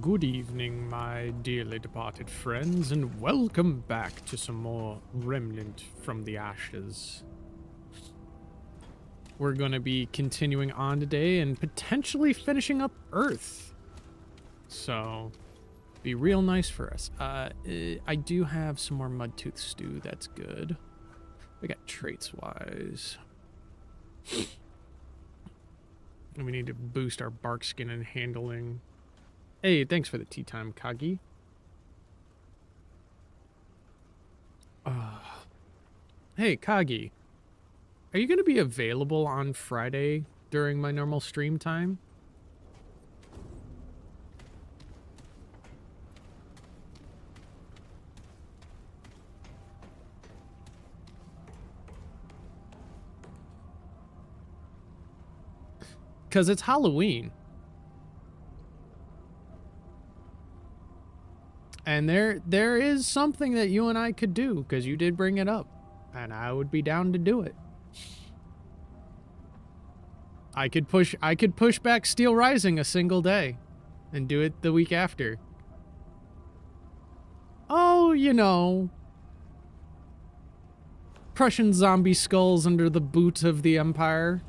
Good evening, my dearly departed friends, and welcome back to some more Remnant from the Ashes. We're going to be continuing on today and potentially finishing up Earth. So, be real nice for us. I do have some more Mudtooth stew, that's good. We got traits-wise. And we need to boost our bark skin and handling. Hey, thanks for the tea time, Kagi. Hey, Kagi. Are you going to be available on Friday during my normal stream time? Because it's Halloween. And there is something that you and I could do, because you did bring it up. And I would be down to do it. I could push back Steel Rising a single day. And do it the week after. Oh, you know. Prussian zombie skulls under the boot of the Empire.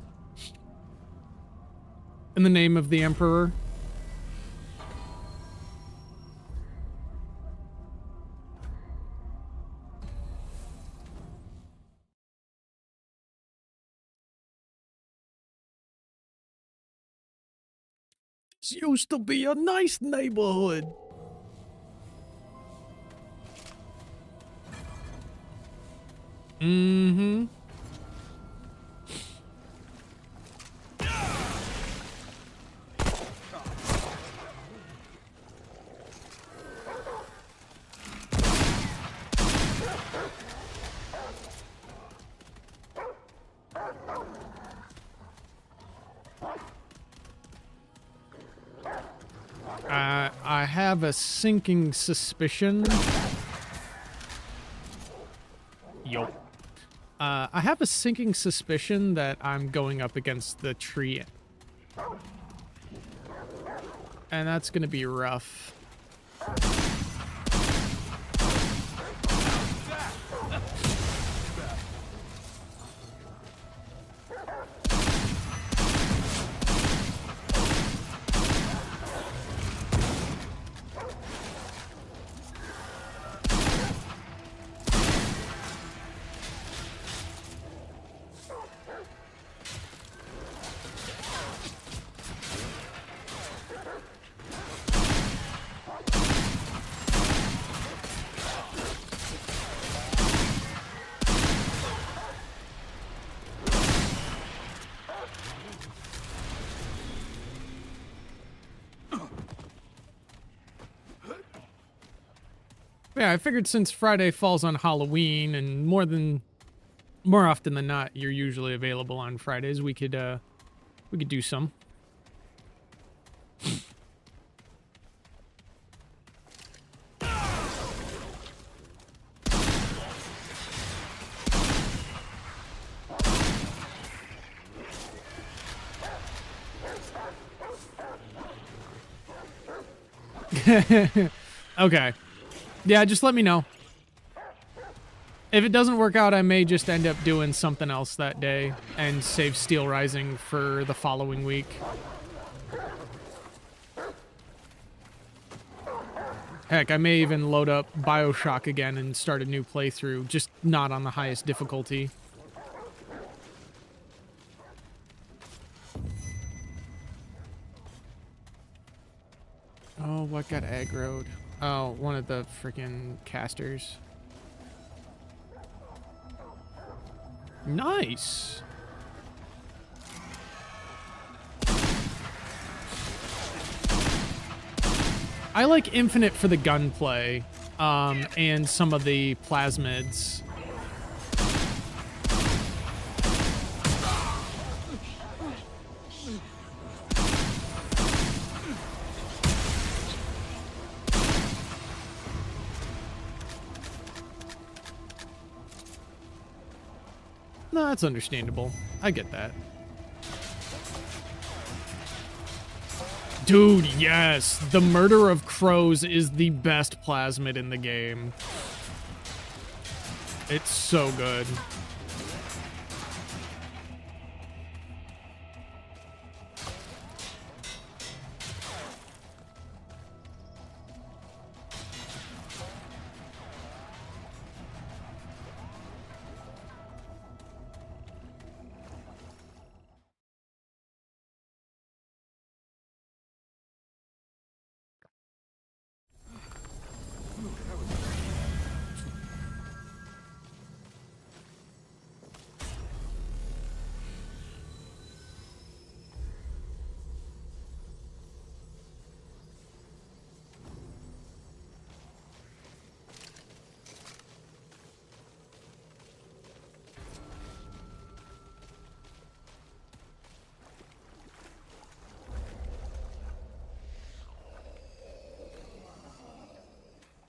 In the name of the Emperor. This used to be a nice neighborhood. Mm-hmm. I have a sinking suspicion. Yo. I have a sinking suspicion that I'm going up against the tree. And that's gonna be rough. Yeah, I figured since Friday falls on Halloween, and more often than not, you're usually available on Fridays, we could do some. Okay. Yeah, just let me know. If it doesn't work out, I may just end up doing something else that day and save Steel Rising for the following week. Heck, I may even load up BioShock again and start a new playthrough, just not on the highest difficulty. Oh, what got aggroed? Oh, one of the freaking casters. Nice. I like Infinite for the gunplay, and some of the plasmids. No, that's understandable. I get that. Dude, yes. The Murder of Crows is the best plasmid in the game. It's so good.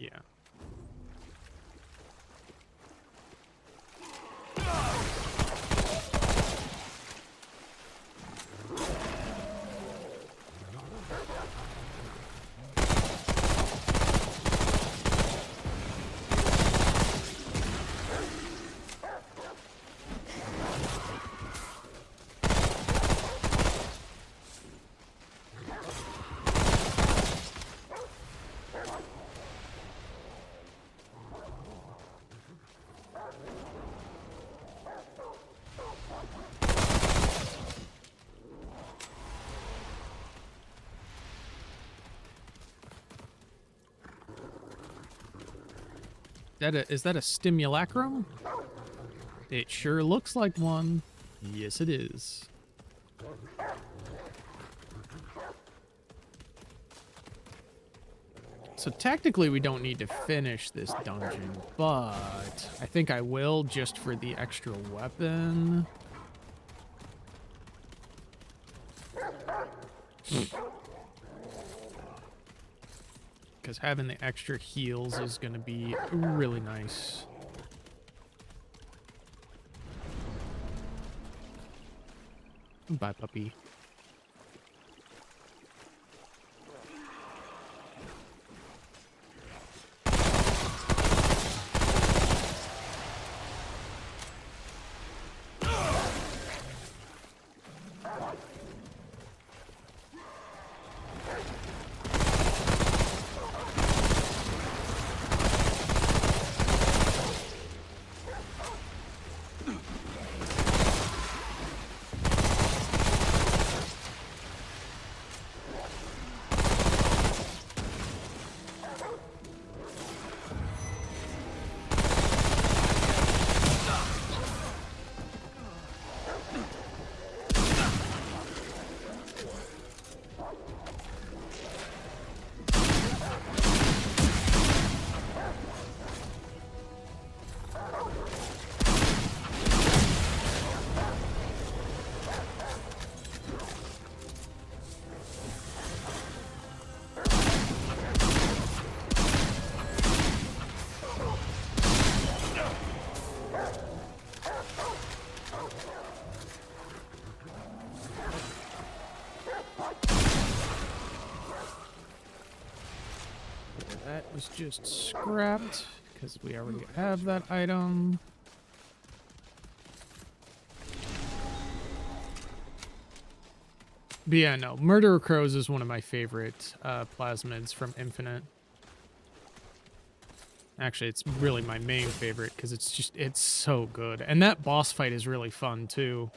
Yeah. Is that a stimulacrum? It sure looks like one. Yes, it is. So technically we don't need to finish this dungeon, but I think I will just for the extra weapon. Because having the extra heals is going to be really nice. Bye, puppy. That was just scrapped because we already have that item. But yeah, no, Murder of Crows is one of my favorite plasmids from Infinite. Actually, it's really my main favorite because it's so good. And that boss fight is really fun too.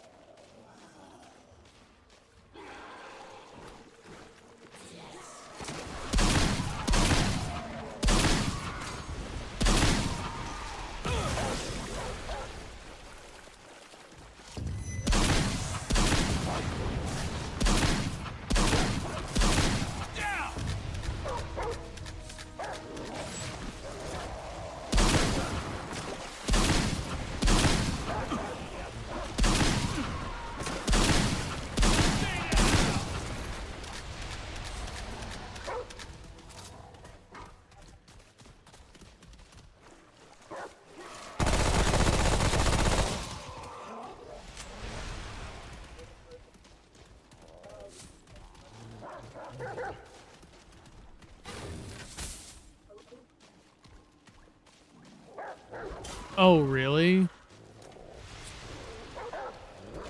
Oh, really?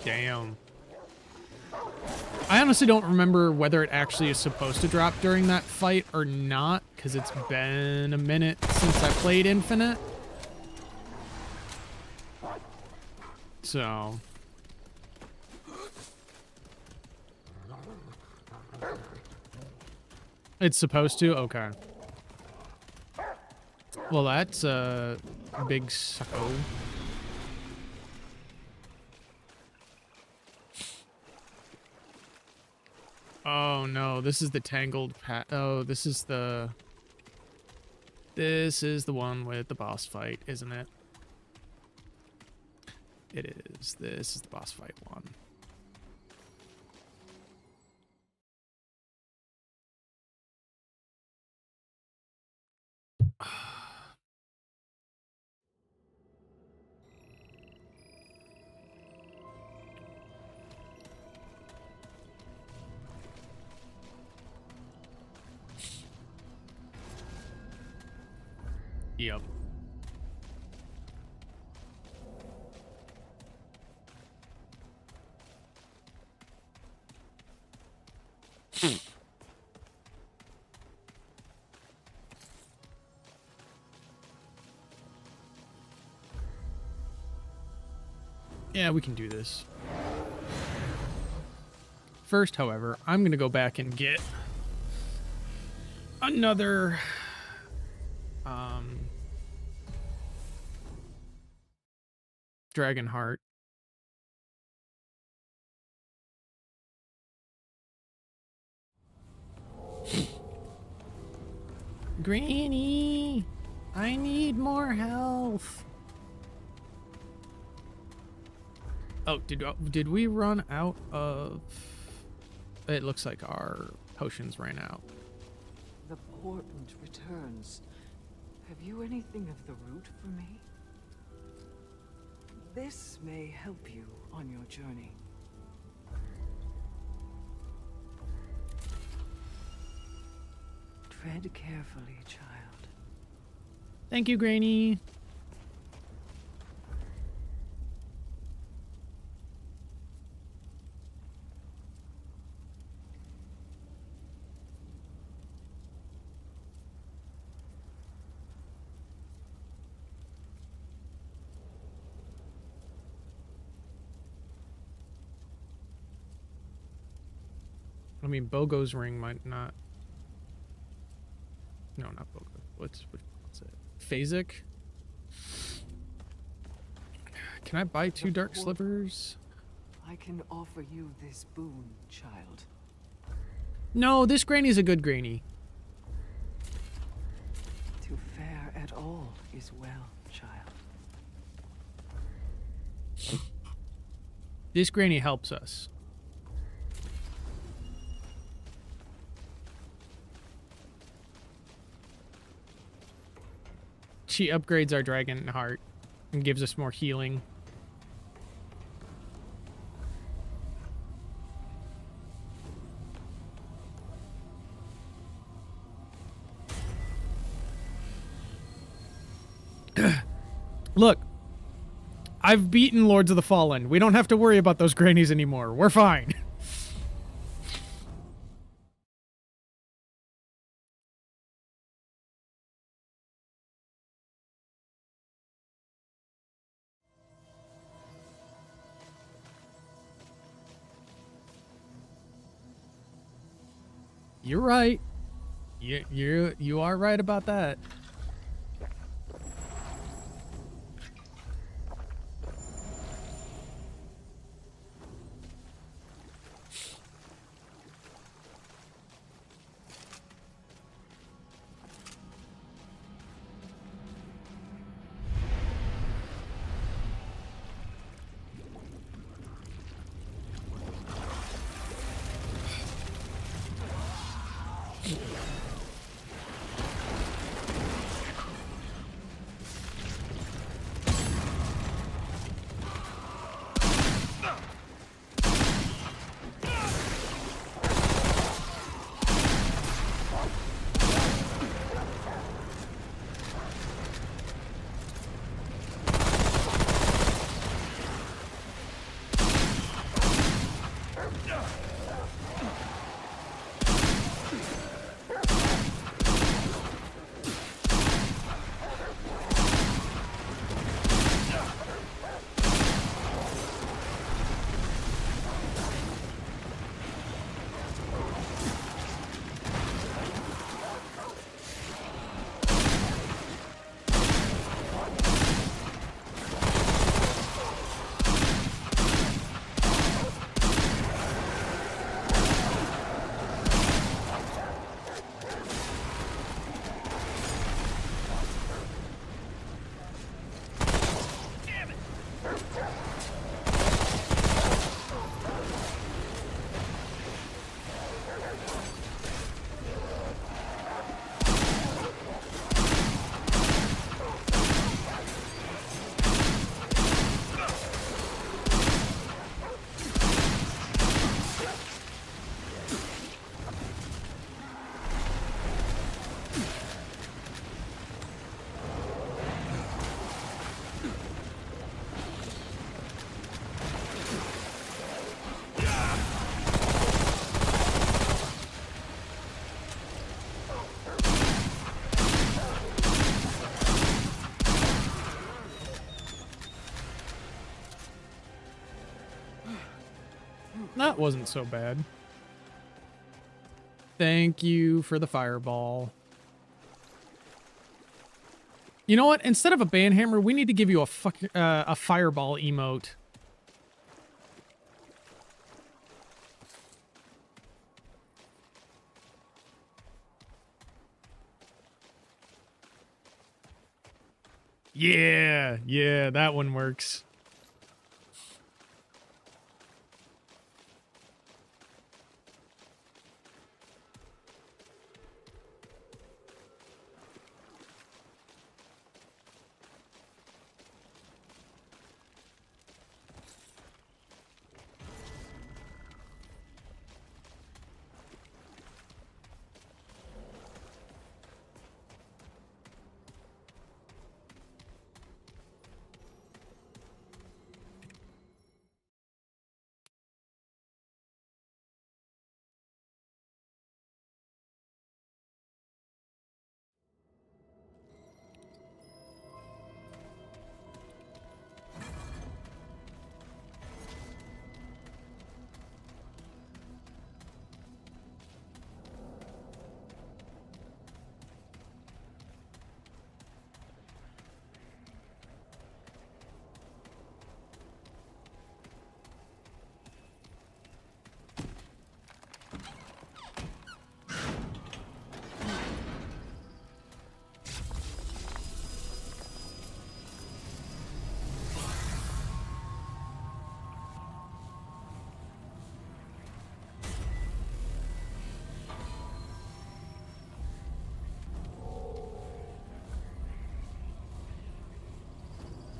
Damn. I honestly don't remember whether it actually is supposed to drop during that fight or not, because it's been a minute since I played Infinite. So... It's supposed to? Okay. Well, that's a big sucko. Oh no, this is the tangled pat. Oh, this is the one with the boss fight, isn't it? It is. This is the boss fight one. Yep. Yeah, we can do this. First, however, I'm going to go back and get another Dragon Heart. Granny, I need more health. Oh, did we run out of... It looks like our potions ran out. The portent returns. Have you anything of the root for me? This may help you on your journey. Tread carefully, child. Thank you, Granny. I mean, Bogo's ring might not... No, not Bogo. What's it? Phasic? Can I buy 2 dark slivers? I can offer you this boon, child. No, this granny's a good granny. To fare at all is well, child. This granny helps us. She upgrades our dragon heart and gives us more healing. Look, I've beaten Lords of the Fallen. We don't have to worry about those grannies anymore. We're fine. You're right. You are right about that. That wasn't so bad. Thank you for the fireball. You know what? Instead of a banhammer, we need to give you a fireball emote. Yeah, that one works.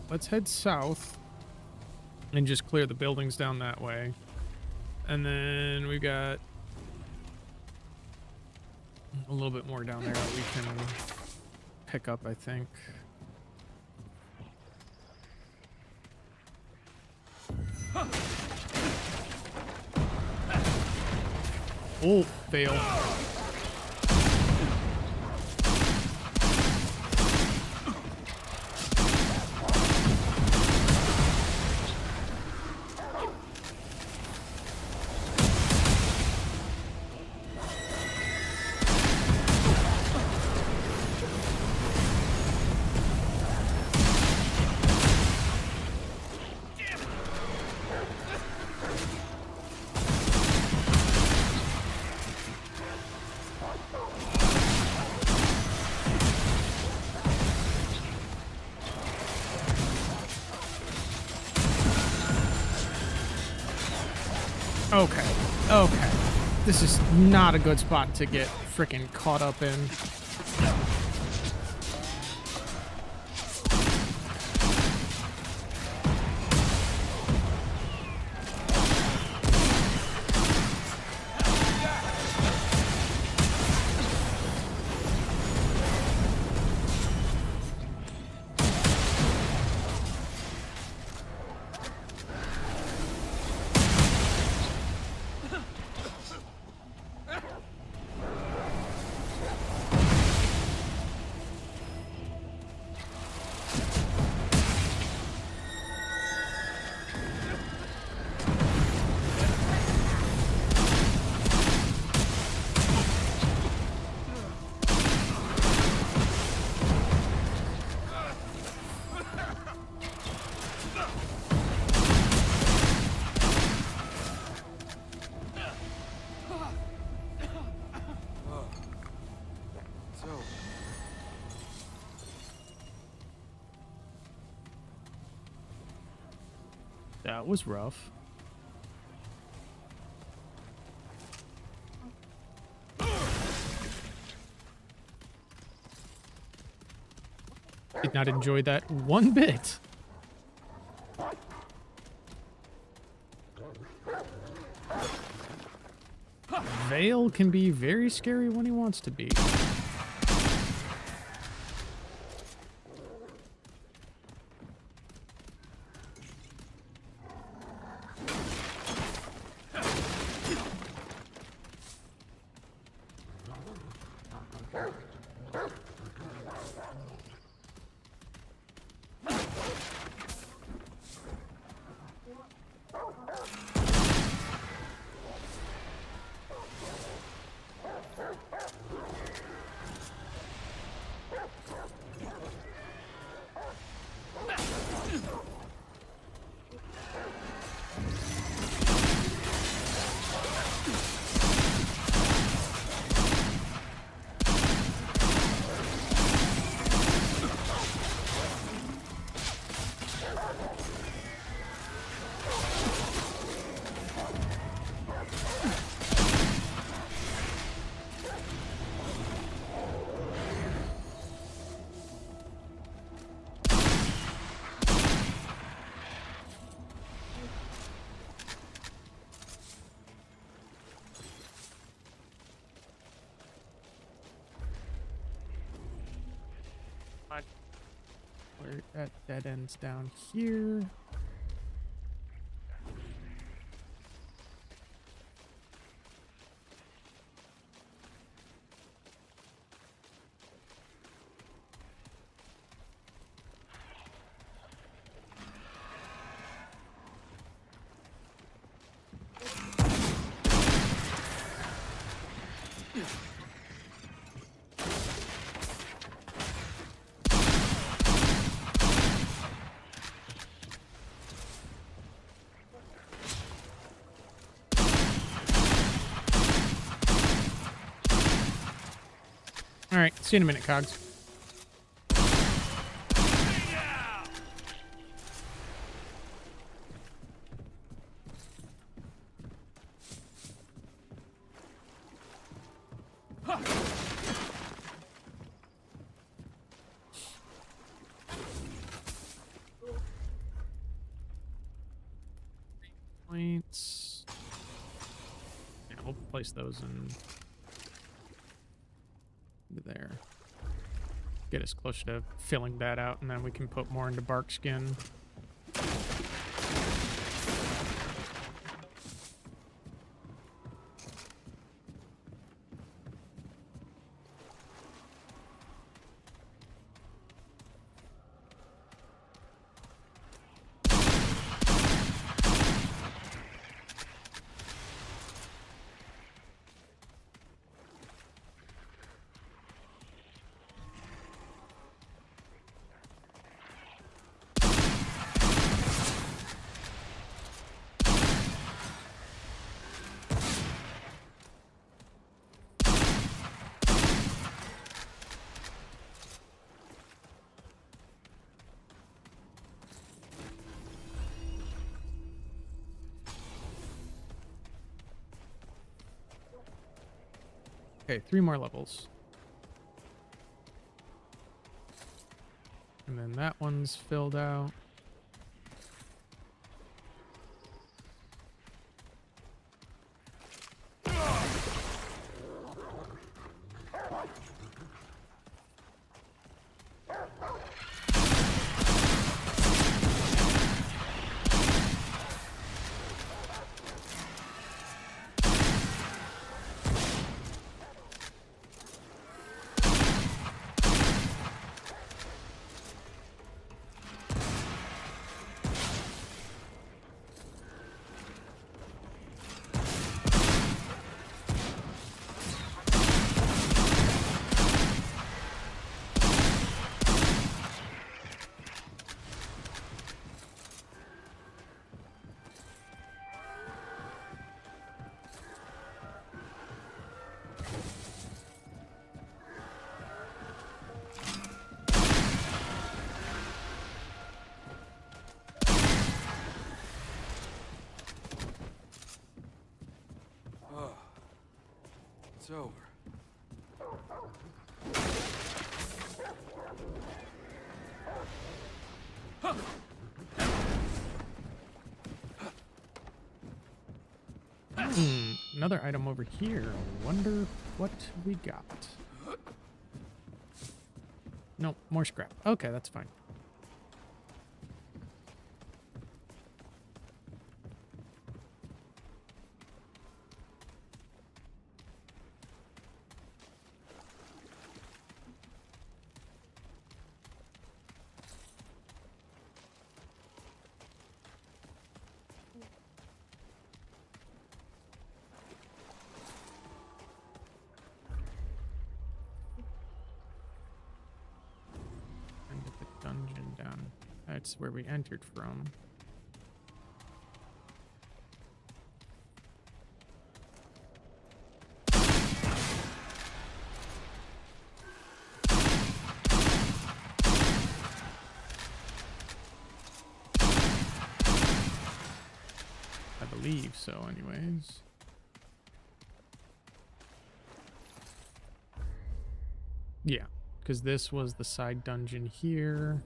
Let's head south and just clear the buildings down that way. And then we got a little bit more down there that we can pick up, I think. Oh, fail. Okay. This is not a good spot to get freaking caught up in. That was rough. Did not enjoy that one bit. Vale can be very scary when he wants to be. Where that dead ends down here. All right, see you in a minute, Cogs. Points. Yeah, we'll place those in there. Get us closer to filling that out, and then we can put more into bark skin. Okay, 3 more levels. And then that one's filled out. over. Another item over here. Wonder what we got. No, more scrap. Okay, that's fine. Dungeon down. That's where we entered from. I believe so, anyways. Yeah. Because this was the side dungeon here.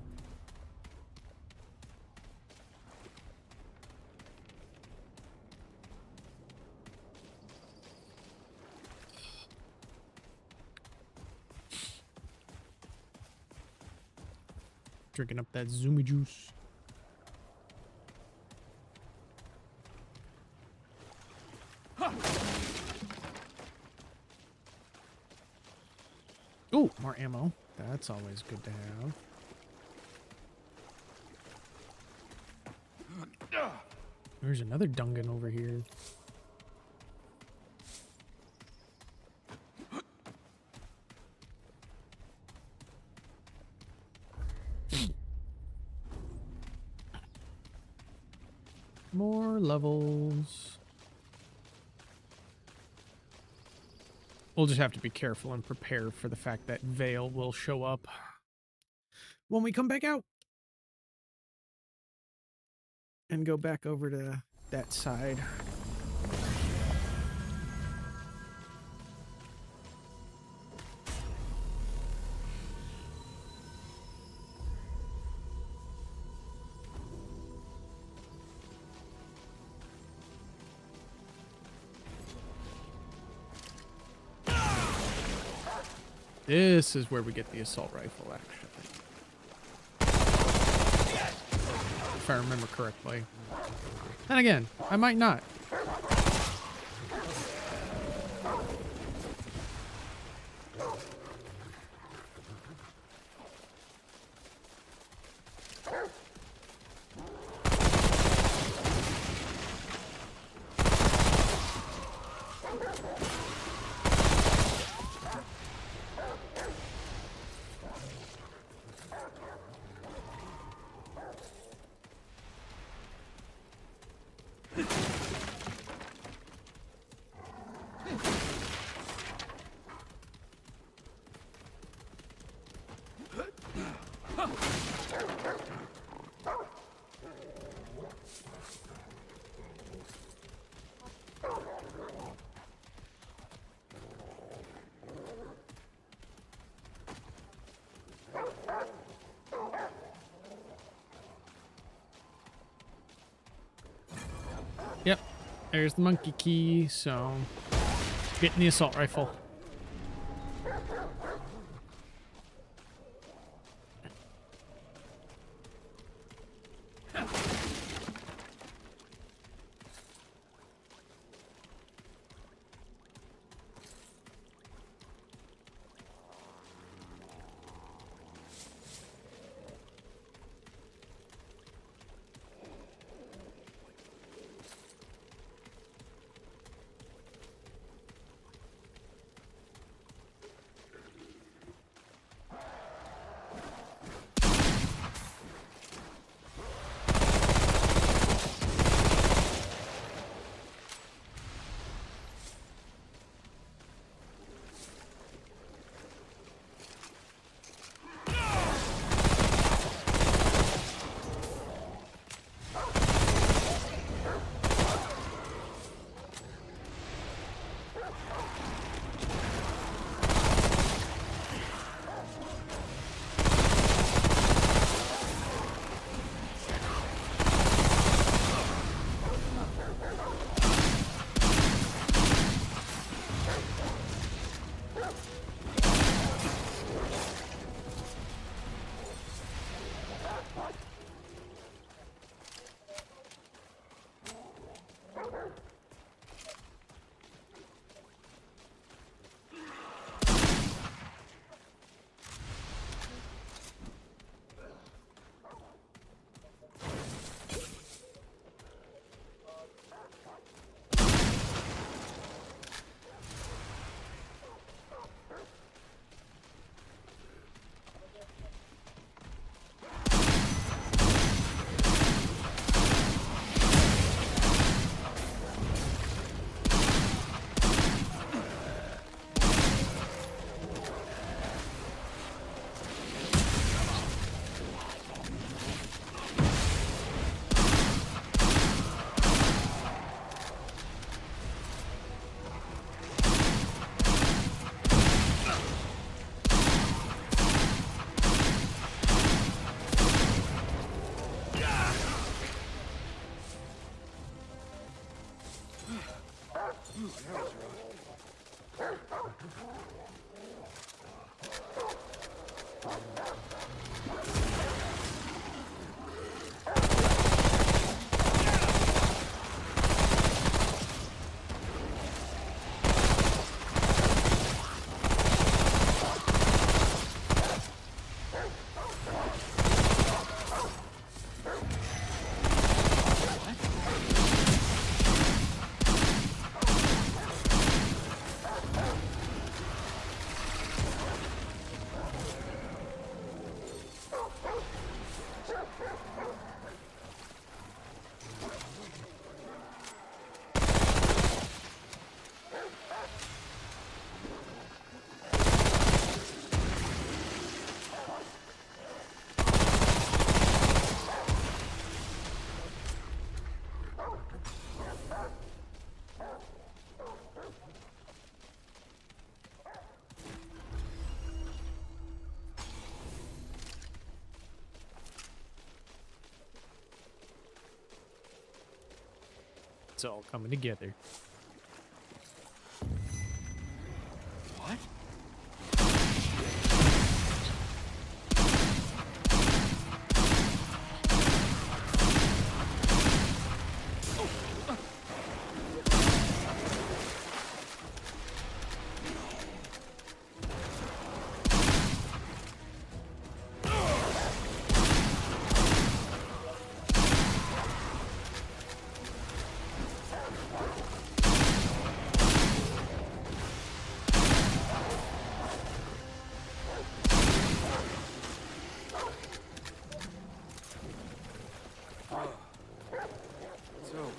Drinking up that zoomy juice. Oh, more ammo. That's always good to have. There's another dungeon over here. More levels. We'll just have to be careful and prepare for the fact that Vale will show up when we come back out. And go back over to that side. This is where we get the assault rifle, actually. If I remember correctly. And again, I might not. Yep, there's the monkey key, so getting the assault rifle. Ooh, that was rough. It's all coming together. What? So,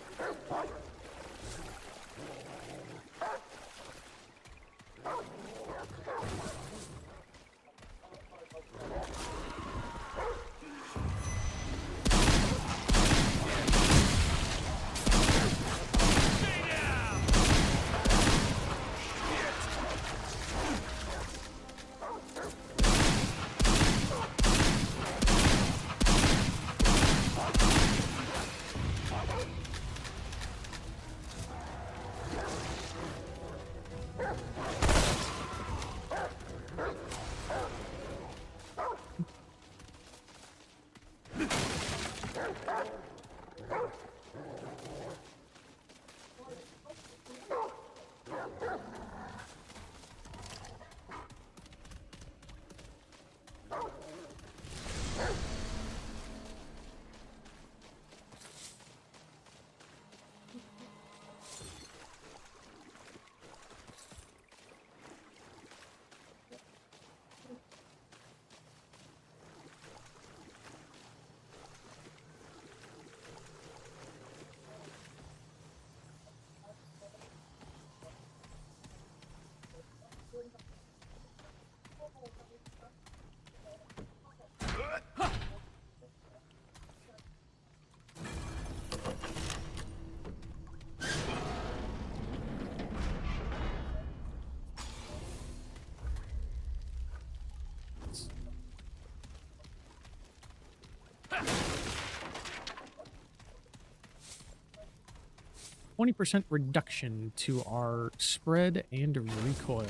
Twenty percent reduction to our spread and recoil,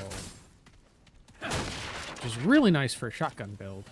which is really nice for a shotgun build.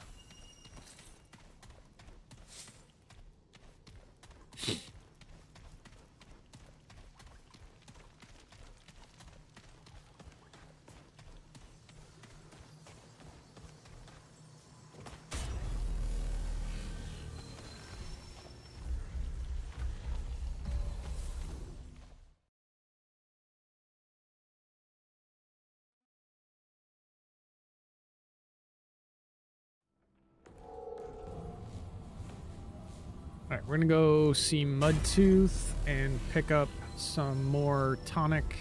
All right, we're gonna go see Mudtooth and pick up some more tonic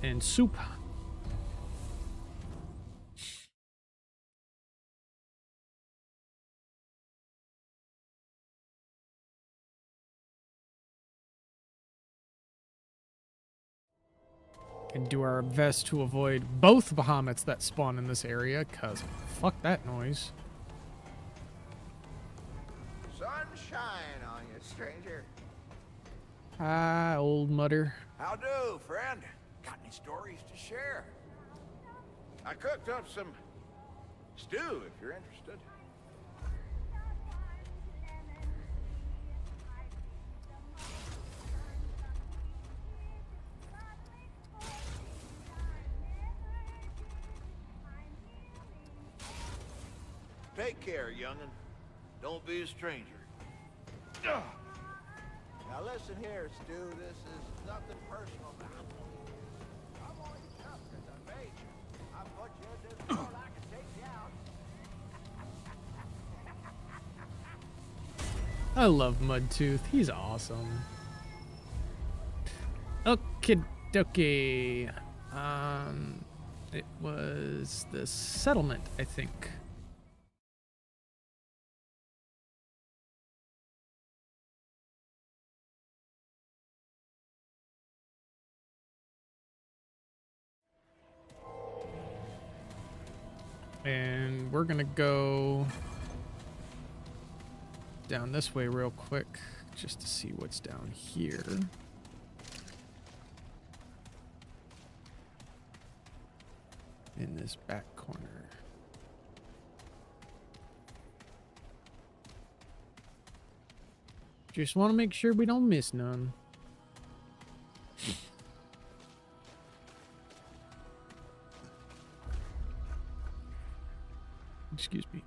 and soup. And do our best to avoid both Bahamut's that spawn in this area, cause fuck that noise. Sunshine on you, stranger. Hi, old mutter. How do, friend? Got any stories to share? I cooked up some stew if you're interested. Take care, young'un. Don't be a stranger. Now listen here, Stu. This is nothing personal now. I'm only tough because I made you. I put you in this world, I can take you out. I love Mudtooth. He's awesome. Okie dokie. It was the settlement, I think. And we're gonna go down this way real quick just to see what's down here. In this back corner. Just want to make sure we don't miss none. Excuse me.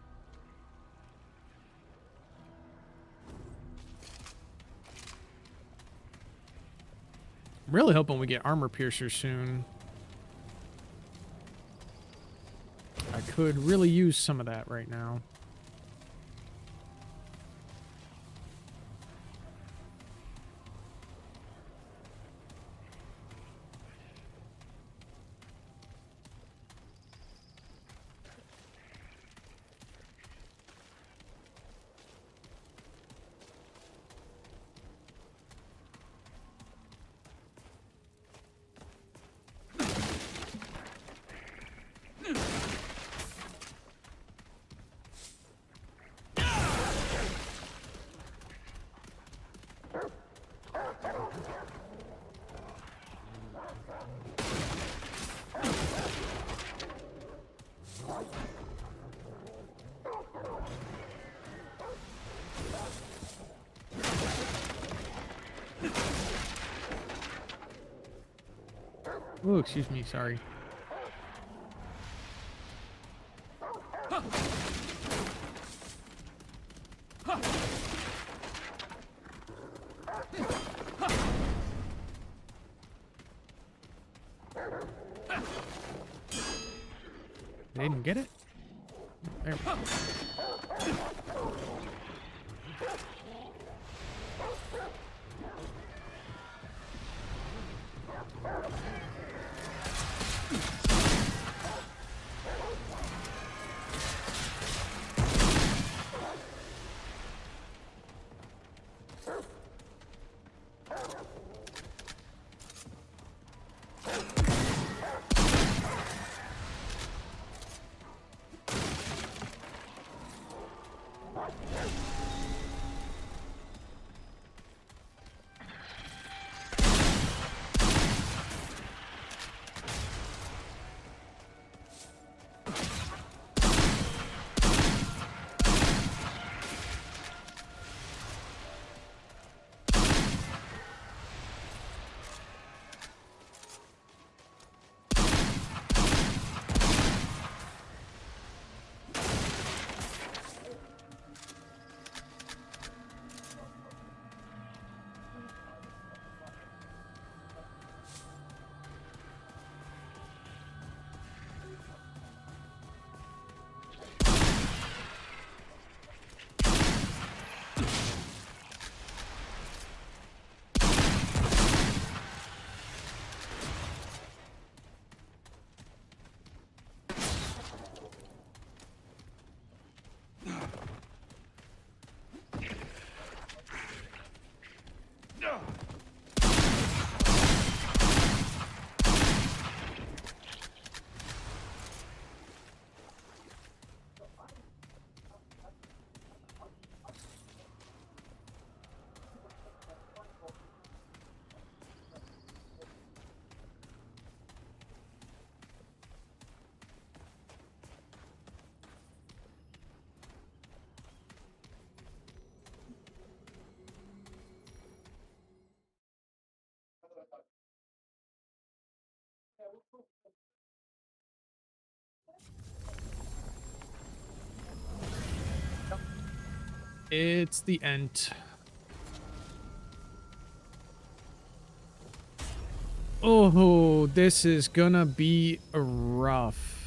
I'm really hoping we get armor piercers soon. I could really use some of that right now. Oh, excuse me, sorry. They didn't get it? There we go. It's the Ent. Oh, this is gonna be rough.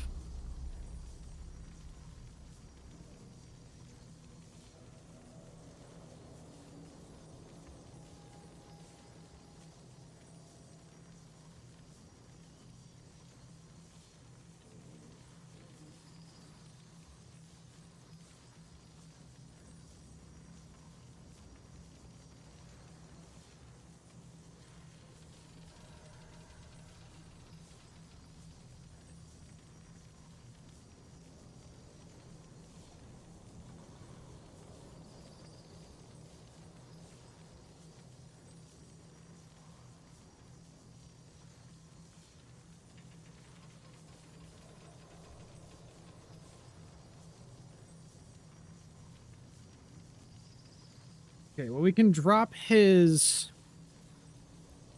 Okay, well, we can drop his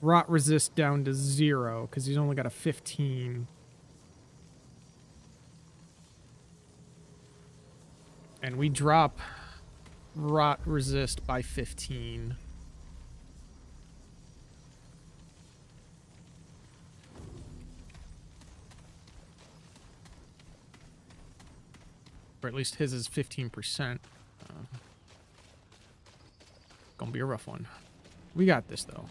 rot resist down to 0 because he's only got a 15. And we drop rot resist by 15. Or at least his is 15%. Gonna be a rough one. We got this, though.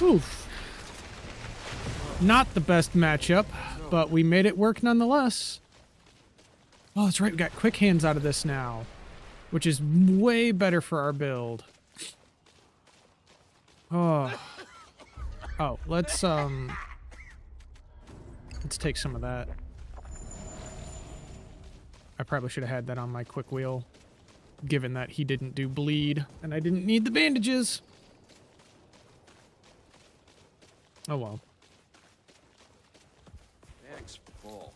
Oof. Not the best matchup, but we made it work nonetheless. Oh, that's right. We got quick hands out of this now, which is way better for our build. Oh. Oh, let's take some of that. I probably should have had that on my quick wheel, given that he didn't do bleed and I didn't need the bandages. Oh well. Bag's full.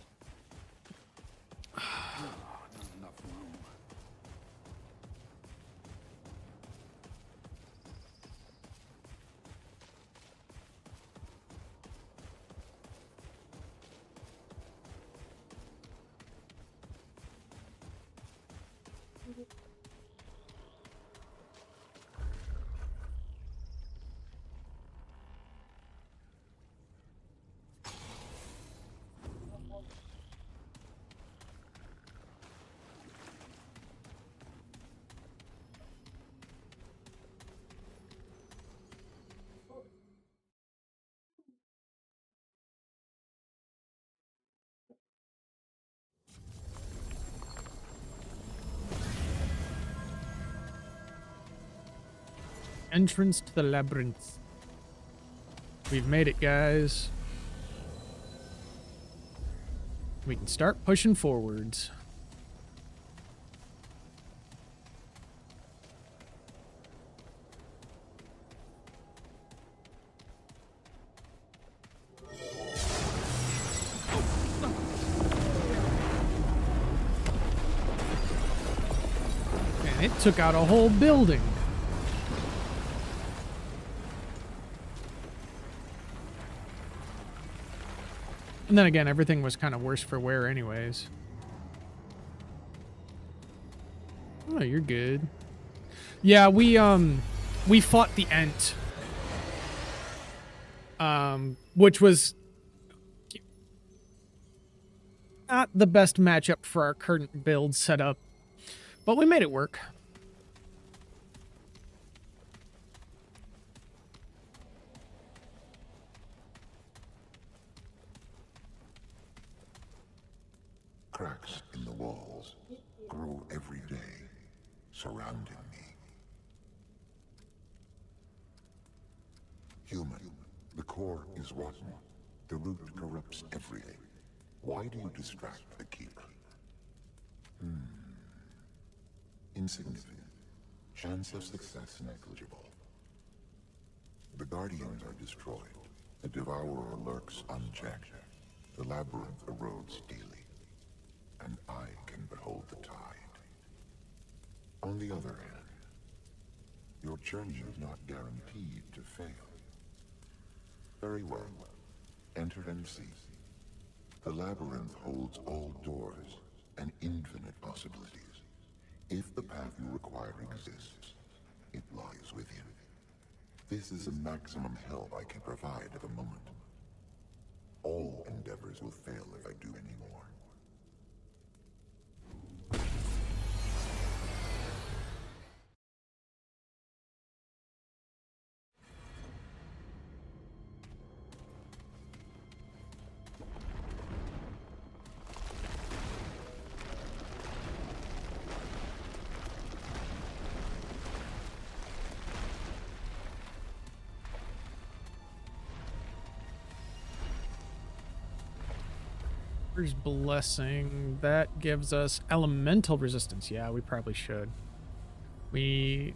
Not enough room. Entrance to the labyrinth. We've made it, guys. We can start pushing forwards. Man, it took out a whole building. And then again, everything was kind of worse for wear anyways. Oh, you're good. Yeah, we fought the Ent. Which was not the best matchup for our current build setup, but we made it work. Cracks in the walls grow every day, surrounding me. Human, the core is rotten. The root corrupts everything. Why do you distract the keeper? Insignificant. Chance of success negligible. The Guardians are destroyed. The Devourer lurks unchecked. The labyrinth erodes daily. And I can behold the tide. On the other hand, your journey is not guaranteed to fail. Very well. Enter Enter and see. The labyrinth holds all doors and infinite possibilities. If the path you require exists, it lies within. This is the maximum help I can provide at the moment. All endeavors will fail if I do any more. Blessing, that gives us elemental resistance. Yeah, we probably should. We've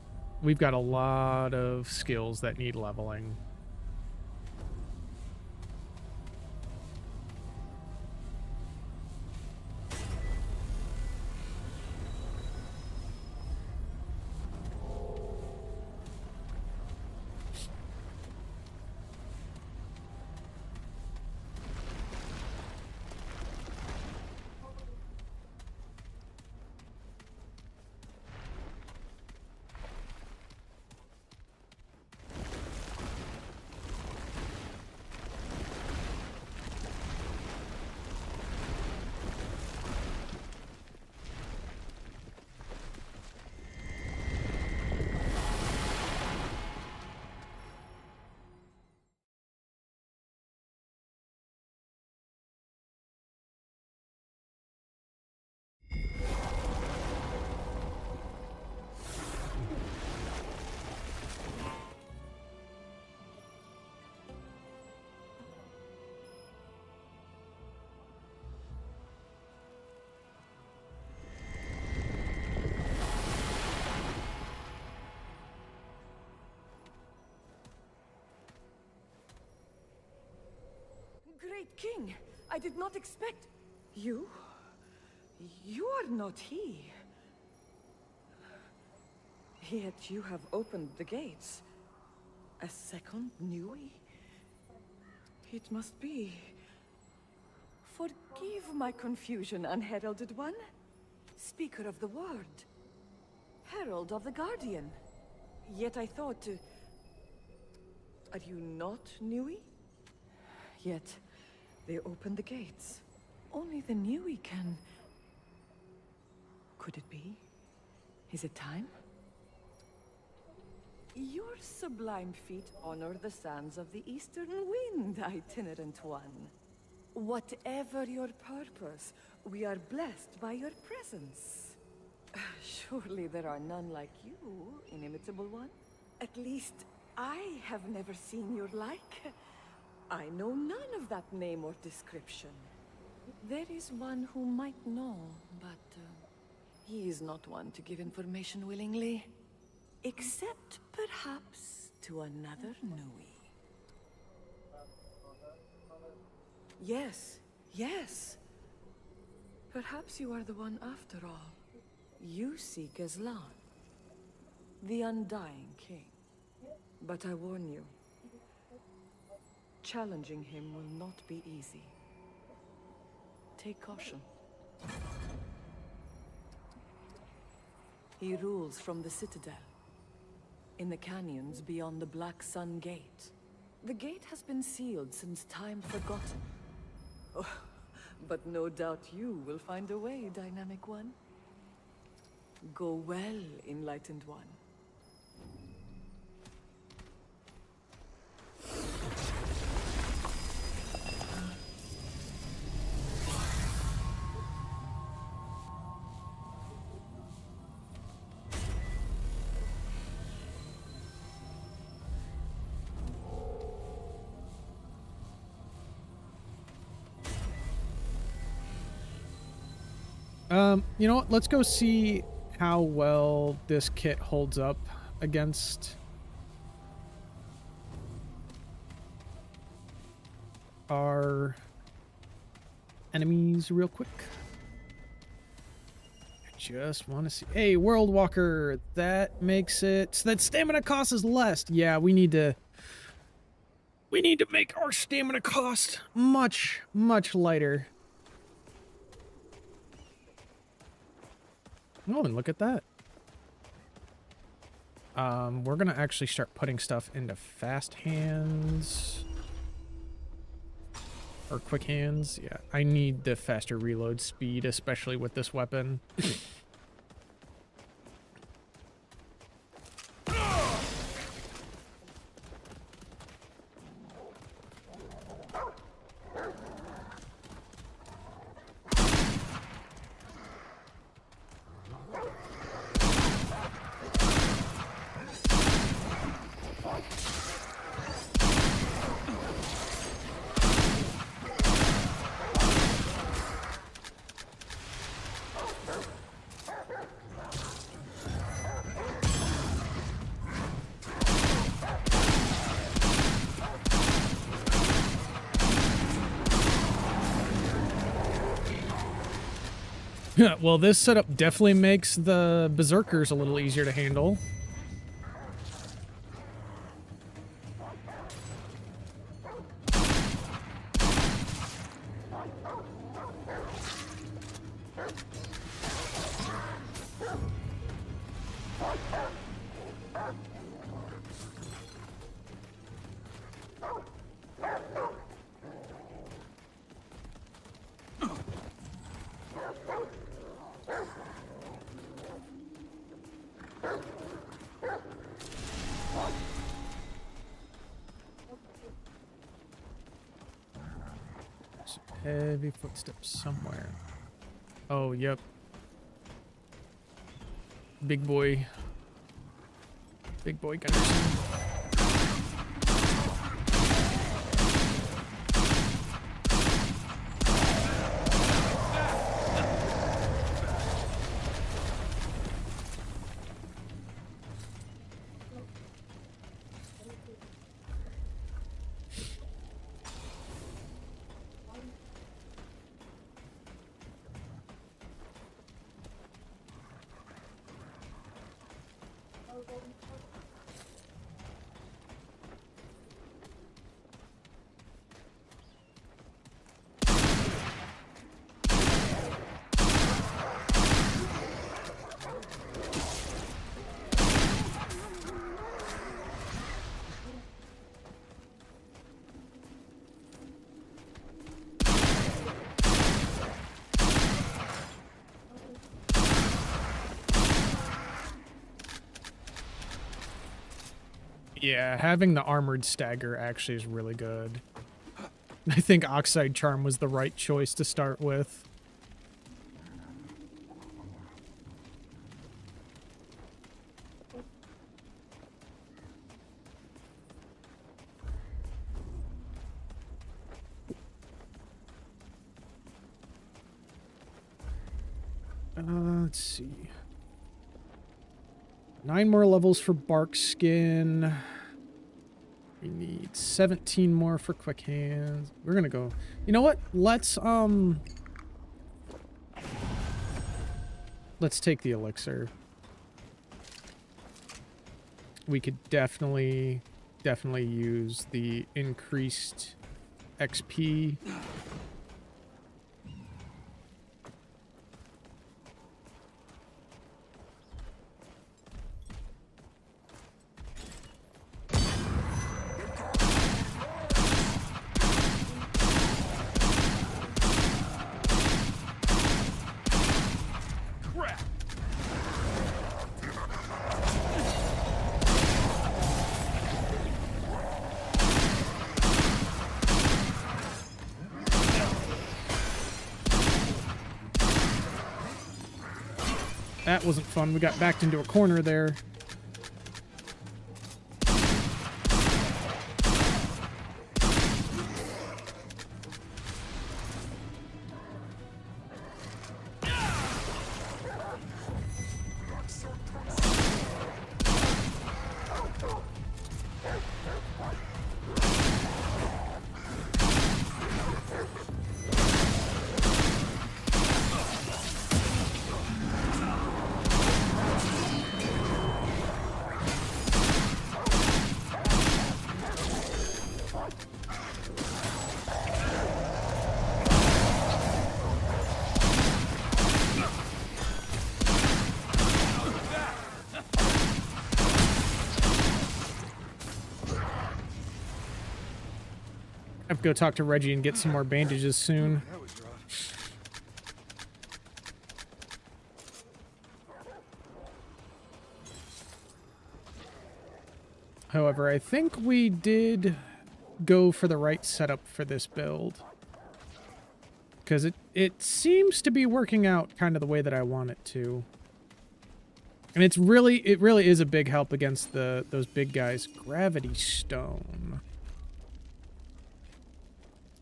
got a lot of skills that need leveling. Great King, I did not expect... You? You are not he. Yet you have opened the gates. A second Nui? It must be... Forgive my confusion, unheralded one. Speaker of the Word. Herald of the Guardian. Yet I thought... Are you not Nui? Yet... They opened the gates. Only the Nui can... Could it be? Is it time? Your sublime feet honor the sands of the eastern wind, itinerant one. Whatever your purpose, we are blessed by your presence. Surely there are none like you, inimitable one. At least, I have never seen your like. I know none of that name or description. There is one who might know, but he is not one to give information willingly. Except, perhaps, to another Nui. Yes, yes. Perhaps you are the one after all. You seek Aslan, the Undying King. But I warn you, challenging him will not be easy. Take caution. He rules from the Citadel, in the canyons beyond the Black Sun Gate. The gate has been sealed since time forgotten. Oh, but no doubt you will find a way, Dynamic One. Go well, Enlightened One. You know what? Let's go see how well this kit holds up against our enemies real quick. I just want to see. Hey, World Walker, that makes it so that stamina cost is less. Yeah, we need to We need to make our stamina cost much, much lighter. Oh, and look at that. We're gonna actually start putting stuff into fast hands. Or quick hands. Yeah, I need the faster reload speed, especially with this weapon. Well, this setup definitely makes the berserkers a little easier to handle. Heavy footsteps somewhere. Oh, yep. Big boy. Big boy Gunderson. Yeah, having the armored stagger actually is really good. I think Oxide Charm was the right choice to start with. Let's see. 9 more levels for bark skin. We need 17 more for quick hands. We're gonna go. You know what? Let's take the elixir. We could definitely use the increased XP. That wasn't fun. We got backed into a corner there. to go talk to Reggie and get some more bandages soon. That was rough. However, I think we did go for the right setup for this build. Because it seems to be working out kind of the way that I want it to. And it really is a big help against those big guys. Gravity Stone.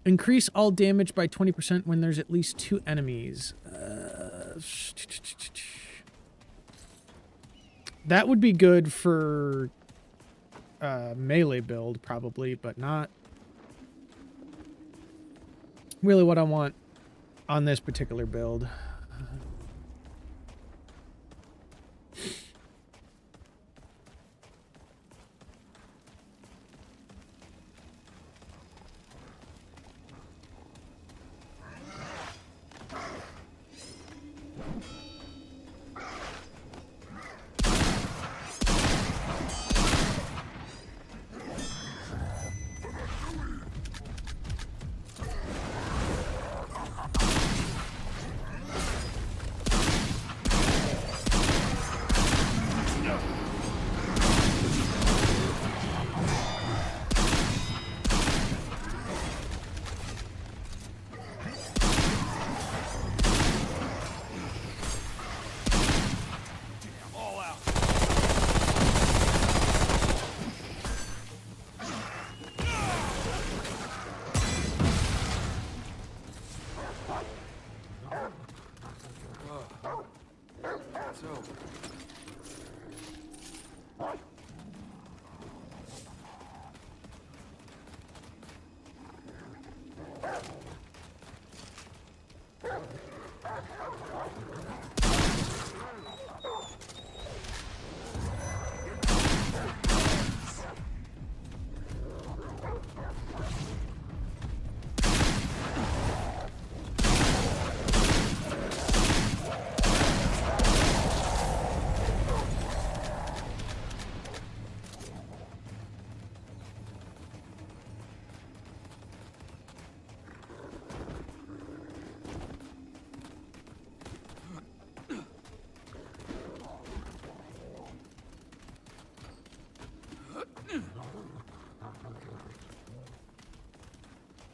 Increase all damage by 20% when there's at least 2 enemies. That would be good for melee build, probably, but not really what I want on this particular build.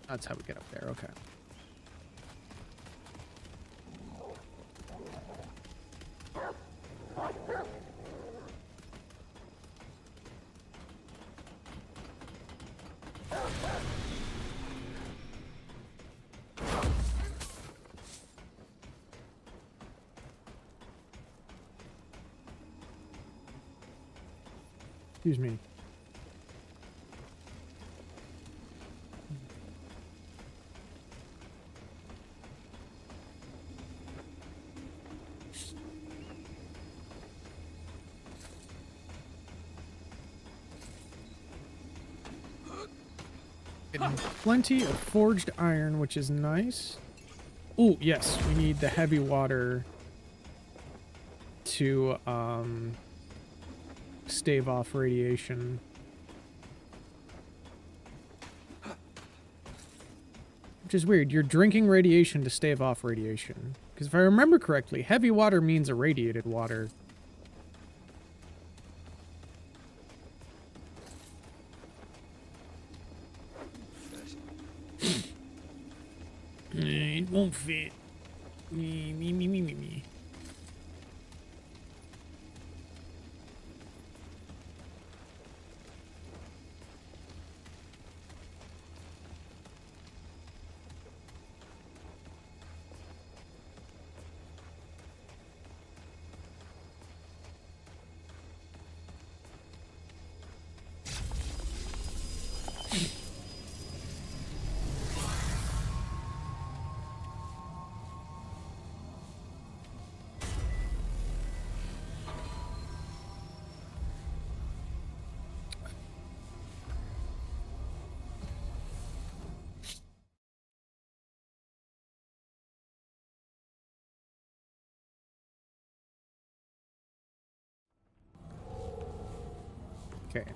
That's how we get up there, okay. Excuse me. Getting plenty of forged iron, which is nice. Oh, yes, we need the heavy water to stave off radiation. Which is weird. You're drinking radiation to stave off radiation. Because if I remember correctly, heavy water means irradiated water. It won't fit. Me. Okay.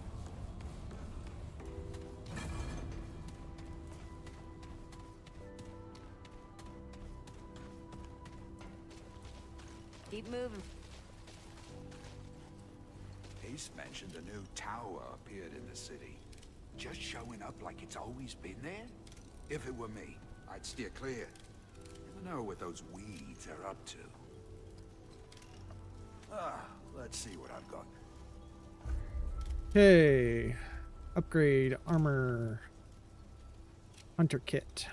Keep moving. He's mentioned a new tower appeared in the city. Just showing up like it's always been there? If it were me, I'd steer clear. Never know what those weeds are up to. Let's see what I've got. Okay. Upgrade armor. Hunter kit.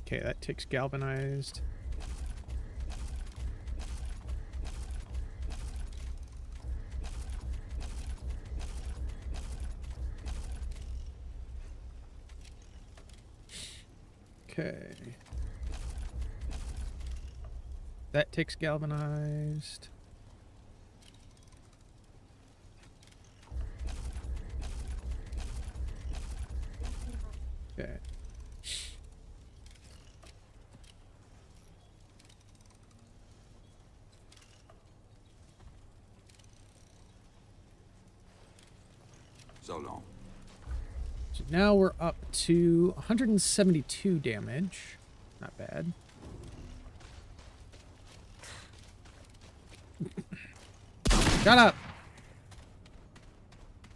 Okay, that takes galvanized. Okay. That takes galvanized. Okay. So long. So now we're up to 172 damage. Not bad. Shut up!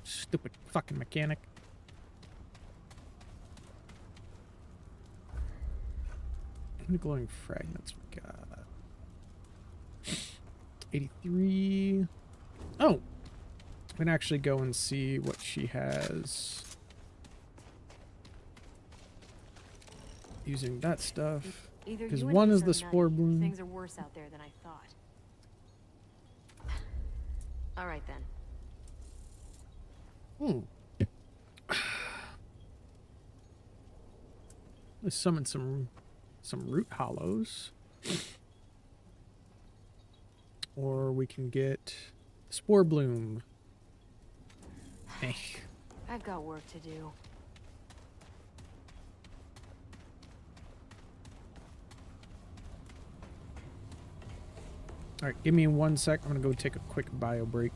Stupid fucking mechanic. How many glowing fragments we got? 83. Oh! I can actually go and see what she has. Using that stuff. Either Because you and one Ace is are the spore nutty. bloom. Things are worse out there than I thought. All right then. Let's summon some root hollows. Or we can get spore bloom. Eh. I've got work to do. Alright, give me 1 sec. I'm gonna go take a quick bio break.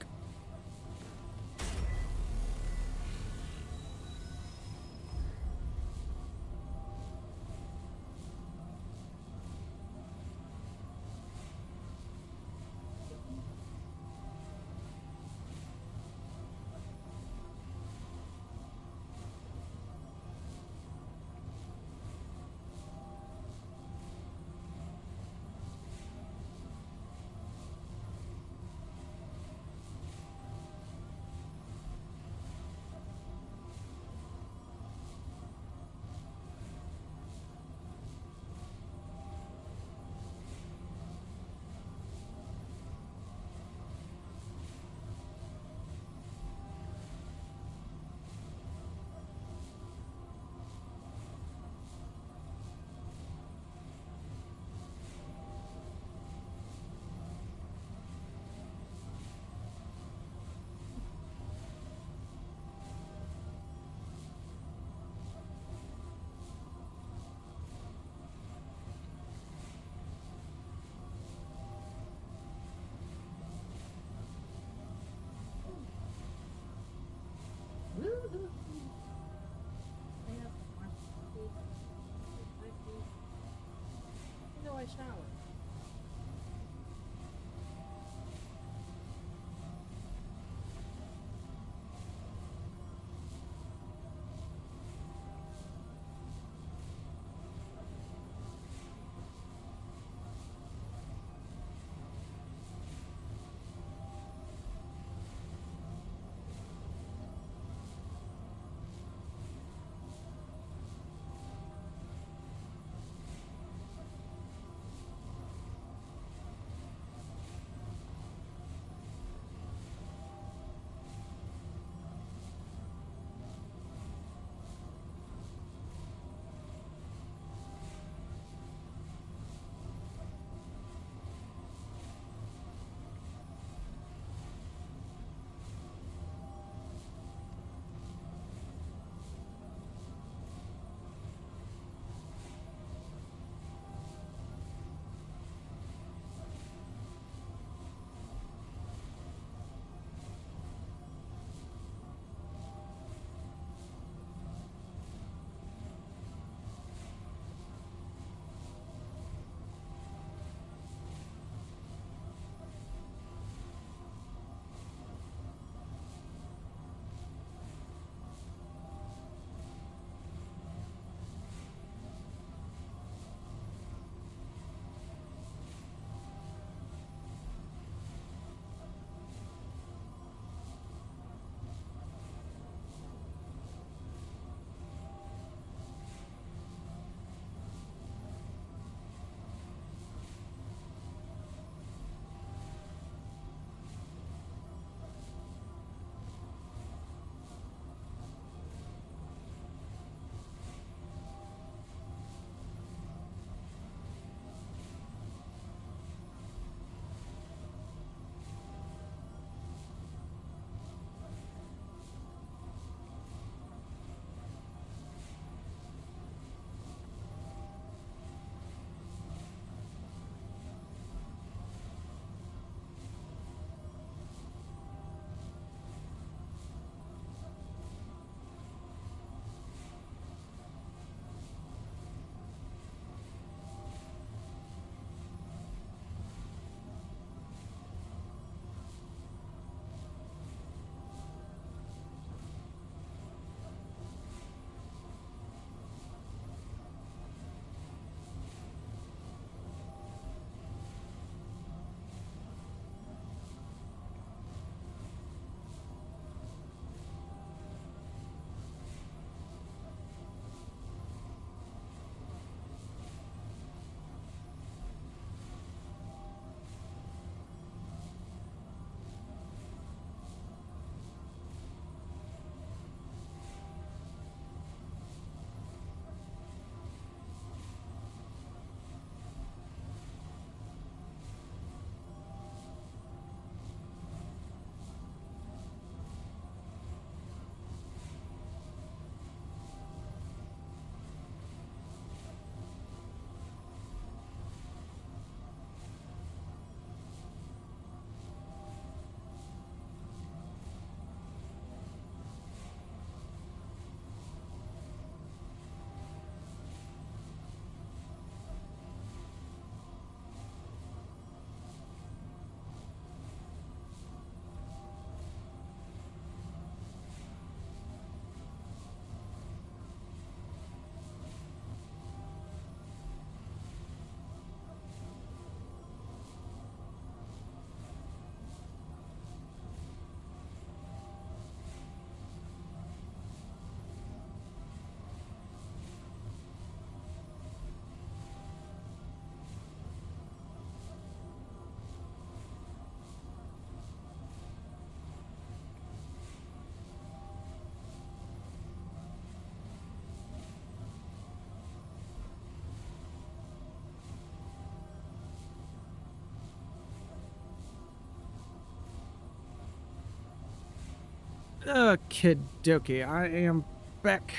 Kid Dokie, I am back.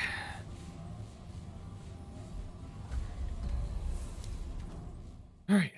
All right.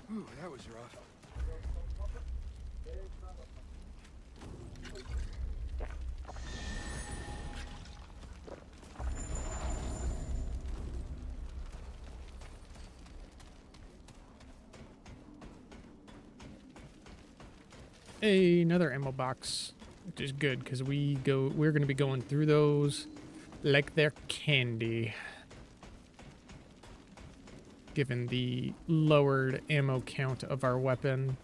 Ooh, that was rough. Another ammo box, which is good because we're going to be going through those like they're candy, given the lowered ammo count of our weapon.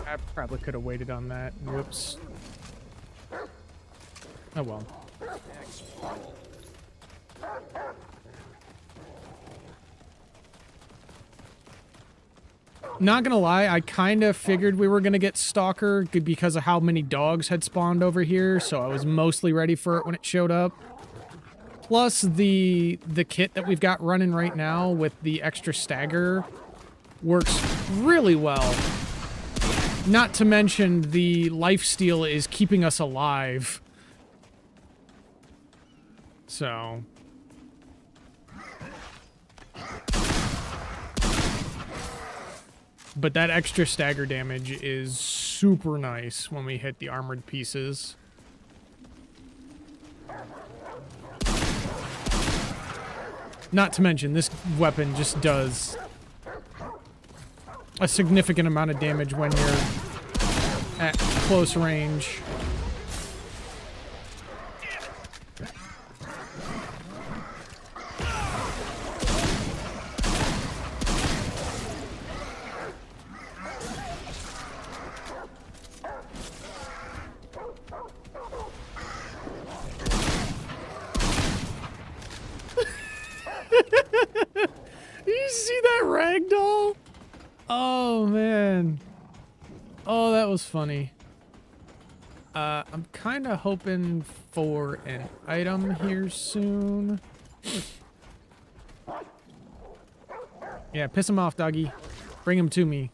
I probably could have waited on that. Whoops. Oh well. Not gonna lie, I kind of figured we were gonna get Stalker because of how many dogs had spawned over here, so I was mostly ready for it when it showed up. Plus, the kit that we've got running right now with the extra stagger works really well. Not to mention the lifesteal is keeping us alive. So... But that extra stagger damage is super nice when we hit the armored pieces. Not to mention, this weapon just does a significant amount of damage when you're at close range. You see that ragdoll? Oh, man. Oh, that was funny. I'm kind of hoping for an item here soon. Yeah, piss him off, doggy. Bring him to me.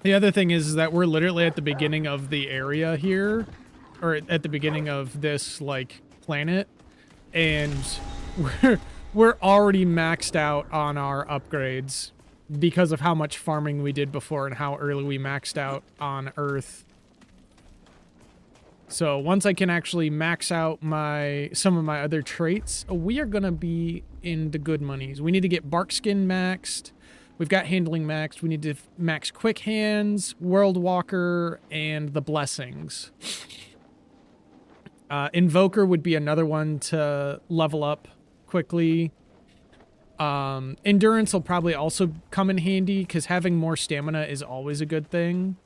The other thing is that we're literally at the beginning of the area here, or at the beginning of this, like, planet, and we're already maxed out on our upgrades because of how much farming we did before and how early we maxed out on Earth. So once I can actually max out some of my other traits, we are gonna be in the good monies. We need to get bark skin maxed. We've got handling maxed. We need to max quick hands, world walker, and the blessings. Invoker would be another one to level up quickly. Endurance will probably also come in handy because having more stamina is always a good thing.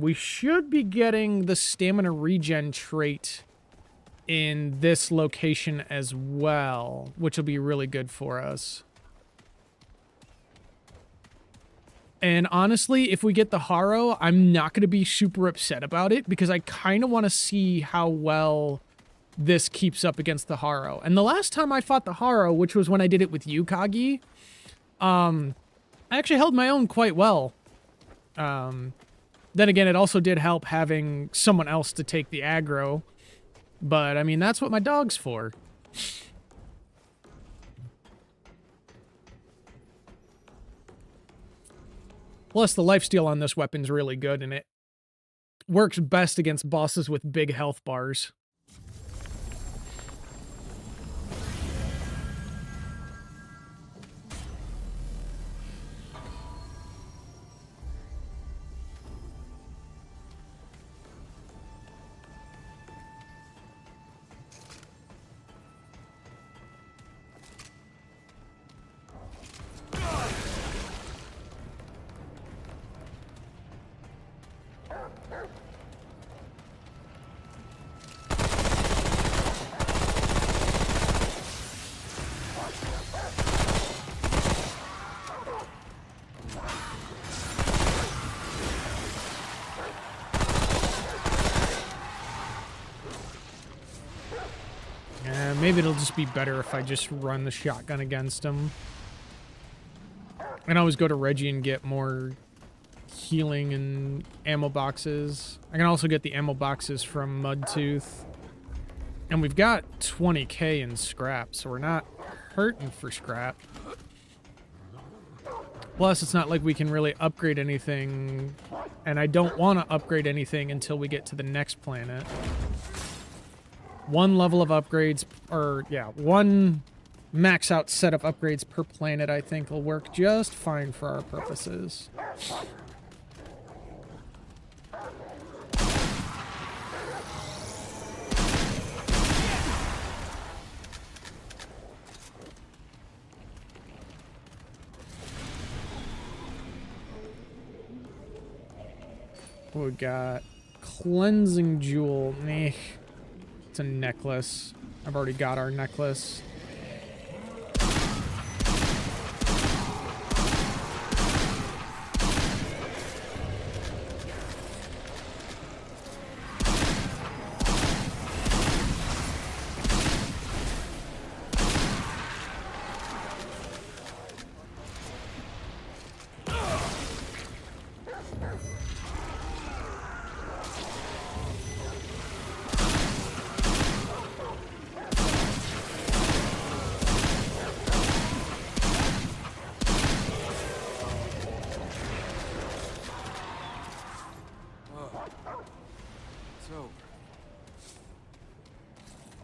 We should be getting the stamina regen trait in this location as well, which will be really good for us. And honestly, if we get the Harrow, I'm not going to be super upset about it because I kind of want to see how well this keeps up against the Harrow. And the last time I fought the Harrow, which was when I did it with you, Kagi, I actually held my own quite well. Then again, it also did help having someone else to take the aggro. But, I mean, that's what my dog's for. Plus, the lifesteal on this weapon's really good, and it works best against bosses with big health bars. Maybe it'll just be better if I just run the shotgun against him. And always go to Reggie and get more healing and ammo boxes. I can also get the ammo boxes from Mudtooth. And we've got 20k in scrap, so we're not hurting for scrap. Plus, it's not like we can really upgrade anything, and I don't want to upgrade anything until we get to the next planet. One level of upgrades, or yeah, one max out set of upgrades per planet, I think, will work just fine for our purposes. We got cleansing jewel. Meh. It's a necklace. I've already got our necklace.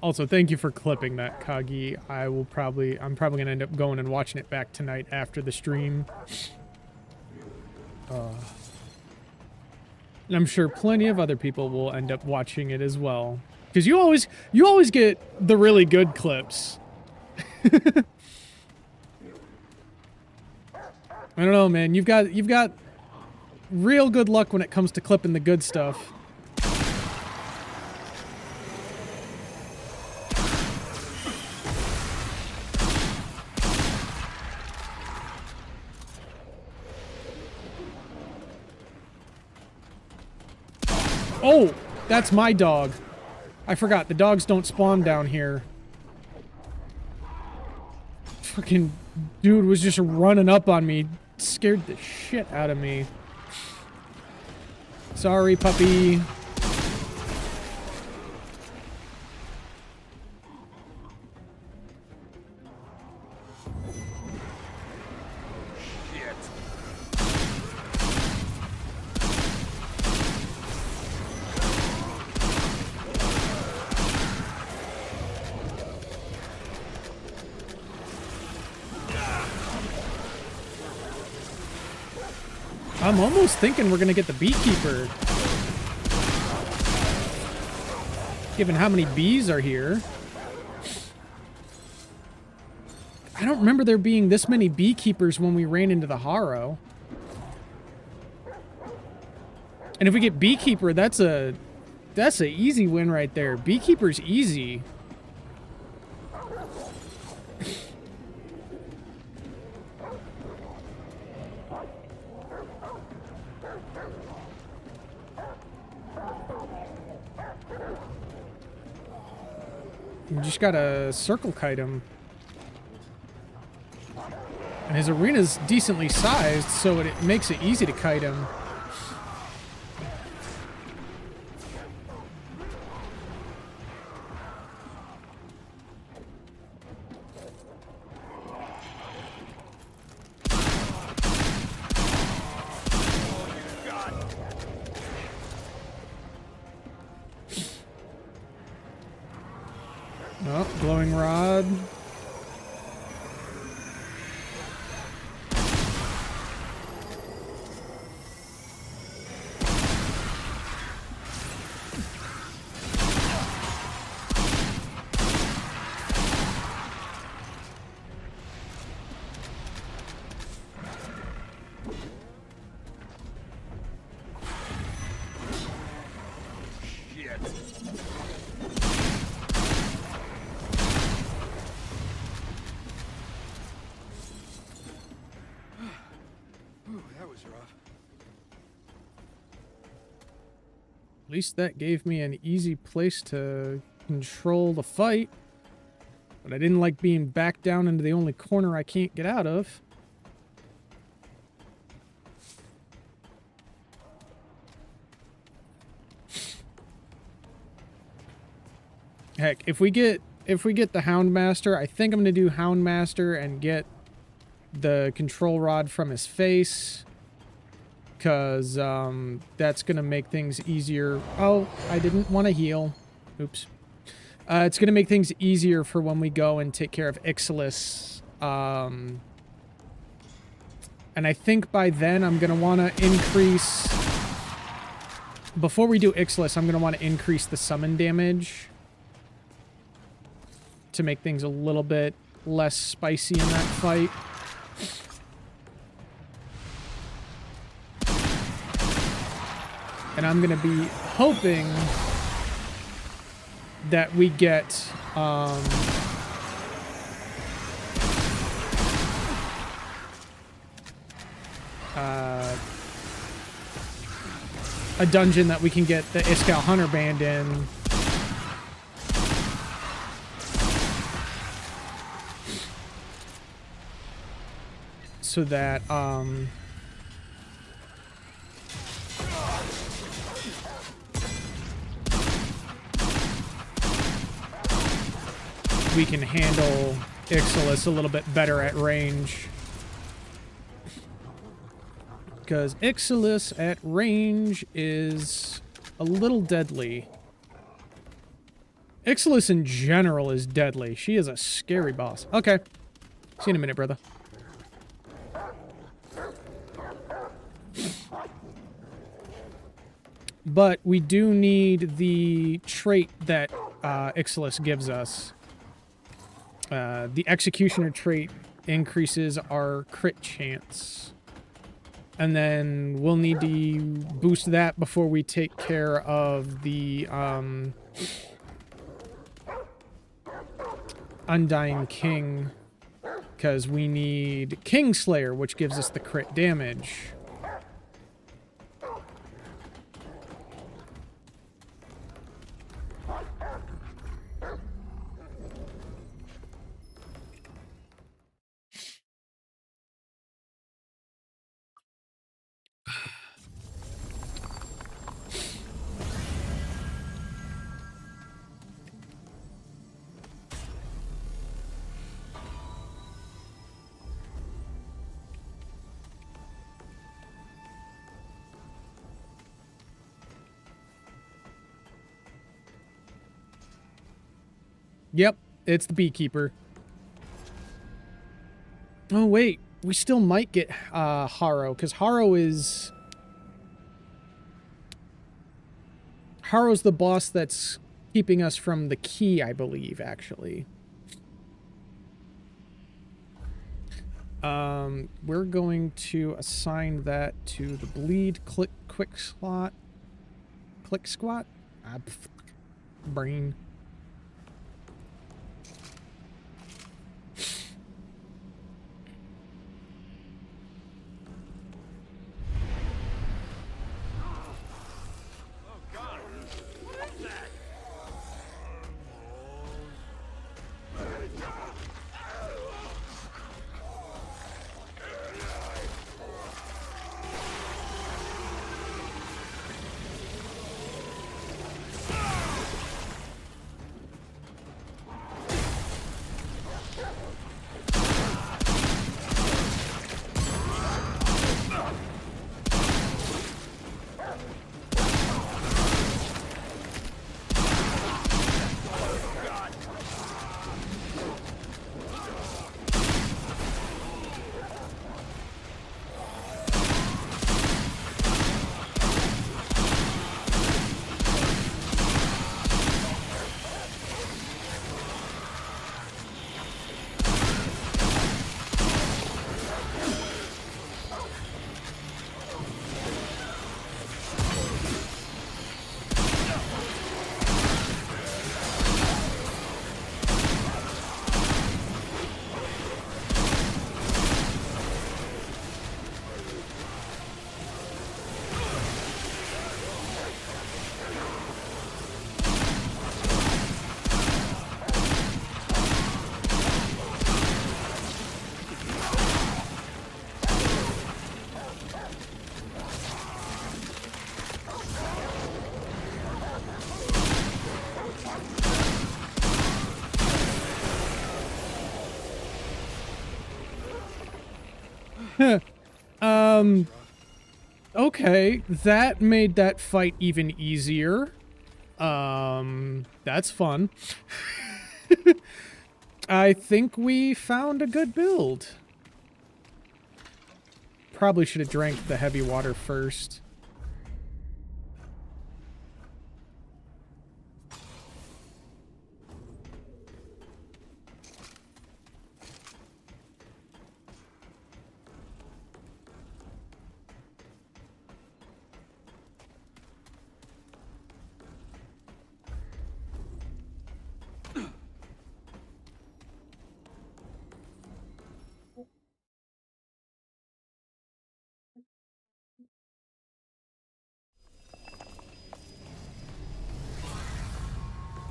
Also, thank you for clipping that, Kagi. I'm probably gonna end up going and watching it back tonight after the stream. And I'm sure plenty of other people will end up watching it as well. Because you always get the really good clips. I don't know, man. You've got real good luck when it comes to clipping the good stuff. Oh, that's my dog. I forgot, the dogs don't spawn down here. Fucking dude was just running up on me. Scared the shit out of me. Sorry, puppy. I'm almost thinking we're gonna get the beekeeper. Given how many bees are here. I don't remember there being this many beekeepers when we ran into the Harrow. And if we get beekeeper, that's a easy win right there. Beekeeper's easy. You just gotta circle kite him. And his arena's decently sized, so it makes it easy to kite him. Oh, glowing rod. At least that gave me an easy place to control the fight. But I didn't like being backed down into the only corner I can't get out of. Heck, if we get the Houndmaster, I think I'm gonna do Houndmaster and get the control rod from his face. Because that's going to make things easier. Oh, I didn't want to heal. Oops. It's going to make things easier for when we go and take care of Ixalis. And I think by then I'm going to want to increase... Before we do Ixalis, I'm going to want to increase the summon damage to make things a little bit less spicy in that fight. And I'm going to be hoping that we get a dungeon that we can get the Iskall Hunter Band in. So that, we can handle Ixalis a little bit better at range. Because Ixalis at range is a little deadly. Ixalis in general is deadly. She is a scary boss. Okay. See you in a minute, brother. But we do need the trait that Ixalis gives us. The Executioner trait increases our crit chance. And then we'll need to boost that before we take care of the Undying King. Because we need Kingslayer, which gives us the crit damage. Yep, it's the beekeeper. Oh, wait. We still might get Harrow, because Harrow's the boss that's keeping us from the key, I believe, actually. We're going to assign that to the bleed quick squat. Click squat? Brain. Okay, that made that fight even easier. That's fun. I think we found a good build. Probably should have drank the heavy water first.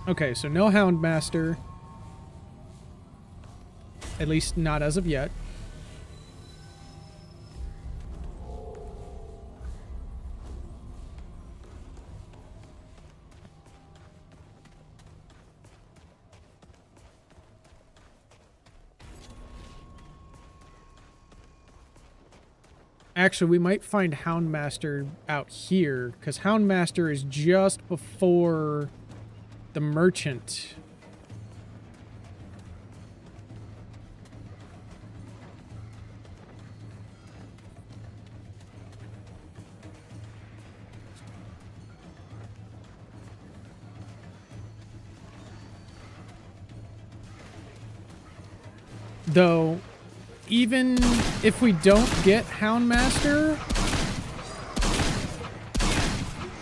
Okay, so no Houndmaster. At least not as of yet. Actually, we might find Houndmaster out here, because Houndmaster is just before the merchant. Though, even if we don't get Houndmaster,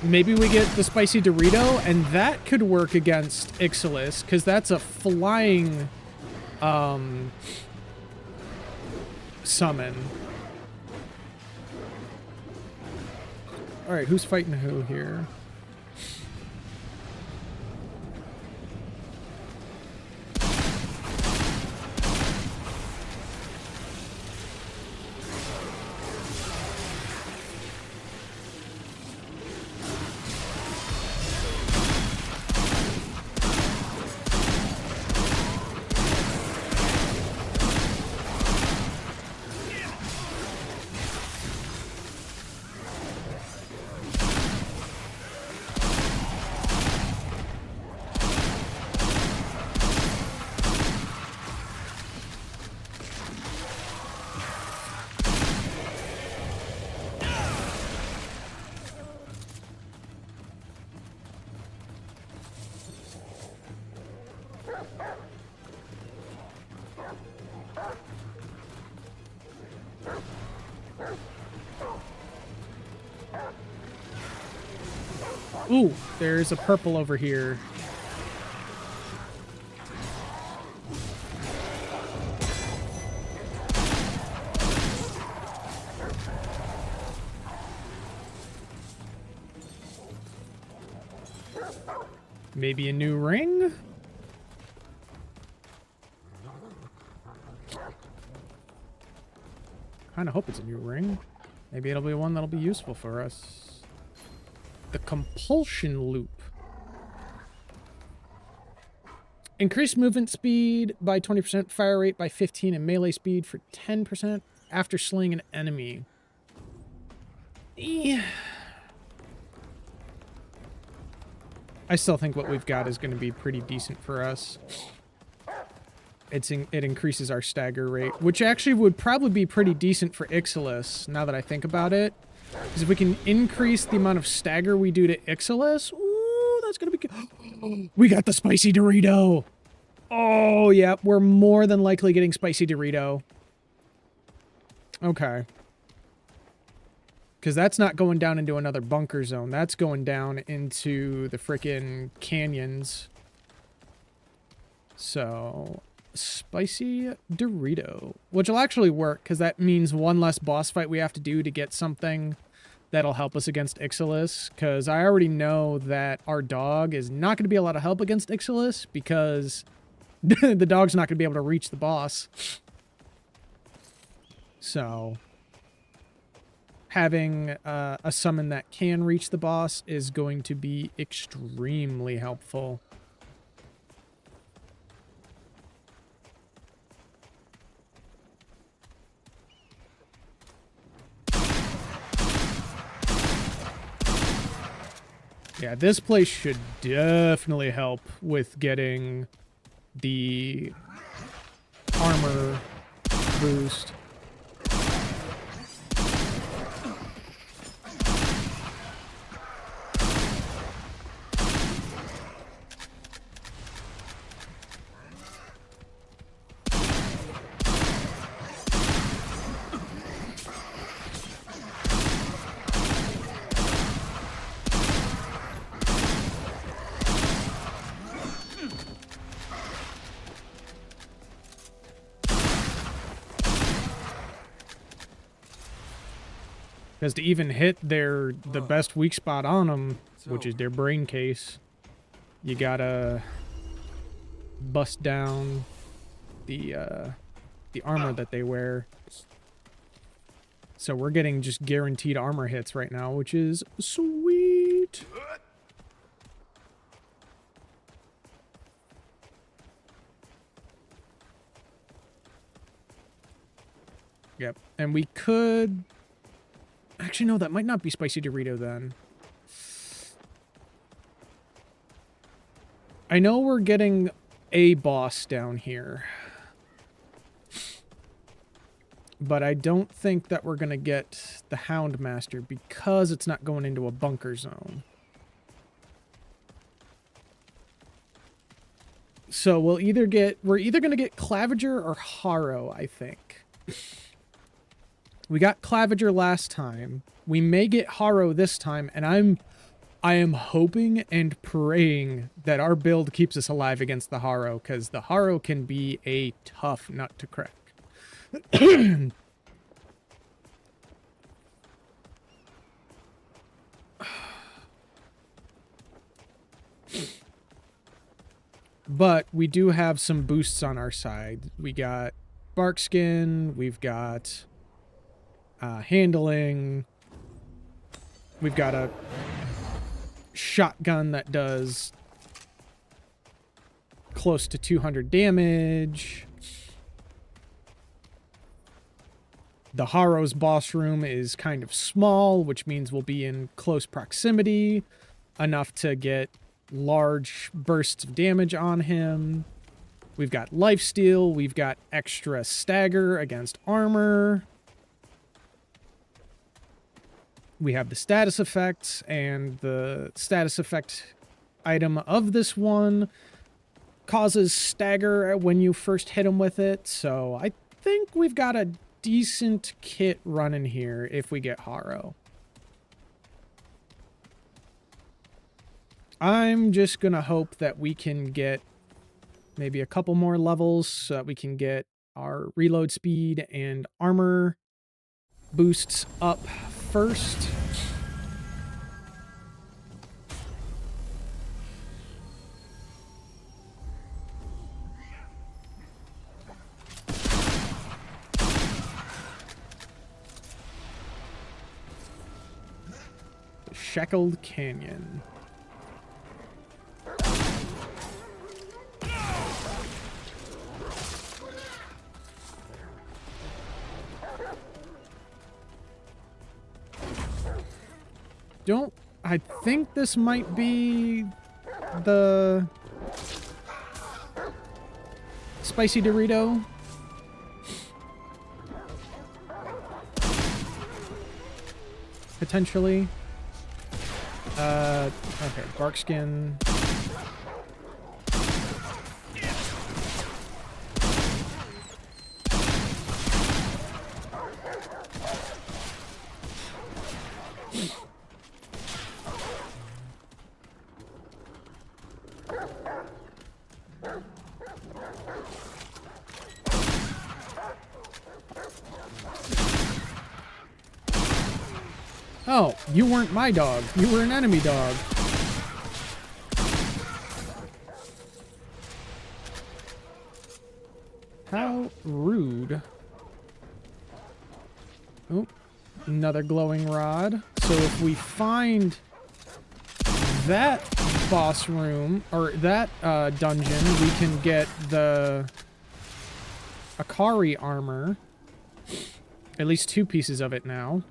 maybe we get the Spicy Dorito, and that could work against Ixalis, because that's a flying summon. Alright, who's fighting who here? Ooh, there's a purple over here. Maybe a new ring? Kinda hope it's a new ring. Maybe it'll be one that'll be useful for us. The Compulsion Loop. Increased movement speed by 20%, fire rate by 15%, and melee speed for 10% after slaying an enemy. I still think what we've got is going to be pretty decent for us. It increases our stagger rate, which actually would probably be pretty decent for Ixalis, now that I think about it. Because if we can increase the amount of stagger we do to Ixalis, ooh, that's going to be good. We got the Spicy Dorito. Oh, yeah, we're more than likely getting Spicy Dorito. Okay. Because that's not going down into another bunker zone. That's going down into the frickin' canyons. So, Spicy Dorito. Which will actually work, because that means one less boss fight we have to do to get something that'll help us against Ixalis. Because I already know that our dog is not going to be a lot of help against Ixalis, because the dog's not going to be able to reach the boss. So, having a summon that can reach the boss is going to be extremely helpful. Yeah, this place should definitely help with getting the armor boost. Because to even hit the best weak spot on them, which is their brain case, you gotta bust down the armor that they wear. So we're getting just guaranteed armor hits right now, which is sweet. Yep, and we could... Actually, no, that might not be Spicy Dorito then. I know we're getting a boss down here. But I don't think that we're going to get the Houndmaster because it's not going into a bunker zone. So we're either going to get Claviger or Harrow, I think. We got Claviger last time. We may get Harrow this time, and I am hoping and praying that our build keeps us alive against the Harrow, because the Harrow can be a tough nut to crack. But we do have some boosts on our side. We got Barkskin, we've got handling, we've got a shotgun that does close to 200 damage. The Harrow's boss room is kind of small, which means we'll be in close proximity, enough to get large bursts of damage on him. We've got lifesteal, we've got extra stagger against armor. We have the status effects, and the status effect item of this one causes stagger when you first hit him with it, so I think we've got a decent kit running here if we get Harrow. I'm just gonna hope that we can get maybe a couple more levels so that we can get our reload speed and armor boosts up first. The Shackled Canyon. I think this might be the Spicy Dorito. Potentially. Okay, Barkskin. Oh, you weren't my dog. You were an enemy dog. How rude. Oh, another glowing rod. So if we find that boss room, or that dungeon, we can get the Akari armor. At least 2 pieces of it now.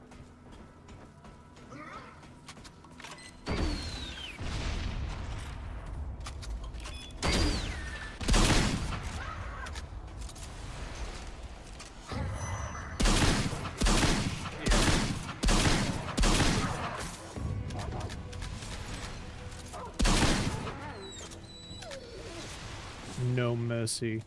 no mercy.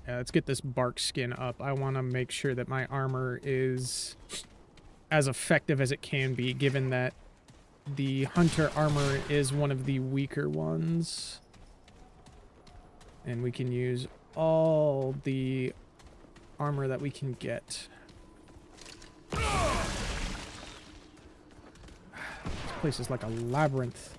Yeah, let's get this bark skin up. I want to make sure that my armor is as effective as it can be, given that the hunter armor is one of the weaker ones. And we can use all the armor that we can get. This place is like a labyrinth.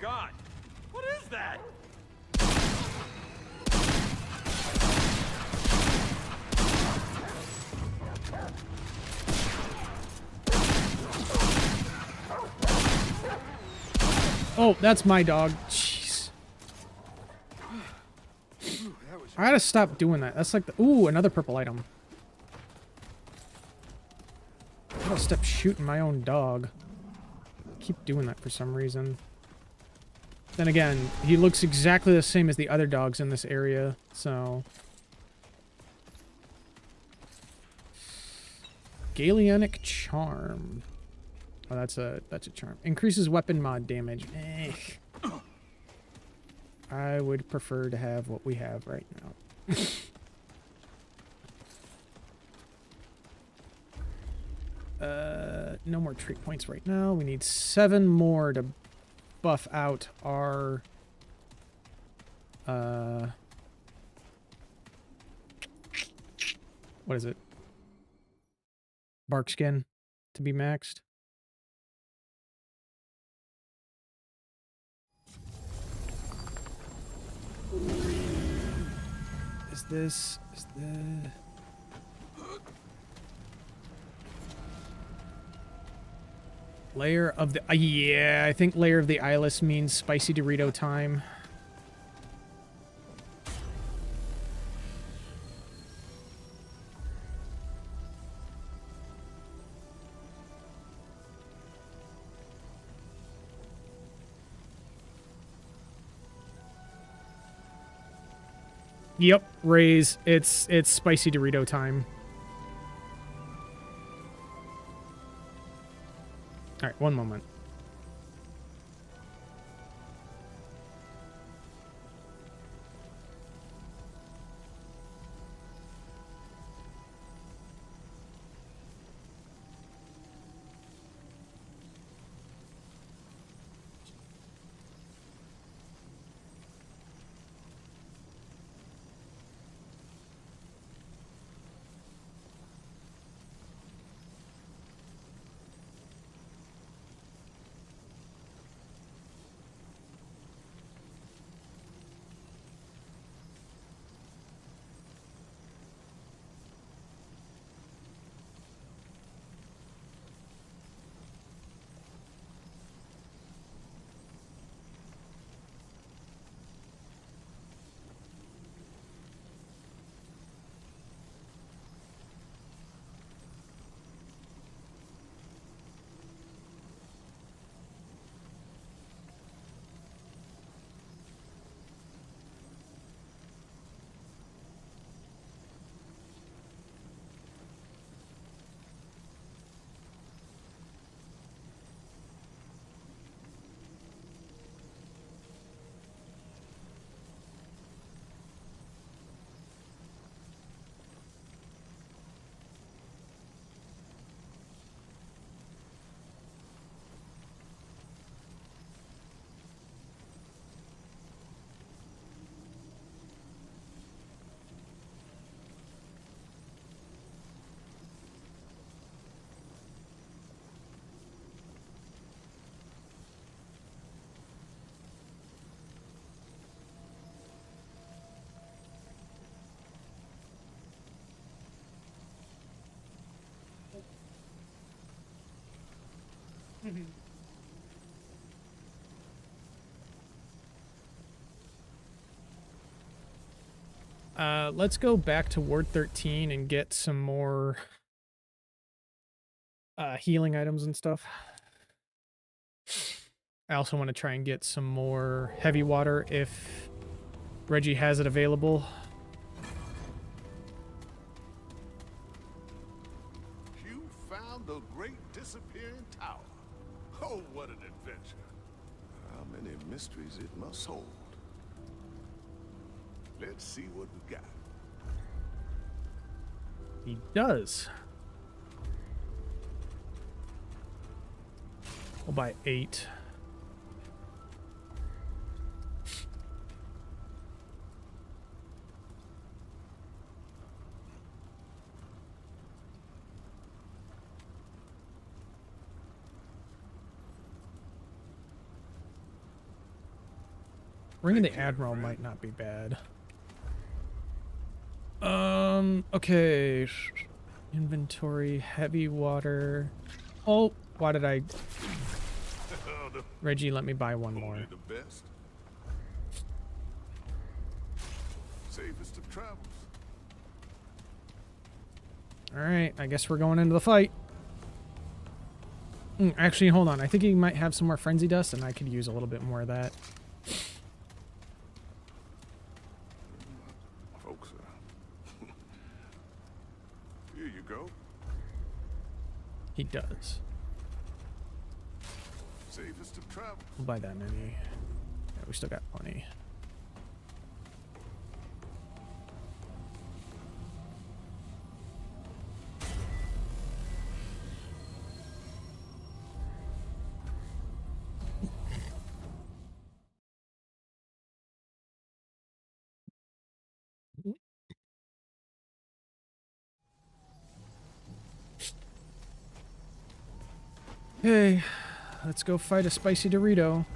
God! What is that? Oh, that's my dog. Jeez. I gotta stop doing that. That's like the... Ooh, another purple item. I gotta stop shooting my own dog. I keep doing that for some reason. Then again, he looks exactly the same as the other dogs in this area, so... Galenic Charm. Oh, that's a charm. Increases weapon mod damage. I would prefer to have what we have right now. No more trait points right now. We need 7 more to buff out our what is it? Bark skin to be maxed. Is the Lair of the... yeah, I think Lair of the Eyeless means spicy Dorito time. Yep, Raise. It's spicy Dorito time. Alright, one moment. Let's go back to Ward 13 and get some more healing items and stuff. I also want to try and get some more heavy water if Reggie has it available. You found the great disappearing tower. Oh, what an adventure. How many mysteries it must hold. Let's see what we got. He does. We'll buy 8. Ring of the Admiral might not be bad. Okay. Inventory, heavy water. Oh, why did I... Reggie, let me buy one more. Only the best. Safest of travels. Alright, I guess we're going into the fight. Actually, hold on. I think he might have some more frenzy dust, and I could use a little bit more of that. Folks, here you go. He does. Safest of travels. We'll buy that many. Yeah, we still got plenty. Okay, let's go fight a spicy Dorito.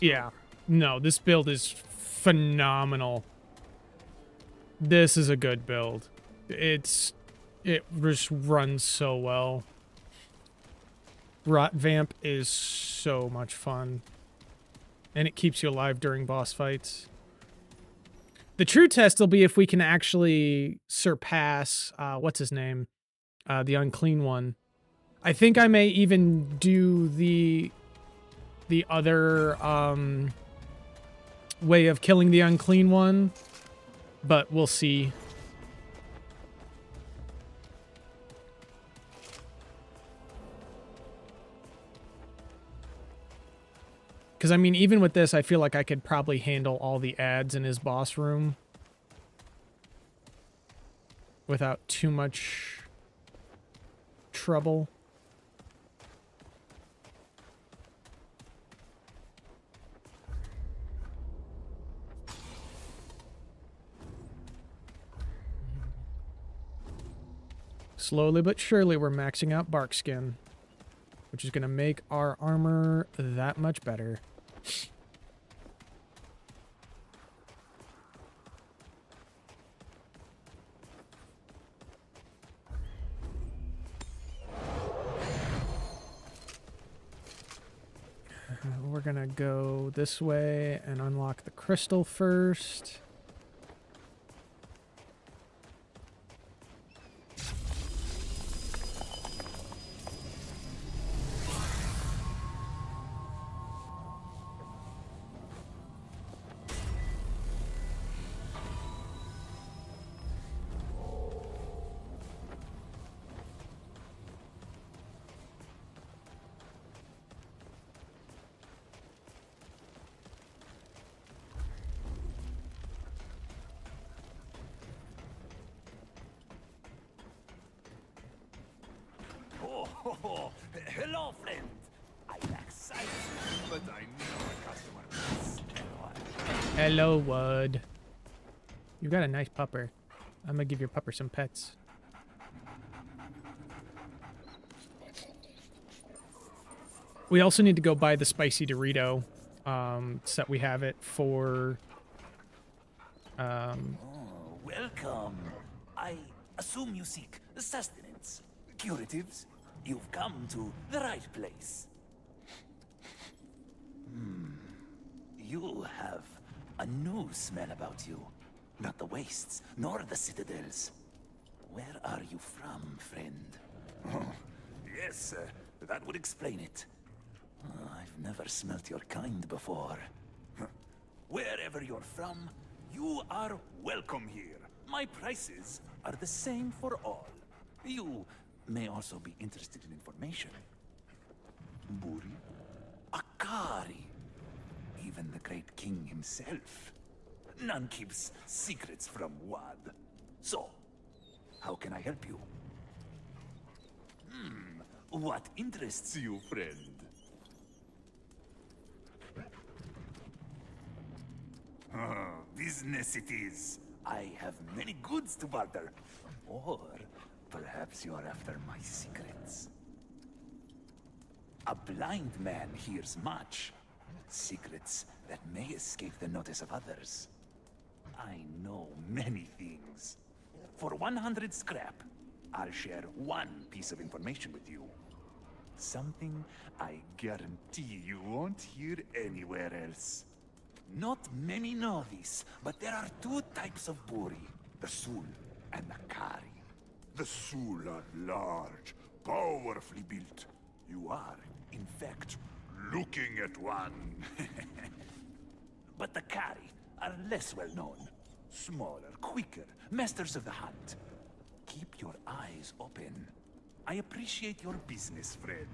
Yeah. No, this build is phenomenal. This is a good build. It just runs so well. Rot Vamp is so much fun. And it keeps you alive during boss fights. The true test will be if we can actually surpass, what's his name? The Unclean One. I think I may even do the other, way of killing the Unclean One. But we'll see. Because, I mean, even with this, I feel like I could probably handle all the ads in his boss room without too much trouble. Slowly but surely, we're maxing out bark skin, which is going to make our armor that much better. We're going to go this way and unlock the crystal first. Oh, hello, friend. I lack sight, but I know a customer. Hello, Wood. You've got a nice pupper. I'm gonna give your pupper some pets. We also need to go buy the spicy Dorito. So that we have it for... Oh, welcome. I assume you seek sustenance, curatives. You've come to the right place. You have a new smell about you. Not the wastes, nor the citadels. Where are you from, friend? Oh, yes, that would explain it. I've never smelt your kind before. Wherever you're from, you are welcome here. My prices are the same for all. You may also be interested in information. Buri? Akari. Even the great king himself. None keeps secrets from Wad. So, how can I help you? What interests you, friend? Business it is. I have many goods to barter. Or perhaps you are after my secrets. A blind man hears much. Secrets that may escape the notice of others. I know many things. For 100 scrap, I'll share one piece of information with you. Something I guarantee you won't hear anywhere else. Not many know this, but there are two types of Buri. The Sul and the Kari. The Sul are large, powerfully built. You are, in fact, looking at one. But the Kari are less well known. Smaller, quicker, masters of the hunt. Keep your eyes open. I appreciate your business, friend.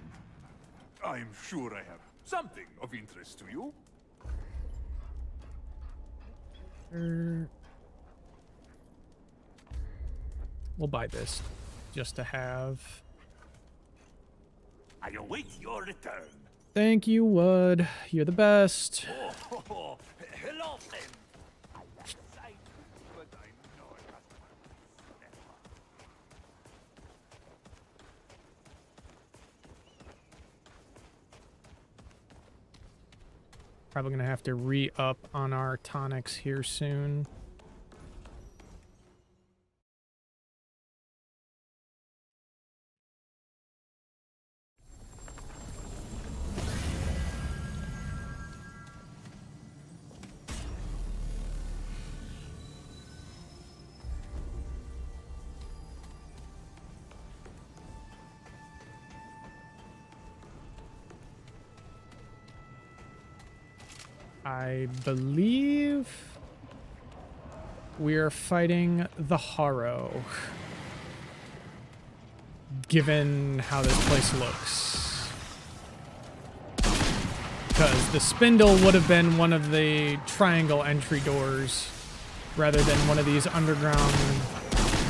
I'm sure I have something of interest to you. We'll buy this just to have. I await your return. Thank you, Wood. You're the best. Oh, hello, friend. I lack sight, but I know a customer. Probably gonna have to re-up on our tonics here soon. I believe we are fighting the Harrow, given how this place looks. Because the spindle would have been one of the triangle entry doors, rather than one of these underground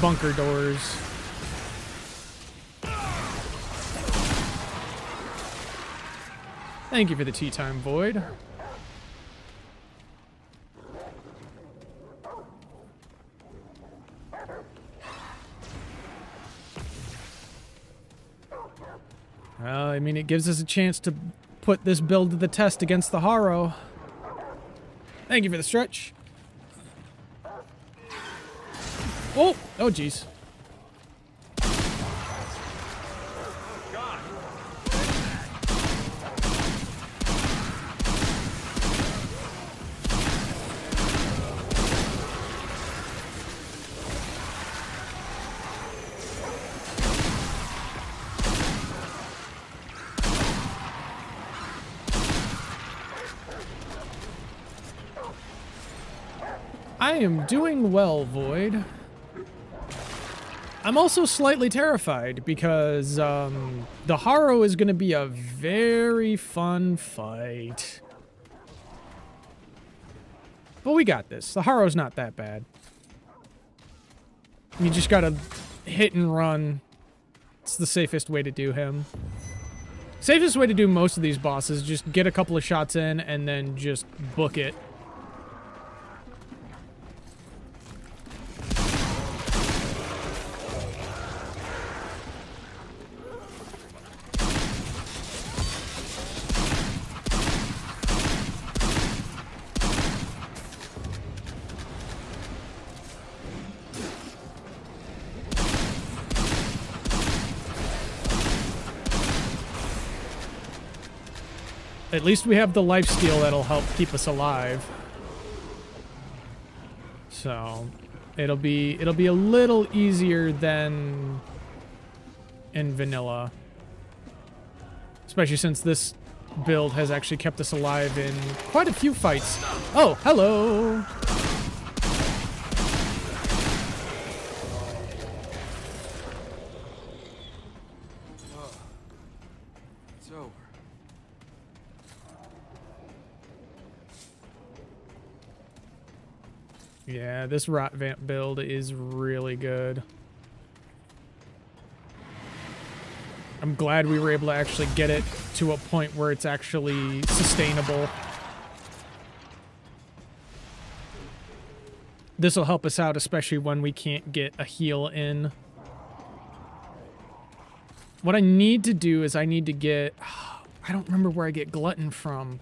bunker doors. Thank you for the tea time, Void. Well, I mean, it gives us a chance to put this build to the test against the Harrow. Thank you for the stretch. Oh, oh, jeez. I am doing well, Void. I'm also slightly terrified because the Harrow is going to be a very fun fight. But we got this. The Harrow's not that bad. You just gotta hit and run. It's the safest way to do him. Safest way to do most of these bosses, just get a couple of shots in and then just book it. At least we have the lifesteal that'll help keep us alive. So it'll be a little easier than in vanilla. Especially since this build has actually kept us alive in quite a few fights. Oh, hello! It's over. Yeah, this Rot Vamp build is really good. I'm glad we were able to actually get it to a point where it's actually sustainable. This will help us out, especially when we can't get a heal in. What I need to do is I need to get... I don't remember where I get Glutton from.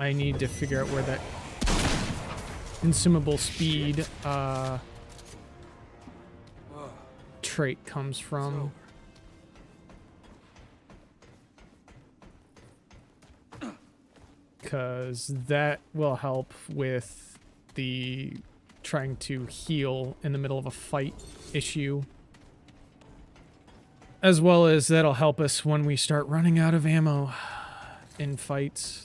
I need to figure out where that consumable speed trait comes from. Because that will help with the trying to heal in the middle of a fight issue. As well as that'll help us when we start running out of ammo in fights.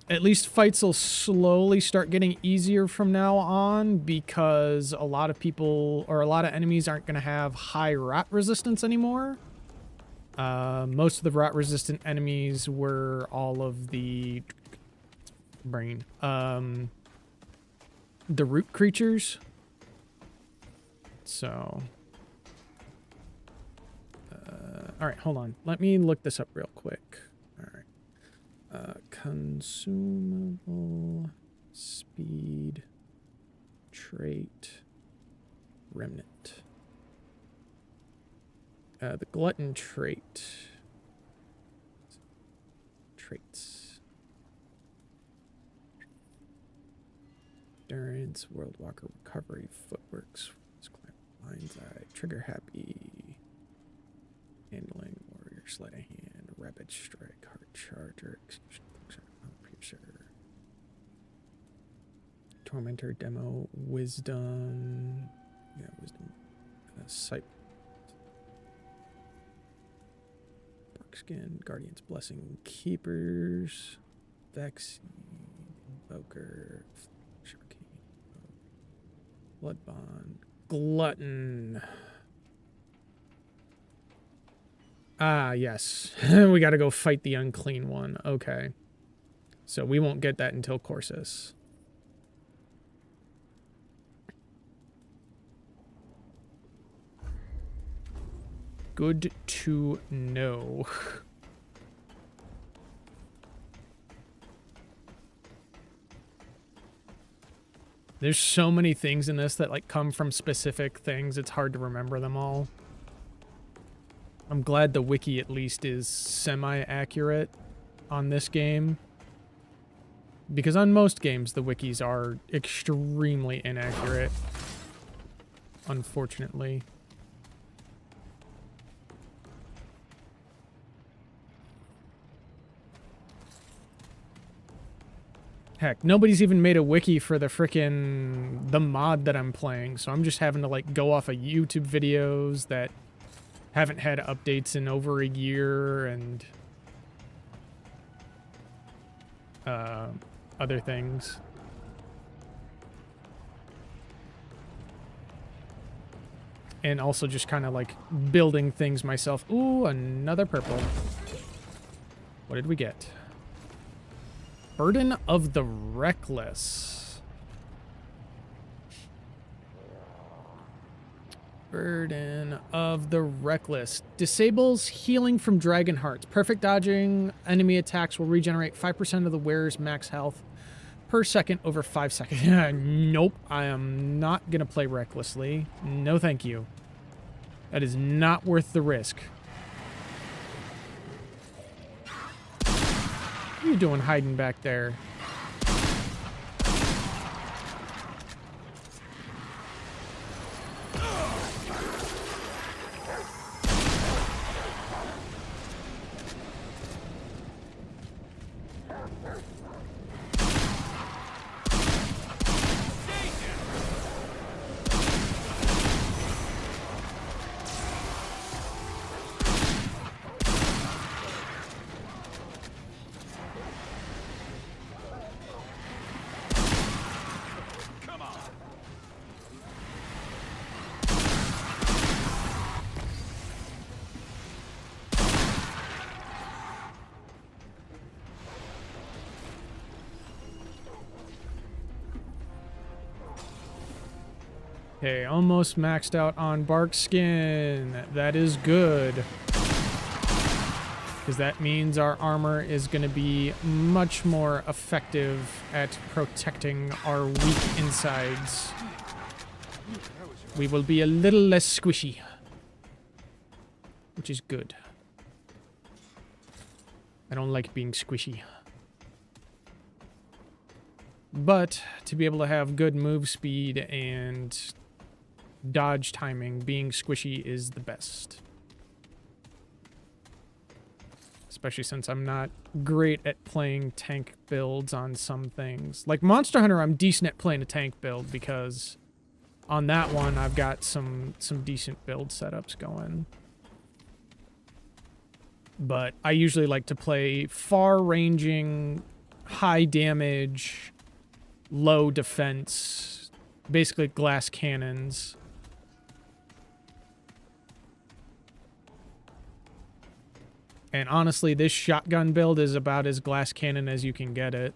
at least fights will slowly start getting easier from now on because a lot of people or a lot of enemies aren't going to have high rot resistance anymore. Most of the rot resistant enemies were all of the brain. The root creatures. So, all right, hold on. Let me look this up real quick. All right. Consumable speed trait remnant. The glutton trait. Traits. Endurance, World Walker recovery, footworks, mind's eye, trigger happy, handling, warrior, sleight of hand, rapid strike, hard charger, execution, piercer, tormentor, demo, wisdom, yeah, wisdom, sight, barkskin, guardian's blessing, keepers, vaccine, invoker, blood bond, glutton. Ah, yes. We gotta go fight the unclean one. Okay. So we won't get that until Corsus. Good to know. There's so many things in this that like come from specific things. It's hard to remember them all. I'm glad the wiki at least is semi-accurate on this game. Because on most games, the wikis are extremely inaccurate. Unfortunately. Heck, nobody's even made a wiki for the mod that I'm playing, so I'm just having to like go off of YouTube videos that haven't had updates in over a year and other things. And also just kind of like building things myself. Ooh, another purple. What did we get? Burden of the Reckless. Burden of the Reckless. Disables healing from Dragon Hearts. Perfect dodging. Enemy attacks will regenerate 5% of the wearer's max health per second over 5 seconds. Nope. I am not going to play recklessly. No, thank you. That is not worth the risk. What are you doing hiding back there? Okay, almost maxed out on bark skin. That is good. Because that means our armor is going to be much more effective at protecting our weak insides. We will be a little less squishy. Which is good. I don't like being squishy. But to be able to have good move speed and dodge timing, being squishy is the best. Especially since I'm not great at playing tank builds on some things. Like Monster Hunter, I'm decent at playing a tank build because on that one I've got some decent build setups going. But I usually like to play far-ranging high damage, low defense, basically glass cannons. And honestly, this shotgun build is about as glass cannon as you can get it.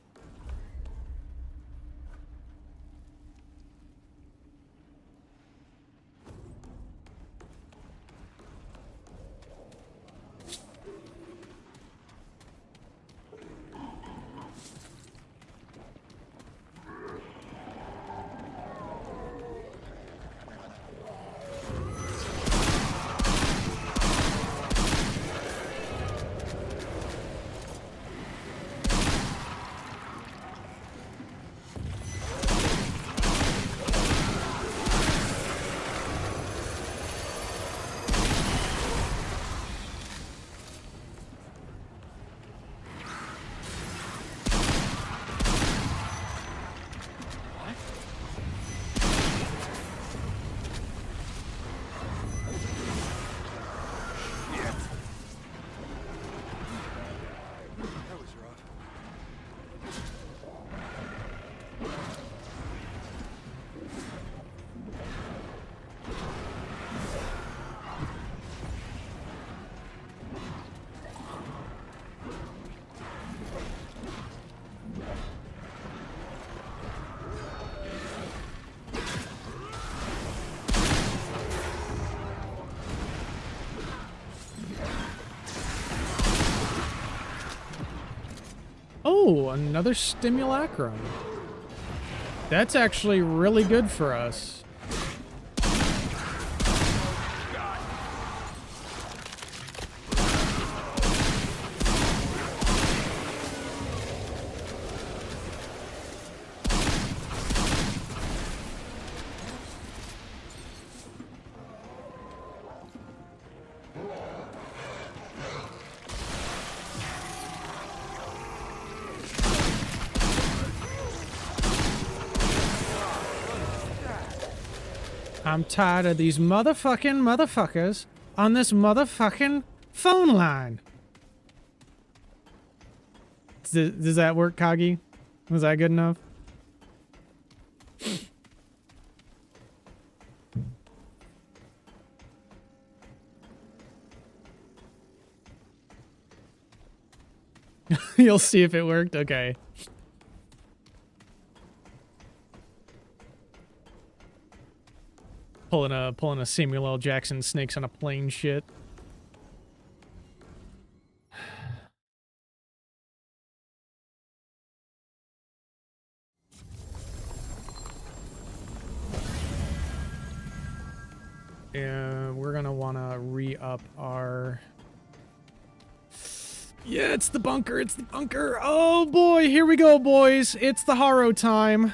Oh, another stimulacrum. That's actually really good for us. I'm tired of these motherfuckers on this motherfucking phone line. Does that work, Kagi? Was that good enough? You'll see if it worked? Okay. Pulling a Samuel L. Jackson snakes on a plane shit. Yeah, we're gonna wanna re-up our... Yeah, it's the bunker, it's the bunker! Oh boy, here we go, boys! It's the Haro time!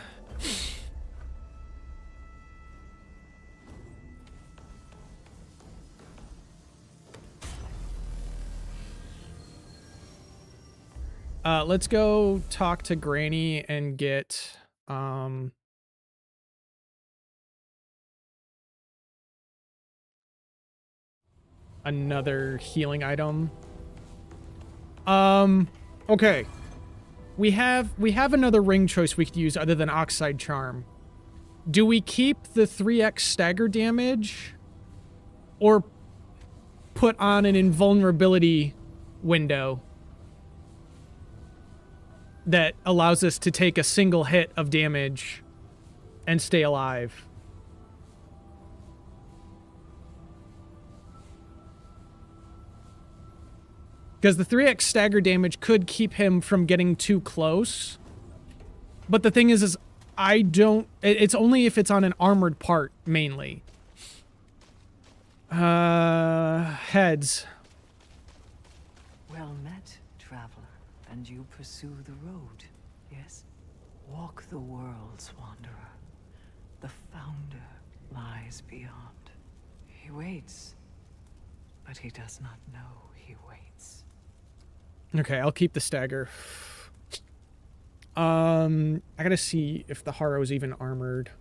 Let's go talk to Granny and get, another healing item. Okay. We have another ring choice we could use other than Oxide Charm. Do we keep the 3x stagger damage? Or put on an invulnerability window that allows us to take a single hit of damage and stay alive? Because the 3x stagger damage could keep him from getting too close. But the thing is I don't... It's only if it's on an armored part, mainly. Heads. Well met, traveler. And you pursue the road, yes? Walk the worlds, wanderer. The founder lies beyond. He waits, but he does not know he waits. Okay, I'll keep the stagger. I gotta see if the Haro's even armored.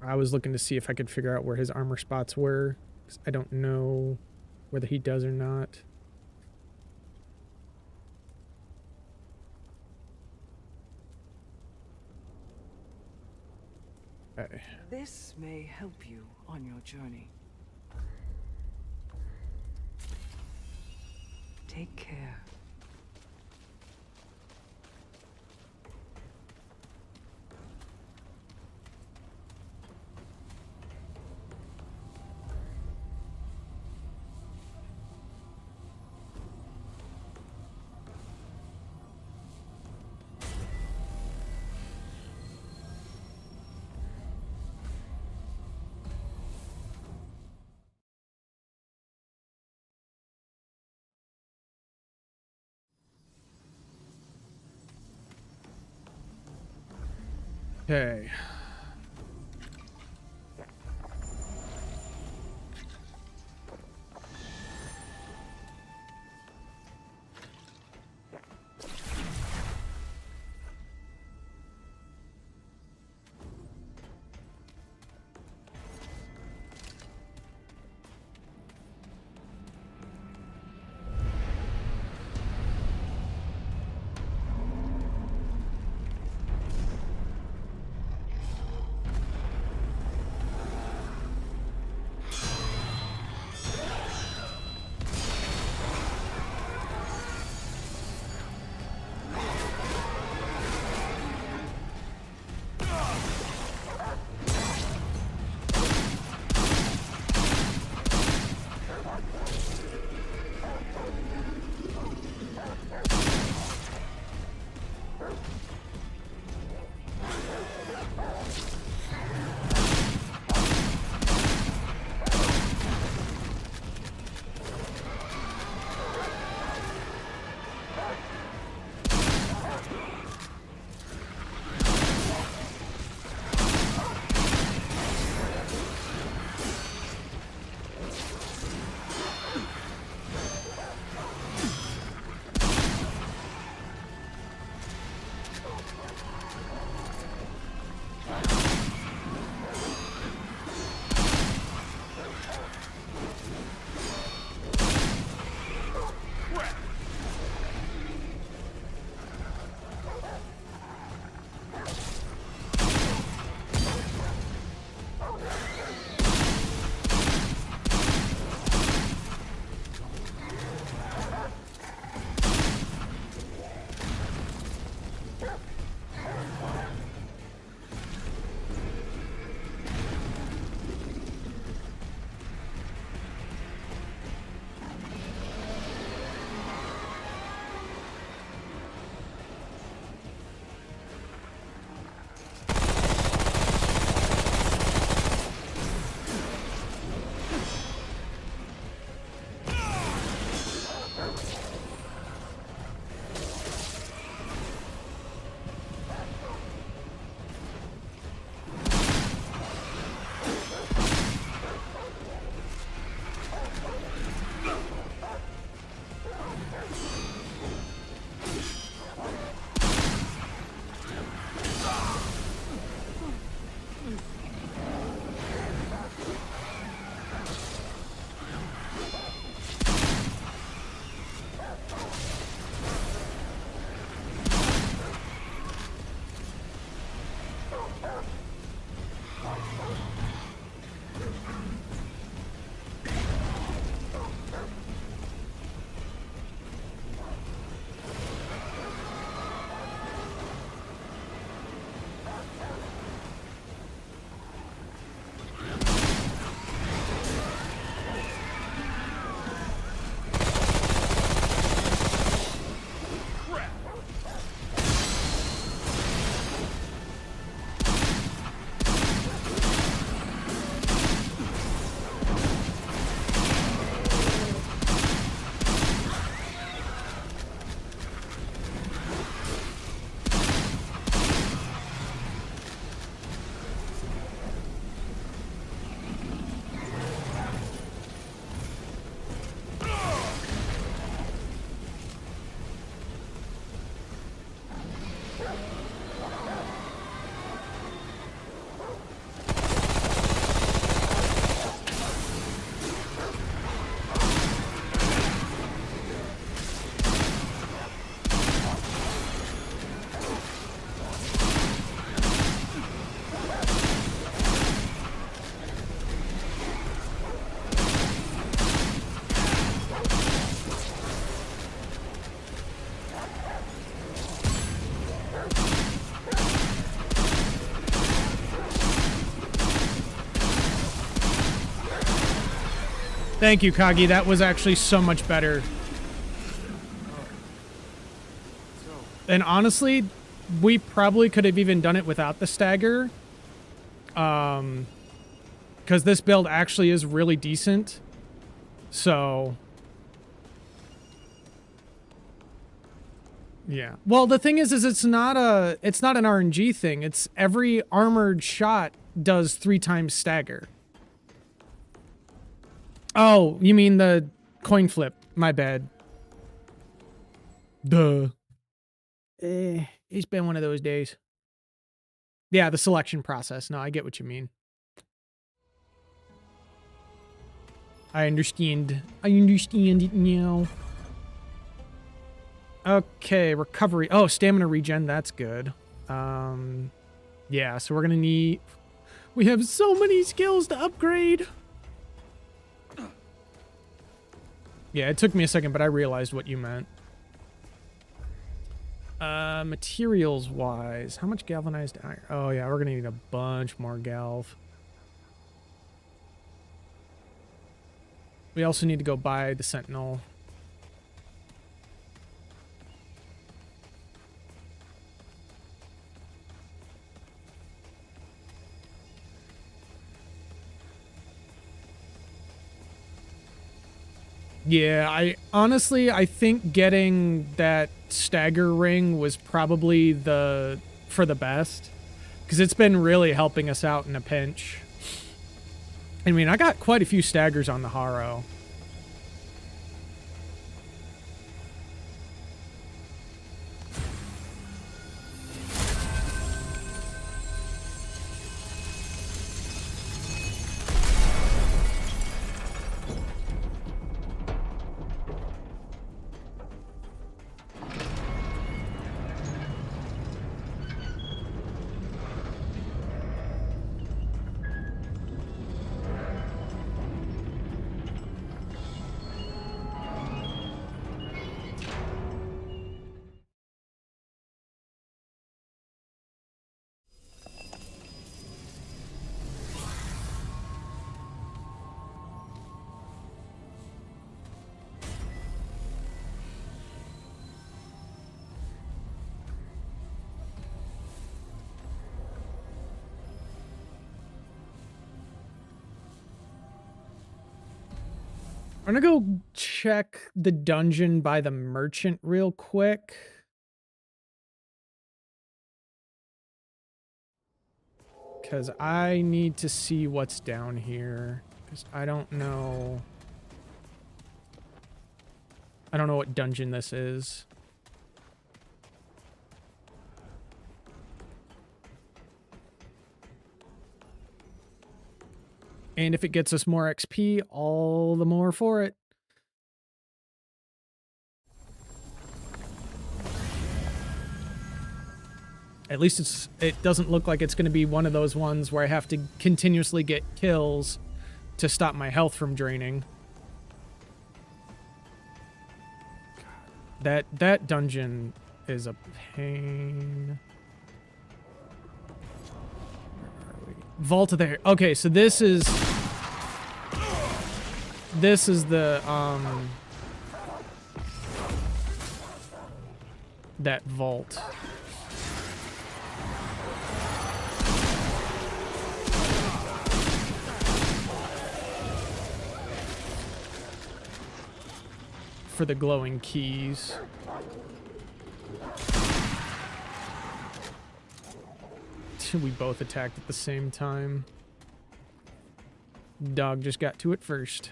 I was looking to see if I could figure out where his armor spots were, 'cause I don't know whether he does or not. Okay. This may help you on your journey. Take care. Okay. Thank you, Kagi. That was actually so much better. And honestly, we probably could have even done it without the stagger. Because this build actually is really decent. So... yeah. Well, the thing is it's not an RNG thing. It's every armored shot does 3 times stagger. Oh, you mean the coin flip. My bad. Duh. It's been one of those days. Yeah, the selection process. No, I get what you mean. I understand. I understand it now. Okay, recovery. Oh, stamina regen. That's good. Yeah, so we're gonna need... we have so many skills to upgrade. Yeah, it took me a second, but I realized what you meant. Materials-wise, how much galvanized iron? Oh, yeah, we're gonna need a bunch more galv. We also need to go buy the Sentinel. Yeah, I think getting that stagger ring was probably for the best, because it's been really helping us out in a pinch. I mean, I got quite a few staggers on the Haro. I'm gonna go check the dungeon by the merchant real quick. Because I need to see what's down here. Because I don't know. I don't know what dungeon this is. And if it gets us more XP, all the more for it. At least it doesn't look like it's going to be one of those ones where I have to continuously get kills to stop my health from draining. God, that dungeon is a pain. Vault of the... okay, so this is the that vault. For the glowing keys. We both attacked at the same time. Dog just got to it first.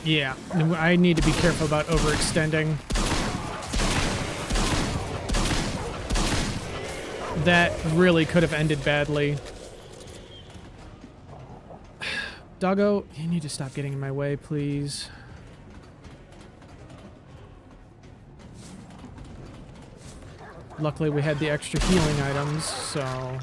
Yeah, I need to be careful about overextending. That really could have ended badly. Doggo, you need to stop getting in my way, please. Luckily, we had the extra healing items, so...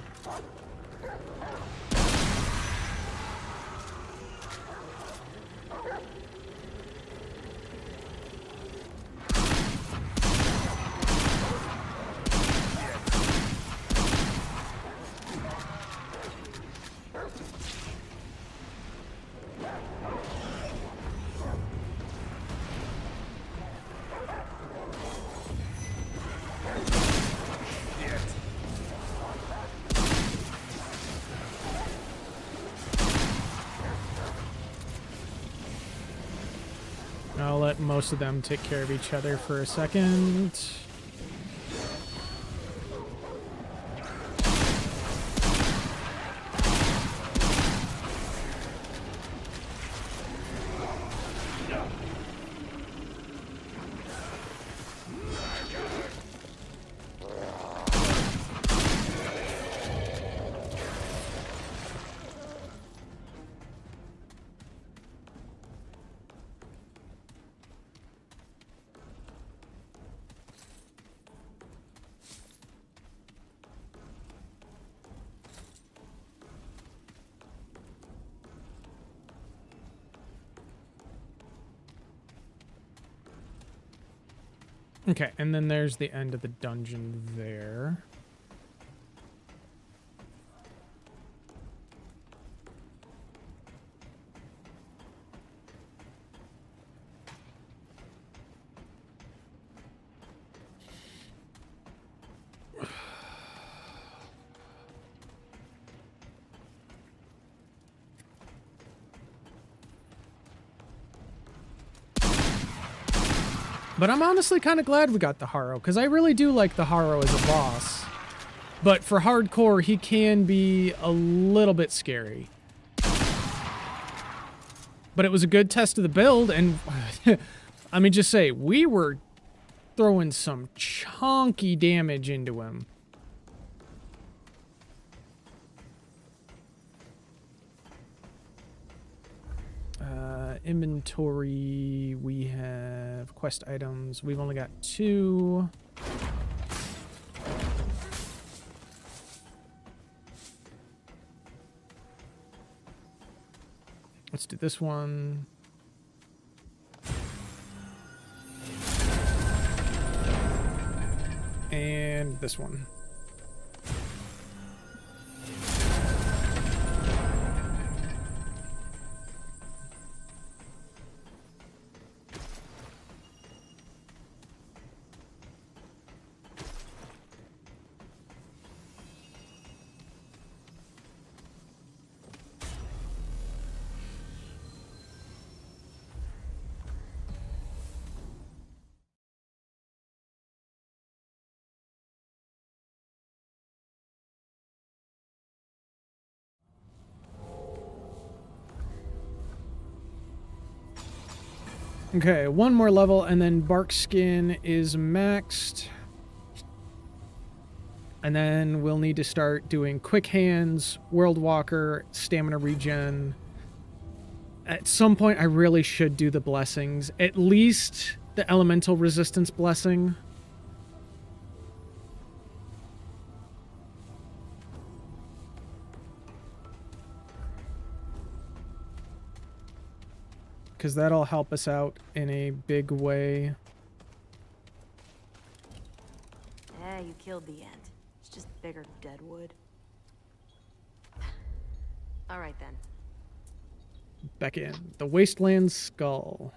I'll let most of them take care of each other for a second. Okay, and then there's the end of the dungeon there. But I'm honestly kind of glad we got the Harrow, because I really do like the Harrow as a boss. But for hardcore, he can be a little bit scary. But it was a good test of the build, and I mean, just say, we were throwing some chunky damage into him. Inventory, we have quest items. We've only got 2. Let's do this one. And this one. Okay, one more level, and then Bark Skin is maxed. And then we'll need to start doing Quick Hands, World Walker, Stamina Regen. At some point, I really should do the blessings. At least the Elemental Resistance Blessing. Because that'll help us out in a big way. Yeah, you killed the ant. It's just bigger dead wood. Alright then. Back in. The Wasteland Skull.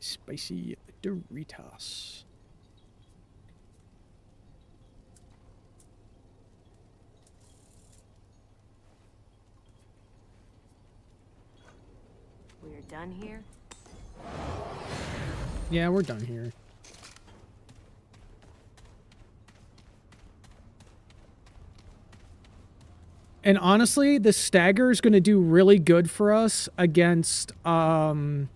Spicy Doritos. We're done here? Yeah, we're done here. And honestly, the stagger is going to do really good for us against the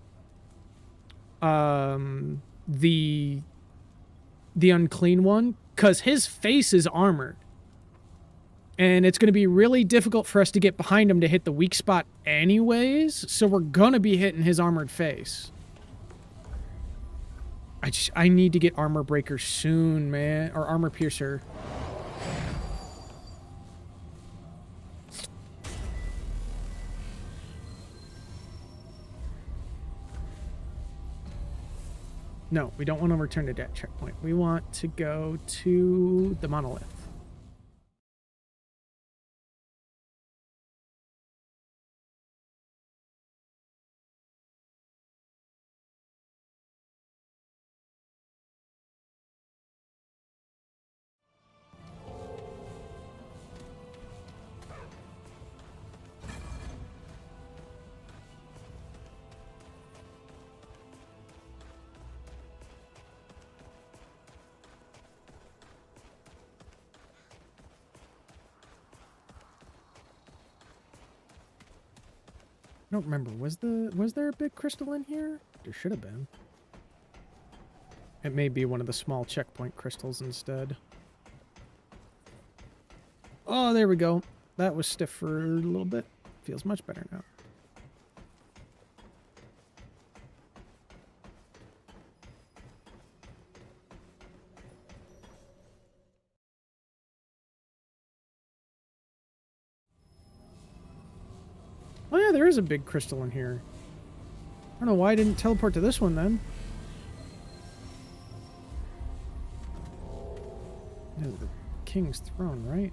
unclean one, because his face is armored. And it's going to be really difficult for us to get behind him to hit the weak spot anyways, so we're going to be hitting his armored face. I need to get armor breaker soon, man. Or armor piercer. No, we don't want to return to that checkpoint. We want to go to the monolith. I don't remember. Was there a big crystal in here? There should have been. It may be one of the small checkpoint crystals instead. Oh, there we go. That was stiff for a little bit. Feels much better now. Oh yeah, there is a big crystal in here. I don't know why I didn't teleport to this one then. This is the king's throne, right?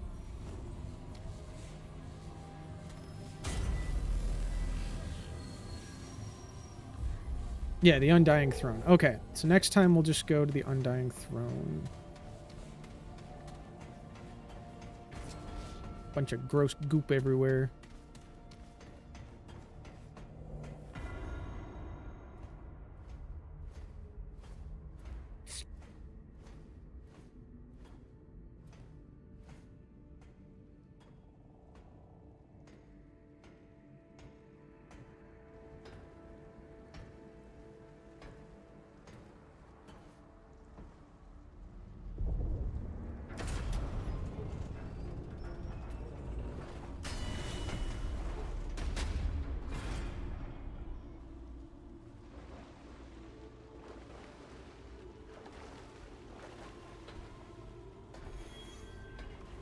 Yeah, the Undying Throne. Okay, so next time we'll just go to the Undying Throne. Bunch of gross goop everywhere.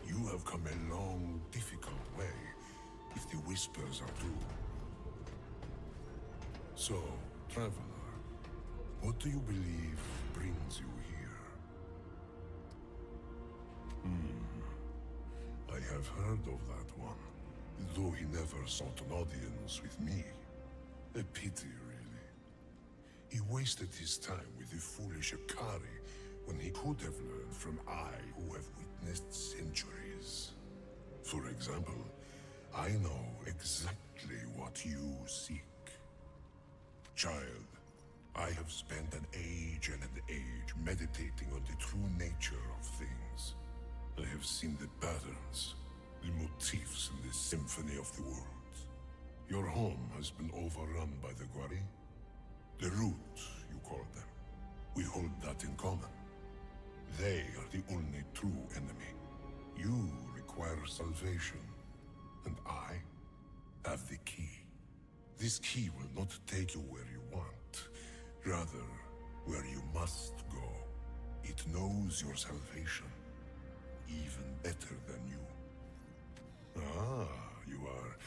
You have come a long, difficult way, if the whispers are true. So, traveler, what do you believe brings you here? I have heard of that one, though he never sought an audience with me. A pity, really. He wasted his time with the foolish Akari when he could have learned from I who have witnessed centuries. For example, I know exactly what you seek. Child, I have spent an age and an age meditating on the true nature of things. I have seen the patterns, the motifs in the symphony of the worlds. Your home has been overrun by the Gwari. The Root, you call them. We hold that in common. They are the only true enemy. You require salvation, and I have the key. This key will not take you where you want, rather, where you must go. It knows your salvation, even better than you. Ah, you are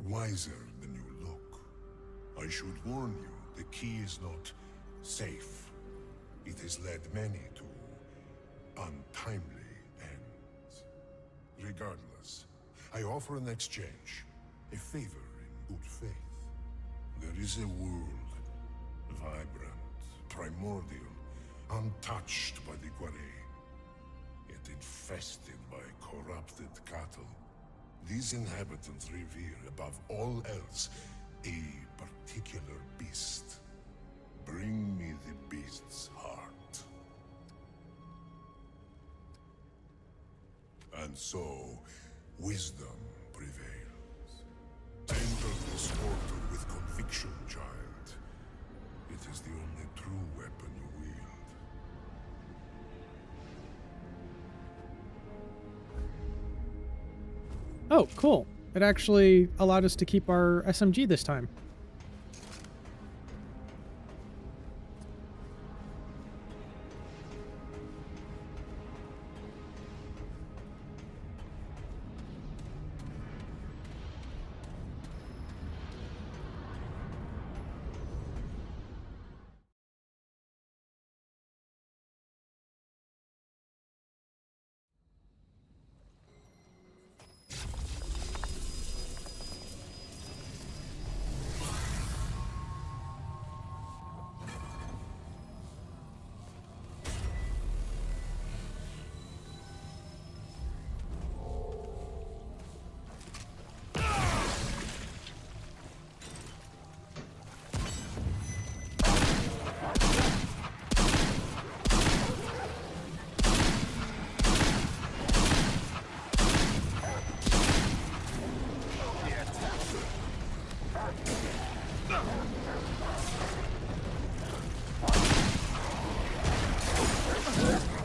wiser than you look. I should warn you, the key is not safe. It has led many to untimely ends. Regardless, I offer an exchange, a favor in good faith. There is a world, vibrant, primordial, untouched by the Gwari, yet infested by corrupted cattle. These inhabitants revere, above all else, a particular beast. Bring me the beast's heart. And so, wisdom prevails. Enter this portal with conviction, child. It is the only true weapon you wield. Oh, cool. It actually allowed us to keep our SMG this time.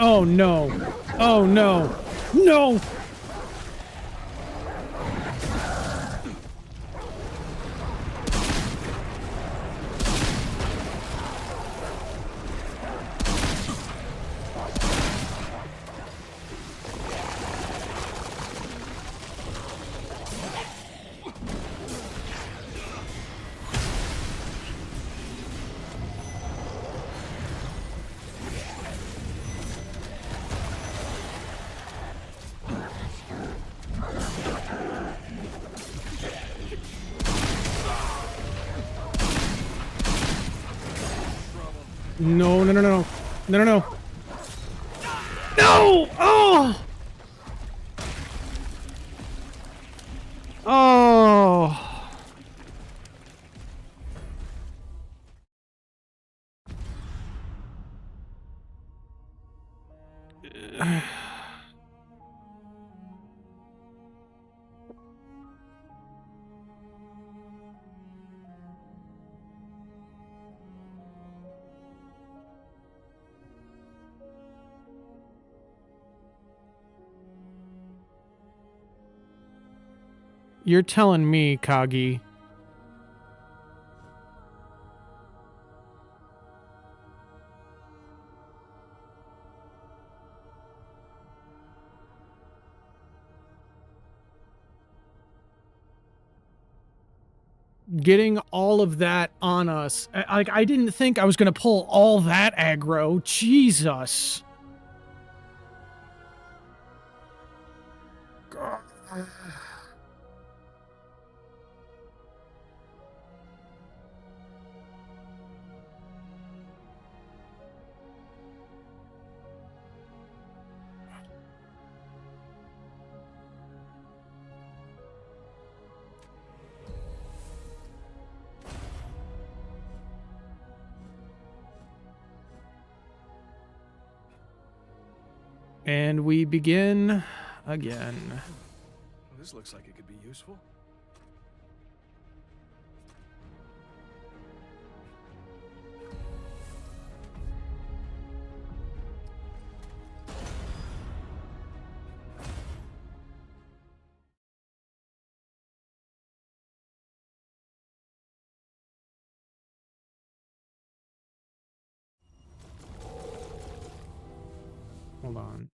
Oh no. Oh no. No! No, no, no, no. No, no, no. No! Oh! Oh! You're telling me, Kagi. Getting all of that on us. Like, I didn't think I was going to pull all that aggro. Jesus. And we begin again. This looks like it could be useful. Hold on.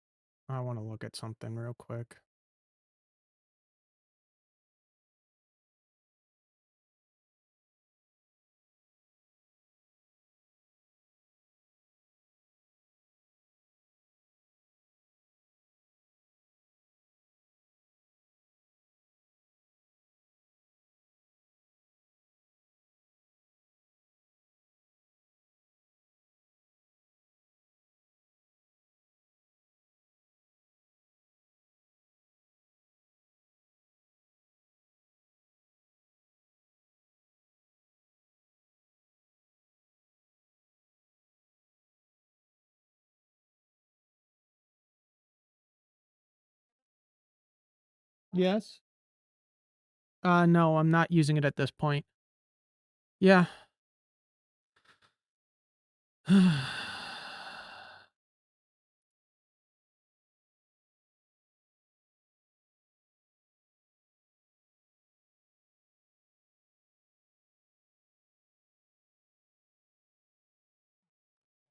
I want to look at something real quick. Yes. No, I'm not using it at this point. Yeah.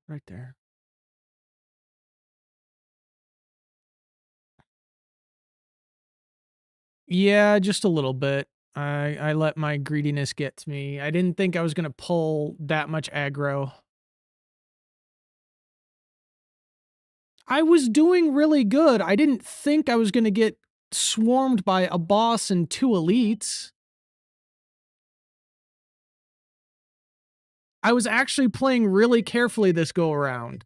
Right there. Yeah, just a little bit. I let my greediness get to me. I didn't think I was gonna pull that much aggro. I was doing really good. I didn't think I was gonna get swarmed by a boss and 2 elites. I was actually playing really carefully this go around.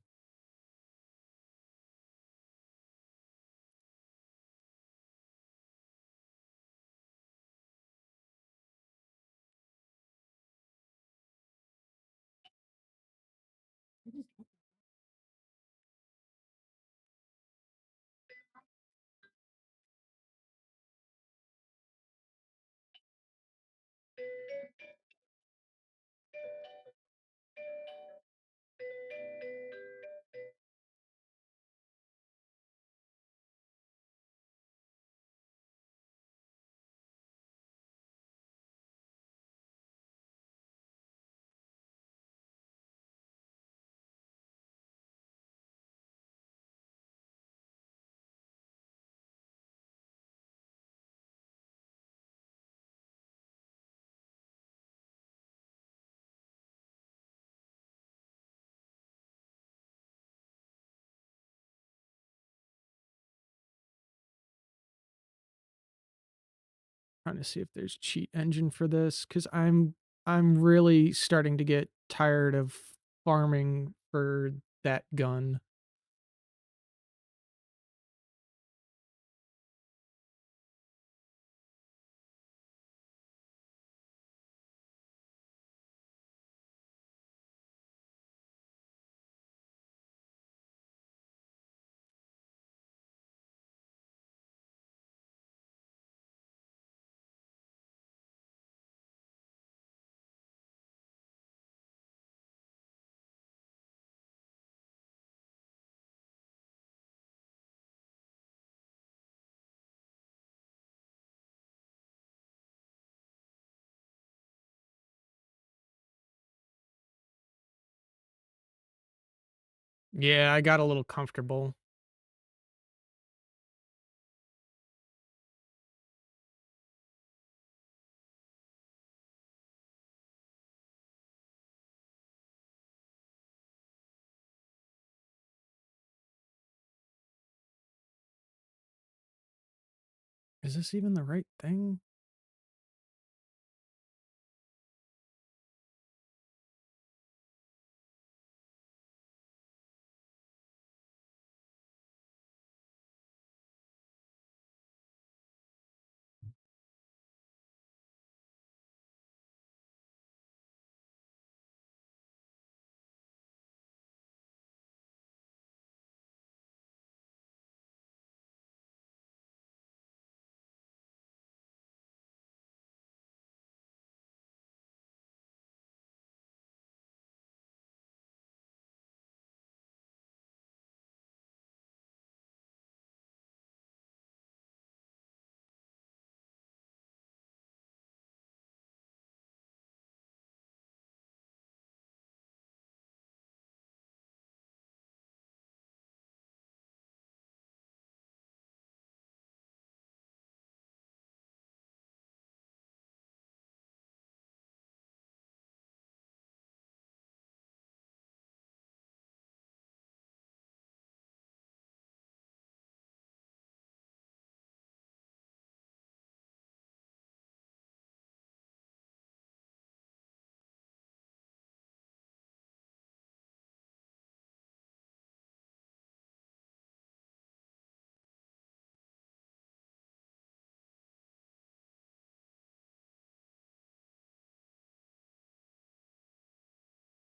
Trying to see if there's cheat engine for this, because I'm really starting to get tired of farming for that gun. Yeah, I got a little comfortable. Is this even the right thing?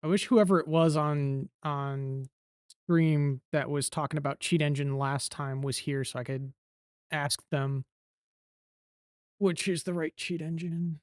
I wish whoever it was on stream that was talking about cheat engine last time was here so I could ask them. which is the right cheat engine.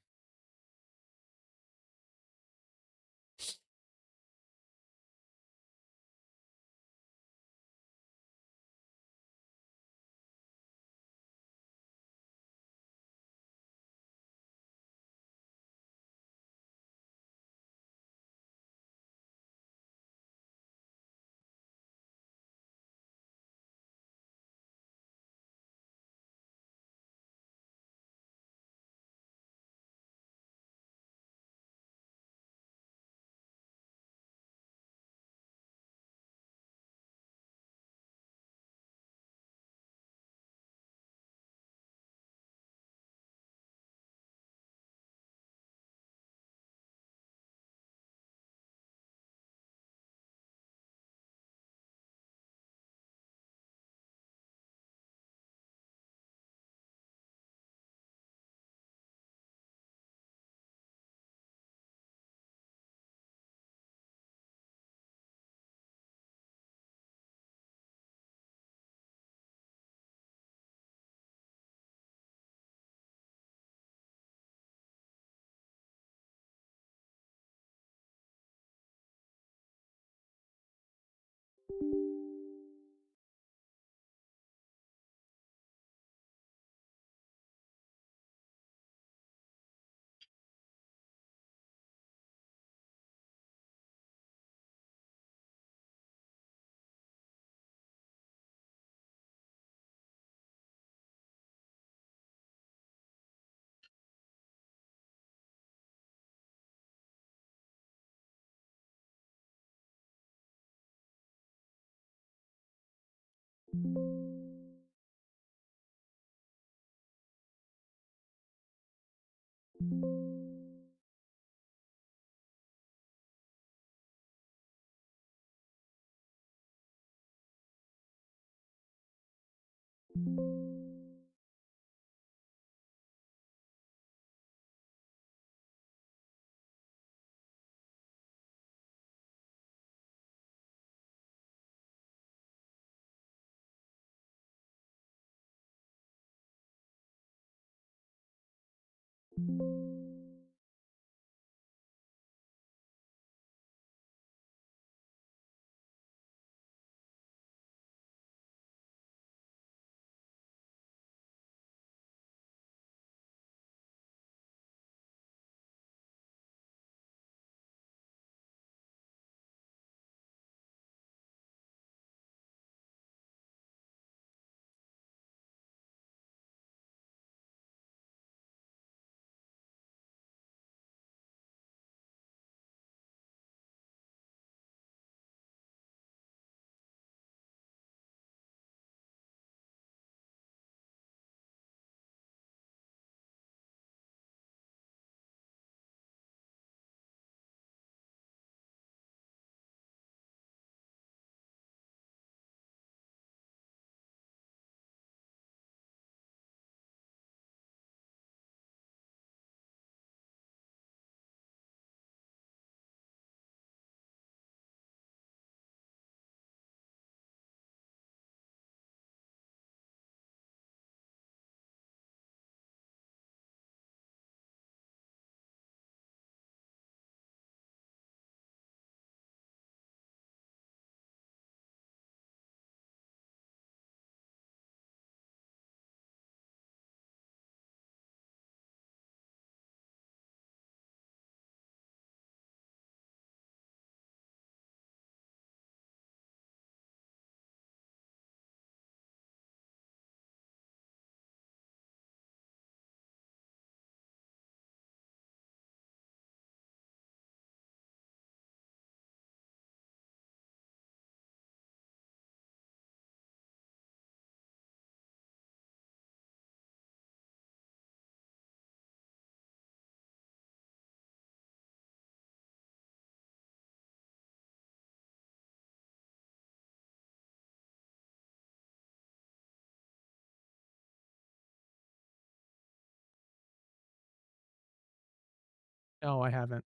No, I haven't.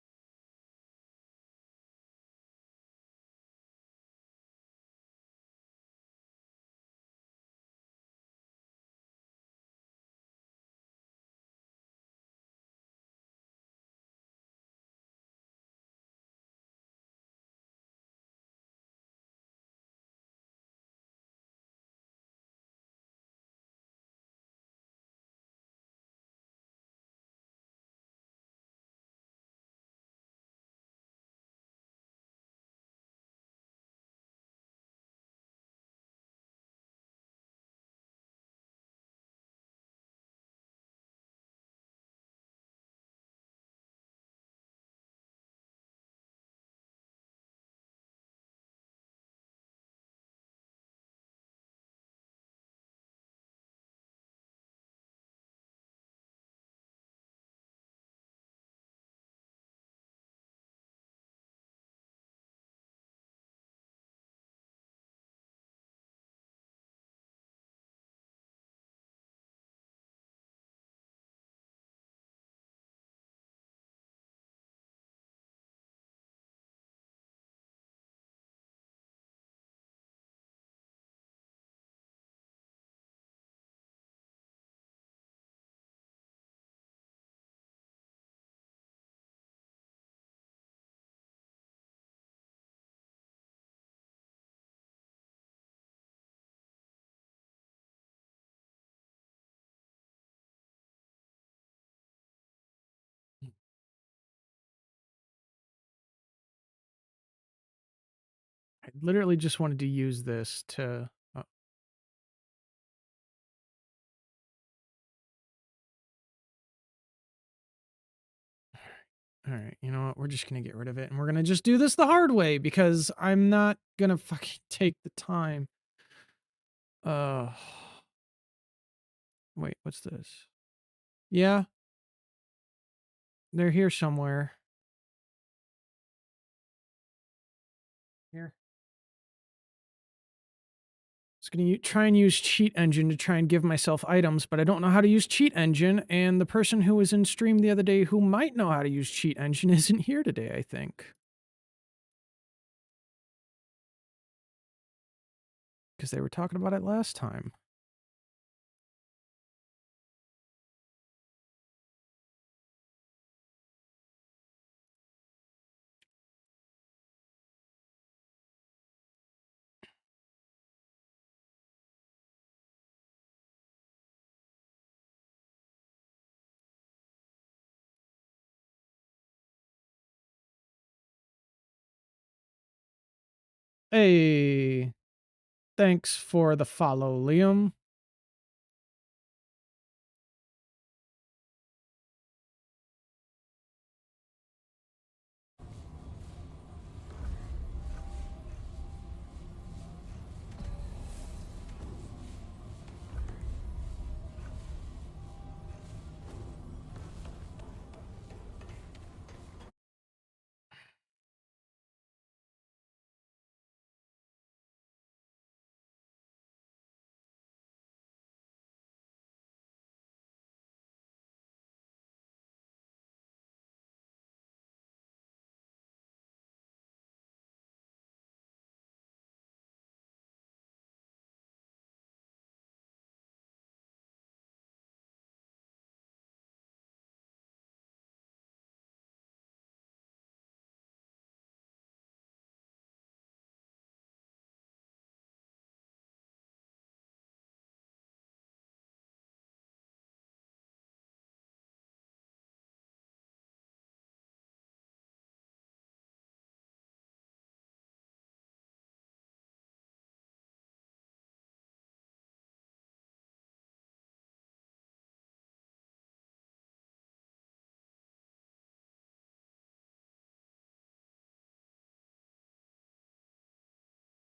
literally just wanted to use this to... All right, you know what? We're just going to get rid of it, and we're going to just do this the hard way, because I'm not going to fucking take the time. Wait, what's this? Yeah. They're here somewhere. Here. I was going to try and use Cheat Engine to try and give myself items, but I don't know how to use Cheat Engine, and the person who was in stream the other day who might know how to use Cheat Engine isn't here today, I think. Because they were talking about it last time. Hey, thanks for the follow, Liam.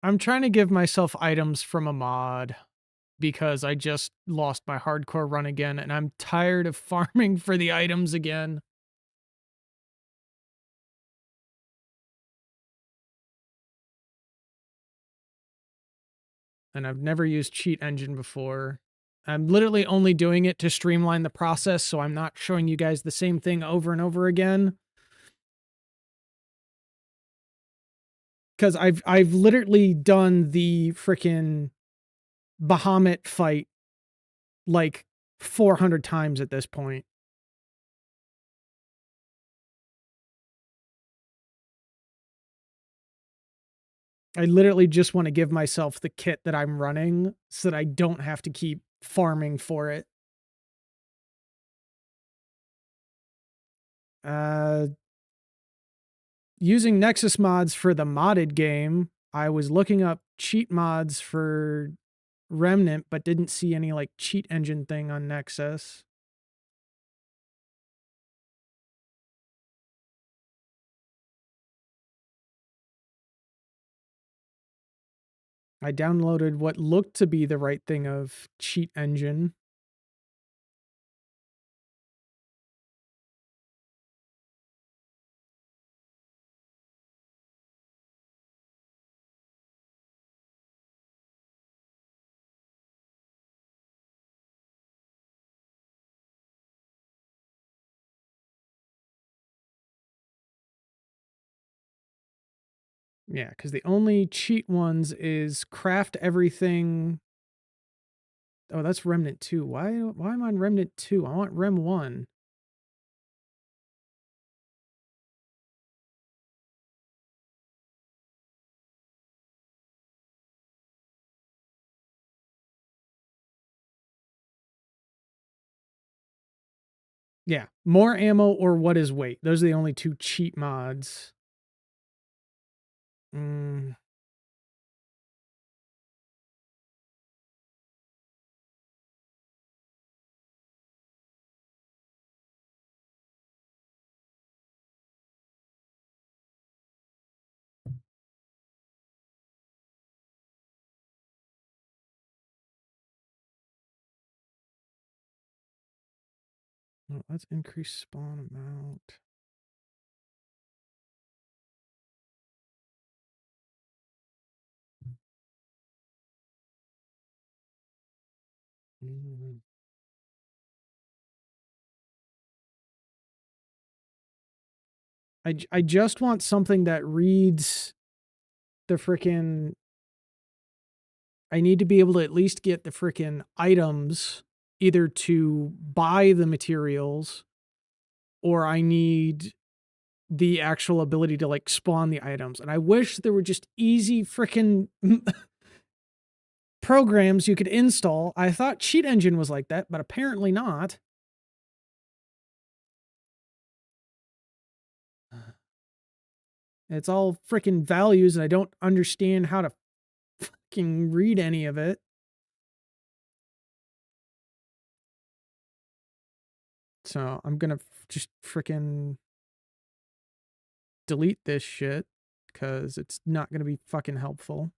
I'm trying to give myself items from a mod because I just lost my hardcore run again, and I'm tired of farming for the items again. And I've never used Cheat Engine before. I'm literally only doing it to streamline the process, so I'm not showing you guys the same thing over and over again. Because I've literally done the frickin' Bahamut fight like 400 times at this point. I literally just want to give myself the kit that I'm running so that I don't have to keep farming for it. Using Nexus mods for the modded game, I was looking up cheat mods for Remnant, but didn't see any like cheat engine thing on Nexus. I downloaded what looked to be the right thing of cheat engine. Yeah, because the only cheat ones is craft everything. Oh, that's Remnant 2. Why am I on Remnant 2? I want Rem 1. Yeah, more ammo or what is weight. Those are the only two cheat mods. Let's increase spawn amount. I just want something that reads the frickin'. I need to be able to at least get the frickin' items either to buy the materials or I need the actual ability to like spawn the items. And I wish there were just easy frickin' programs you could install. I thought Cheat Engine was like that, but apparently not. It's all frickin' values and I don't understand how to fucking read any of it. So I'm gonna just frickin' delete this shit because it's not gonna be fucking helpful.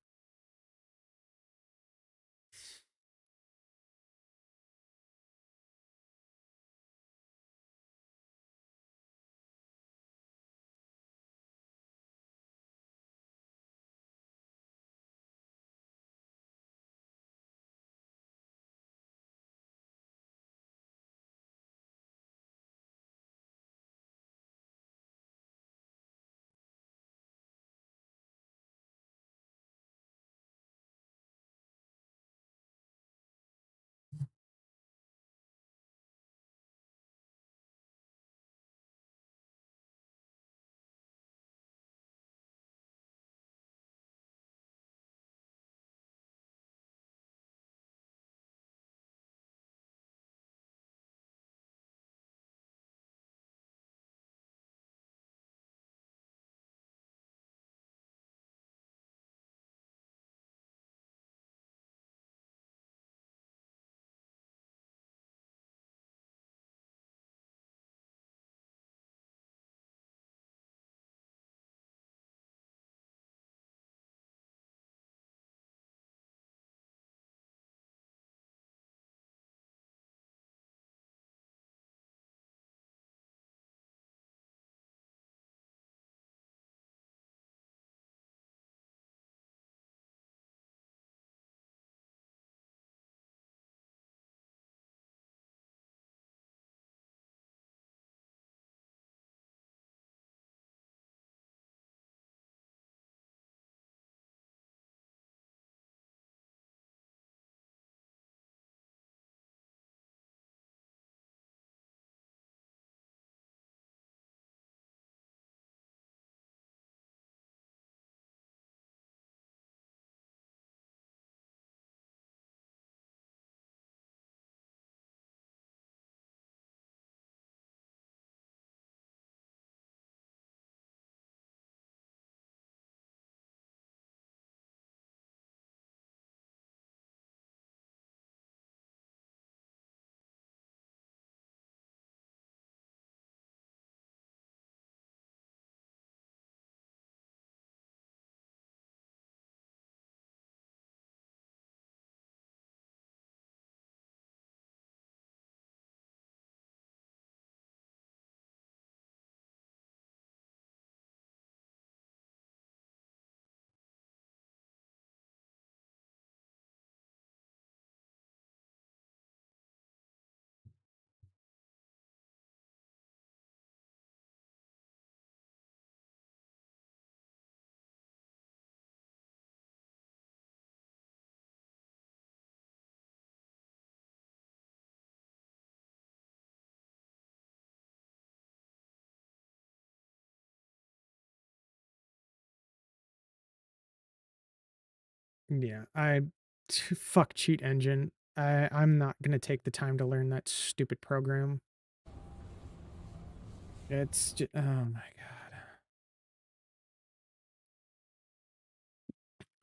Yeah, fuck Cheat Engine. I'm not gonna take the time to learn that stupid program. It's just, oh my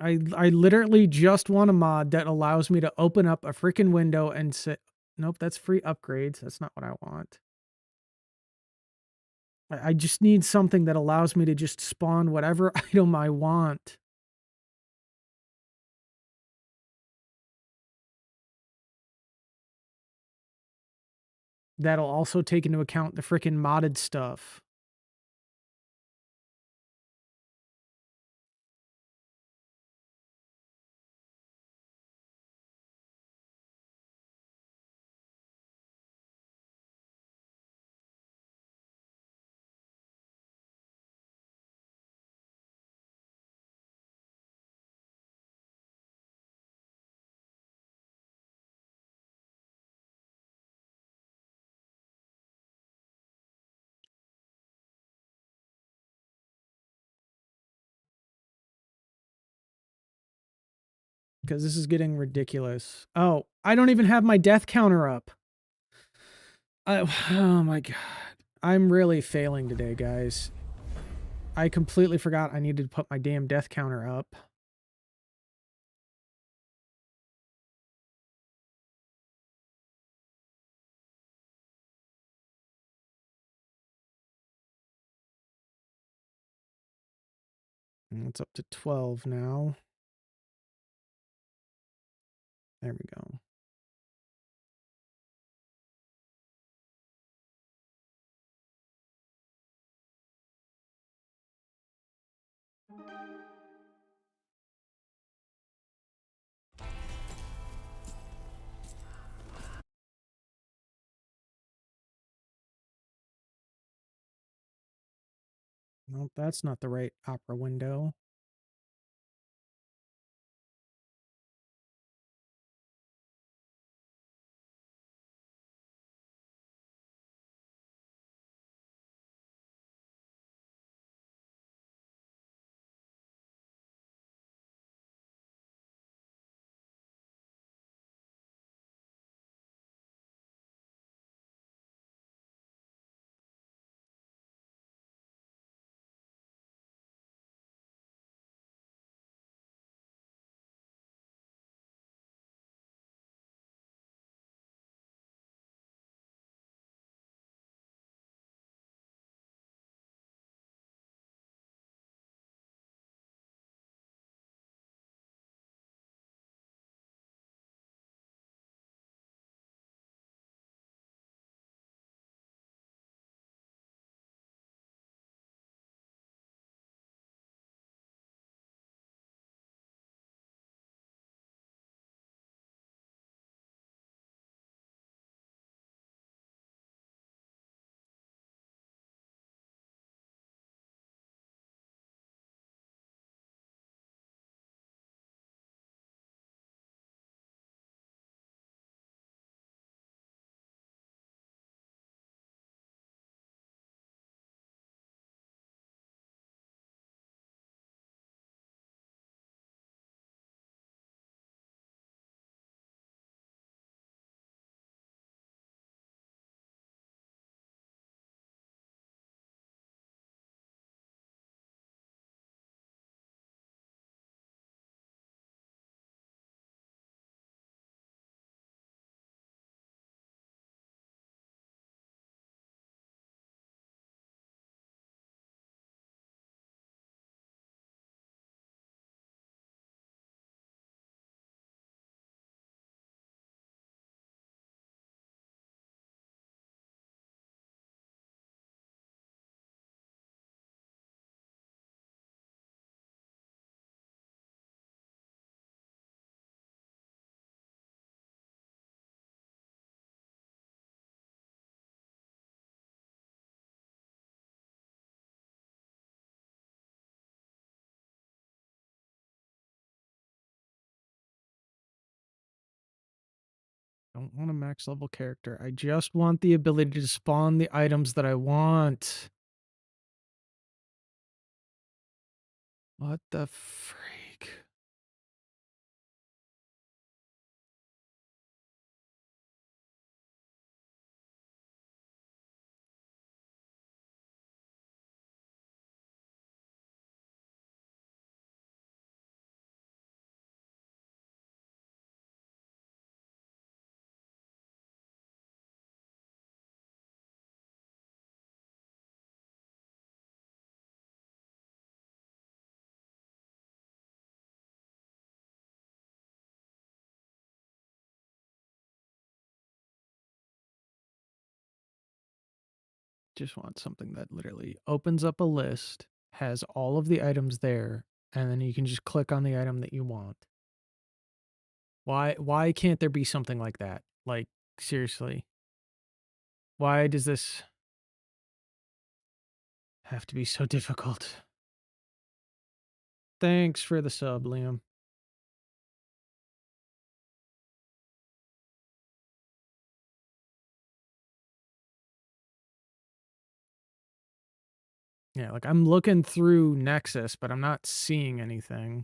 god. I literally just want a mod that allows me to open up a freaking window and say, nope, that's free upgrades. That's not what I want. I just need something that allows me to just spawn whatever item I want. That'll also take into account the freaking modded stuff. Because this is getting ridiculous. Oh, I don't even have my death counter up. Oh my god. I'm really failing today, guys. I completely forgot I needed to put my damn death counter up. And it's up to 12 now. There we go. Nope, that's not the right opera window. Don't want a max level character. I just want the ability to spawn the items that I want. What the freak? Just want something that literally opens up a list, has all of the items there, and then you can just click on the item that you want. Why can't there be something like that? Like, seriously. Why does this have to be so difficult? Thanks for the sub, Liam. Yeah, like I'm looking through Nexus, but I'm not seeing anything.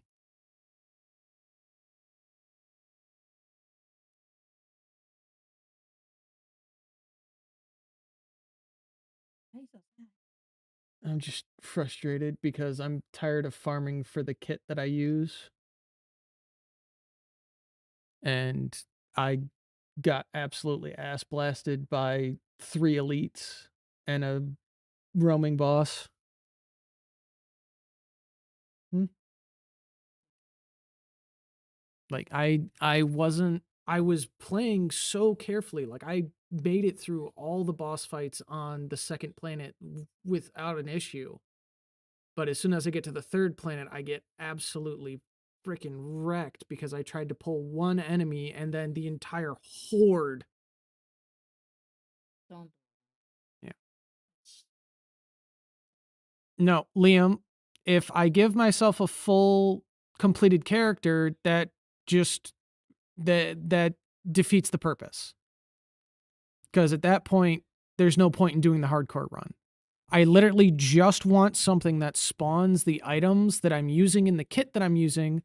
I'm just frustrated because I'm tired of farming for the kit that I use. And I got absolutely ass blasted by 3 elites and a roaming boss. Hmm? Like I wasn't I was playing so carefully. Like I made it through all the boss fights on the second planet without an issue. But as soon as I get to the third planet, I get absolutely freaking wrecked because I tried to pull one enemy and then the entire horde. Yeah. No, Liam, if I give myself a full completed character, just that defeats the purpose. Because at that point, there's no point in doing the hardcore run. I literally just want something that spawns the items that I'm using in the kit that I'm using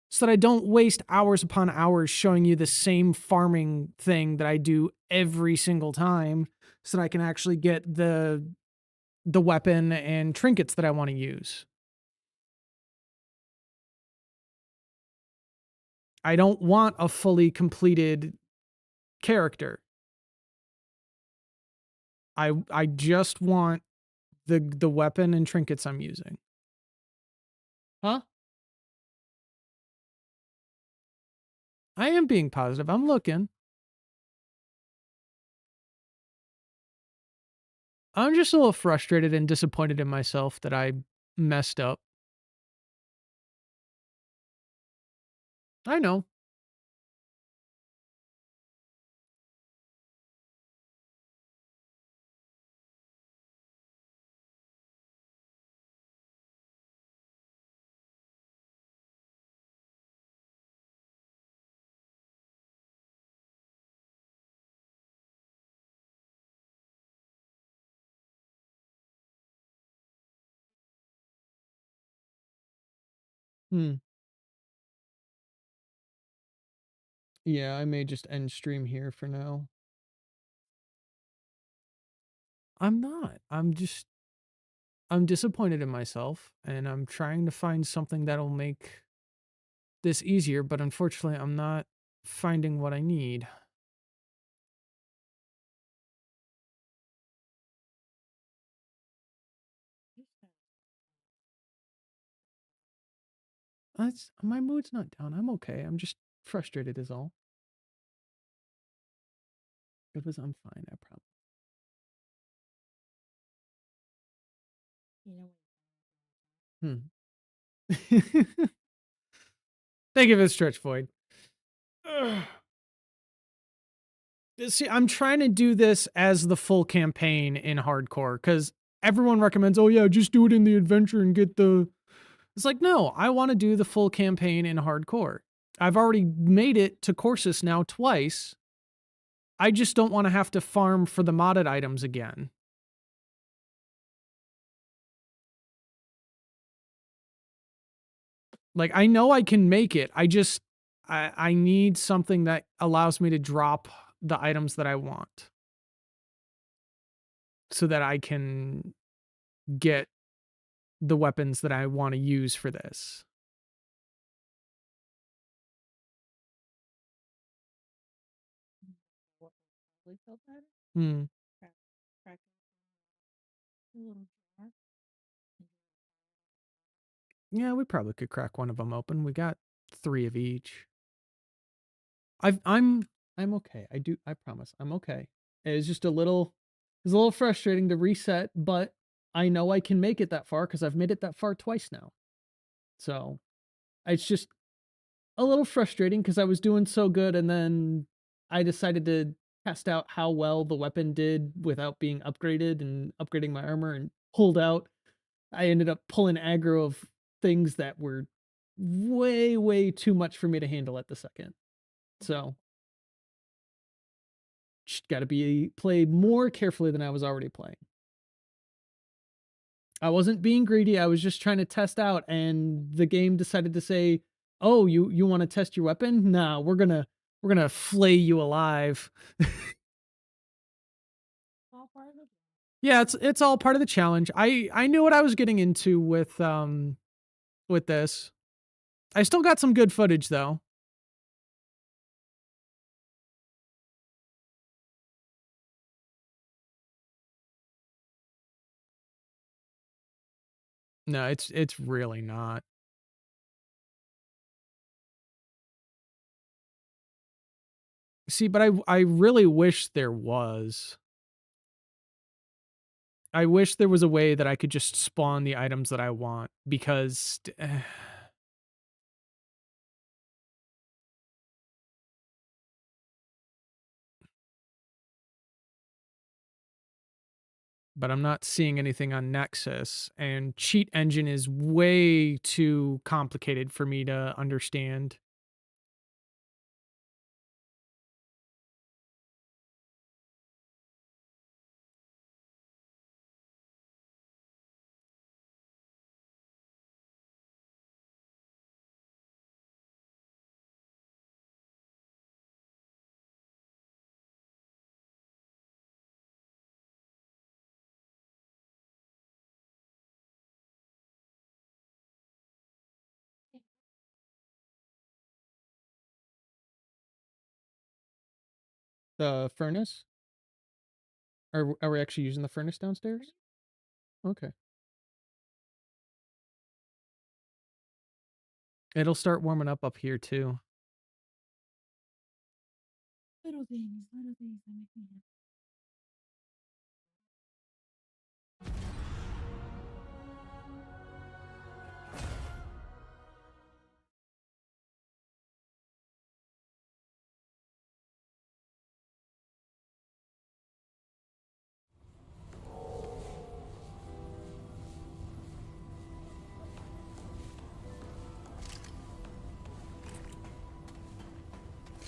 so that I don't waste hours upon hours showing you the same farming thing that I do every single time so that I can actually get the weapon and trinkets that I want to use. I don't want a fully completed character. I just want the weapon and trinkets I'm using. Huh? I am being positive. I'm looking. I'm just a little frustrated and disappointed in myself that I messed up. I know. Hmm. Yeah, I may just end stream here for now. I'm not. I'm disappointed in myself and I'm trying to find something that'll make this easier, but unfortunately, I'm not finding what I need. My mood's not down. I'm okay. I'm just frustrated is all. It was I'm fine, I promise. Hmm. Thank you for the stretch, Void. Ugh. See, I'm trying to do this as the full campaign in hardcore because everyone recommends, oh yeah, just do it in the adventure and get the. It's like, no, I want to do the full campaign in hardcore. I've already made it to Corsus now twice. I just don't want to have to farm for the modded items again. Like, I know I can make it. I need something that allows me to drop the items that I want so that I can get the weapons that I want to use for this. Hmm. Yeah, we probably could crack one of them open. We got 3 of each. I'm okay. I promise. I'm okay. It's just a little was a little frustrating to reset, but I know I can make it that far because I've made it that far twice now. So it's just a little frustrating because I was doing so good, and then I decided to test out how well the weapon did without being upgraded and upgrading my armor, and pulled out. I ended up pulling aggro of things that were way, way too much for me to handle at the second. So just got to play more carefully than I was already playing. I wasn't being greedy. I was just trying to test out, and the game decided to say, "Oh, you want to test your weapon? Nah, we're gonna flay you alive." Yeah, it's all part of the challenge. I knew what I was getting into with this. I still got some good footage though. No, it's really not. See, but I really wish there was. I wish there was a way that I could just spawn the items that I want, because but I'm not seeing anything on Nexus, and Cheat Engine is way too complicated for me to understand. The furnace? Are we actually using the furnace downstairs? Okay. It'll start warming up here too. Little things that make me happy.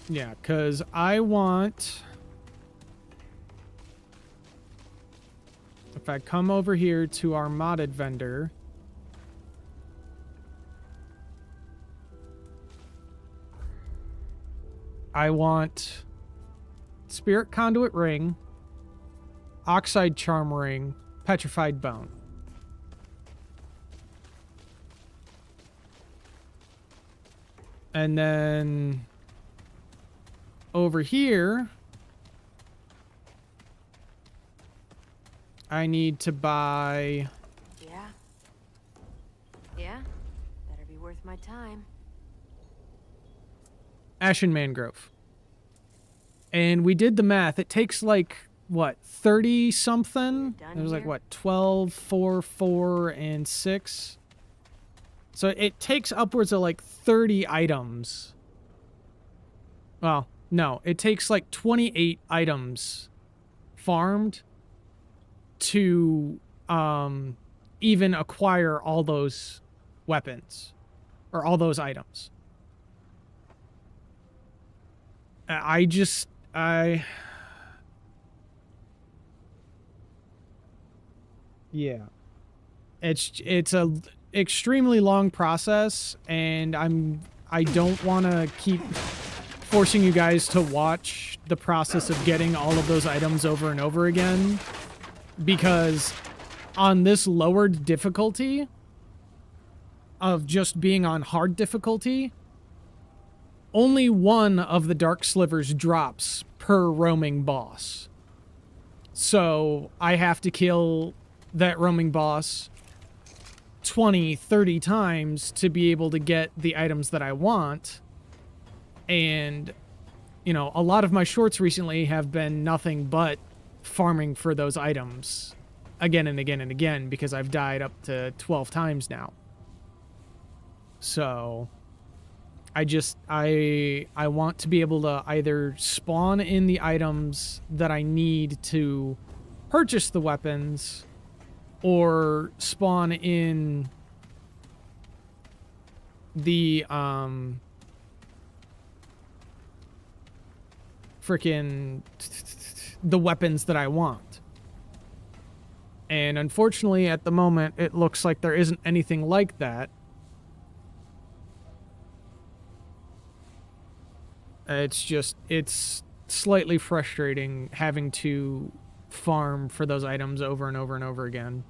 Yeah, because I want... If I come over here to our modded vendor... I want Spirit Conduit Ring, Oxide Charm Ring, Petrified Bone. And then over here, I need to buy... Yeah. Yeah? Better be worth my time. Ashen Mangrove. And we did the math. It takes like, what, 30 something? It was like, what, 12, 4, 4, and 6? So it takes upwards of like 30 items. Well, no, it takes like 28 items farmed to even acquire all those weapons or all those items. Yeah. It's a extremely long process, and I don't want to keep forcing you guys to watch the process of getting all of those items over and over again, because on this lowered difficulty of just being on hard difficulty, only one of the dark slivers drops per roaming boss. So I have to kill that roaming boss 20, 30 times to be able to get the items that I want. And, you know, a lot of my shorts recently have been nothing but farming for those items again and again and again because I've died up to 12 times now. So I want to be able to either spawn in the items that I need to purchase the weapons or spawn in the freaking the weapons that I want. And unfortunately at the moment it looks like there isn't anything like that. It's slightly frustrating having to farm for those items over and over and over again.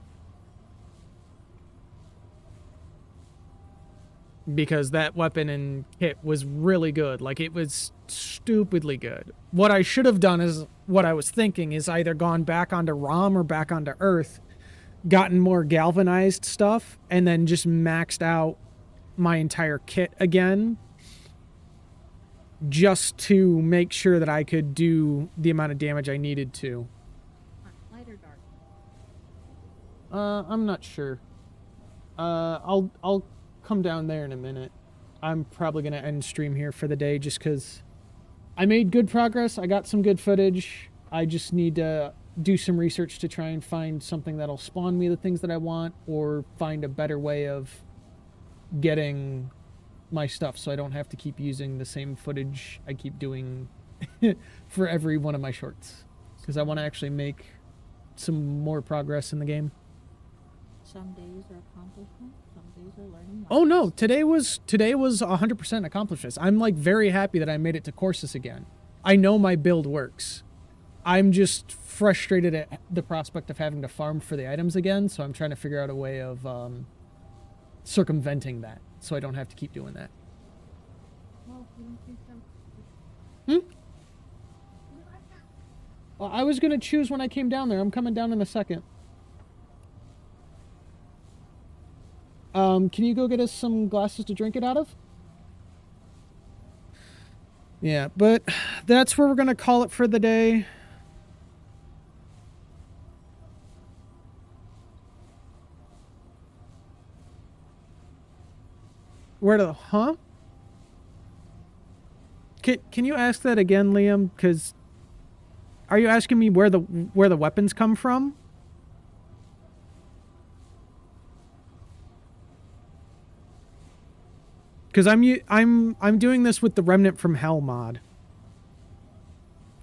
Because that weapon and kit was really good. Like, it was stupidly good. What I should have done is, what I was thinking is either gone back onto ROM or back onto Earth, gotten more galvanized stuff, and then just maxed out my entire kit again, just to make sure that I could do the amount of damage I needed to. Light or dark? I'm not sure. I'll come down there in a minute. I'm probably gonna end stream here for the day just because I made good progress. I got some good footage. I just need to do some research to try and find something that'll spawn me the things that I want, or find a better way of getting my stuff so I don't have to keep using the same footage I keep doing for every one of my shorts, because I want to actually make some more progress in the game. Some days are accomplishment, some days are learning. Oh no, today was 100% accomplishments. I'm like very happy that I made it to Corsus again. I know my build works. I'm just frustrated at the prospect of having to farm for the items again, so I'm trying to figure out a way of circumventing that, so I don't have to keep doing that. Well, I was gonna choose when I came down there. I'm coming down in a second. Can you go get us some glasses to drink it out of? Yeah, but that's where we're gonna call it for the day. Where the huh? Can you ask that again, Liam? Because are you asking me where the weapons come from? Because I'm doing this with the Remnant from Hell mod.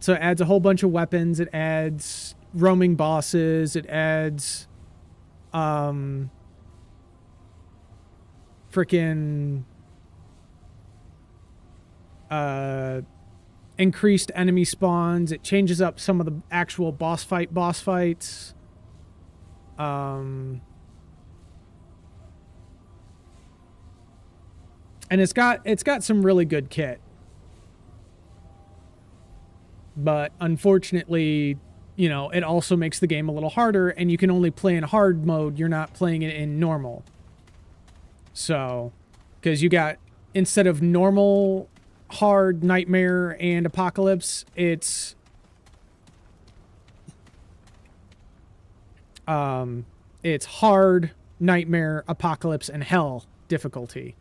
So it adds a whole bunch of weapons. It adds roaming bosses. It adds freaking increased enemy spawns. It changes up some of the actual boss fights. And it's got some really good kit. But unfortunately, you know, it also makes the game a little harder, and you can only play in hard mode. You're not playing it in normal. So, because you got, instead of normal, hard, nightmare, and apocalypse, it's hard, nightmare, apocalypse, and hell difficulty.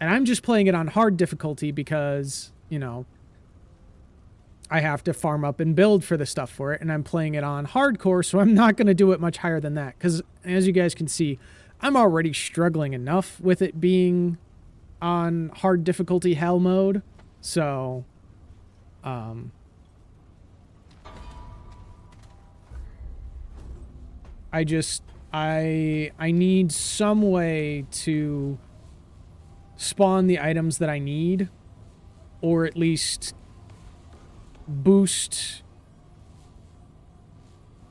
And I'm just playing it on hard difficulty because, you know, I have to farm up and build for the stuff for it, and I'm playing it on hardcore, so I'm not going to do it much higher than that, because as you guys can see, I'm already struggling enough with it being on hard difficulty hell mode. So I need some way to spawn the items that I need, or at least boost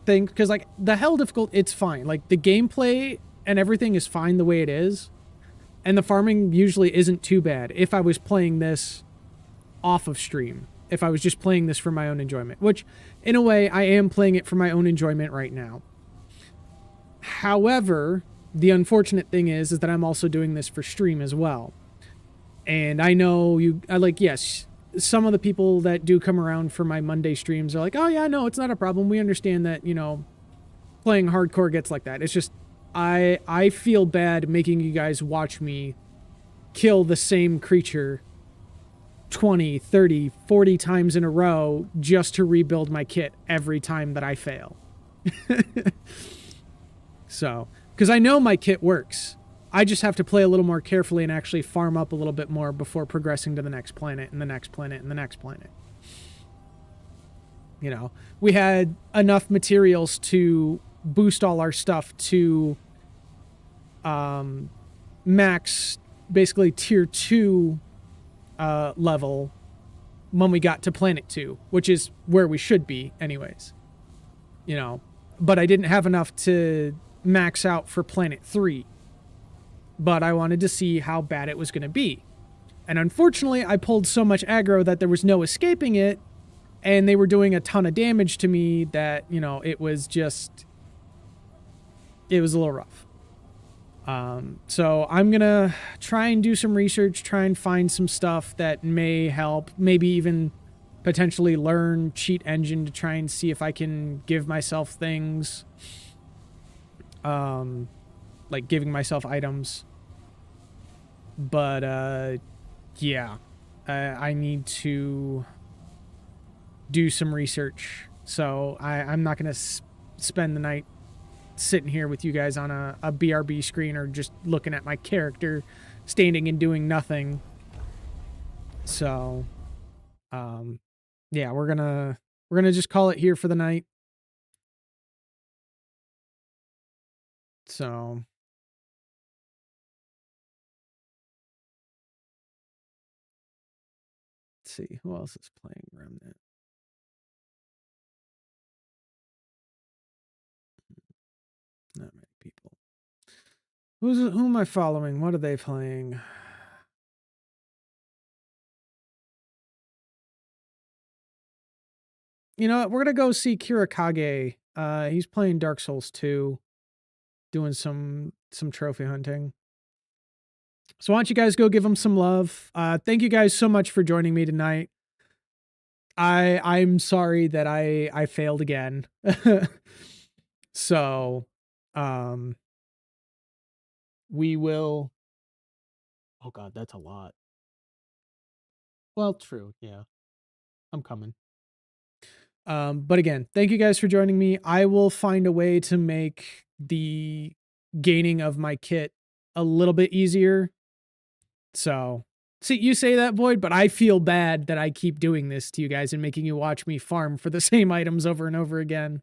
things, because like the hell difficult, it's fine. Like the gameplay and everything is fine the way it is, and the farming usually isn't too bad if I was playing this off of stream, if I was just playing this for my own enjoyment, which in a way I am playing it for my own enjoyment right now. However, the unfortunate thing is that I'm also doing this for stream as well. And I know yes, some of the people that do come around for my Monday streams are like, oh yeah, no, it's not a problem. We understand that, you know, playing hardcore gets like that. It's just, I feel bad making you guys watch me kill the same creature 20, 30, 40 times in a row just to rebuild my kit every time that I fail. So, because I know my kit works. I just have to play a little more carefully and actually farm up a little bit more before progressing to the next planet and the next planet and the next planet. You know, we had enough materials to boost all our stuff to max, basically tier 2 level when we got to planet 2, which is where we should be anyways. You know, but I didn't have enough to max out for planet 3. But I wanted to see how bad it was going to be. And unfortunately, I pulled so much aggro that there was no escaping it, and they were doing a ton of damage to me that, you know, it was a little rough. So I'm going to try and do some research, try and find some stuff that may help, maybe even potentially learn cheat engine to try and see if I can give myself things, like giving myself items. But, yeah, I need to do some research. So I'm not going to spend the night sitting here with you guys on a BRB screen or just looking at my character standing and doing nothing. So, yeah, we're gonna just call it here for the night. So, let's see who else is playing Remnant. Not many people. Who am I following? What are they playing? You know what? We're gonna go see Kirakage. He's playing Dark Souls 2, doing some trophy hunting. So why don't you guys go give him some love? Thank you guys so much for joining me tonight. I'm sorry that I failed again. So, we will. Oh God, that's a lot. Well, true. Yeah, I'm coming. But again, thank you guys for joining me. I will find a way to make the gaining of my kit a little bit easier. So, see, you say that, Void, but I feel bad that I keep doing this to you guys and making you watch me farm for the same items over and over again.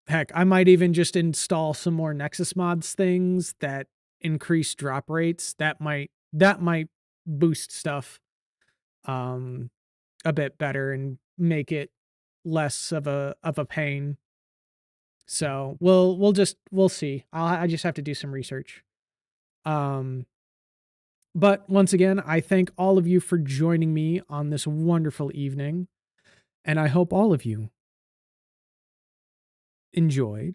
Heck, I might even just install some more Nexus mods things that increase drop rates. That might boost stuff a bit better and make it less of a pain. So we'll see. I just have to do some research. But once again, I thank all of you for joining me on this wonderful evening, and I hope all of you enjoyed.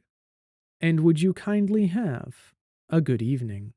And would you kindly have a good evening?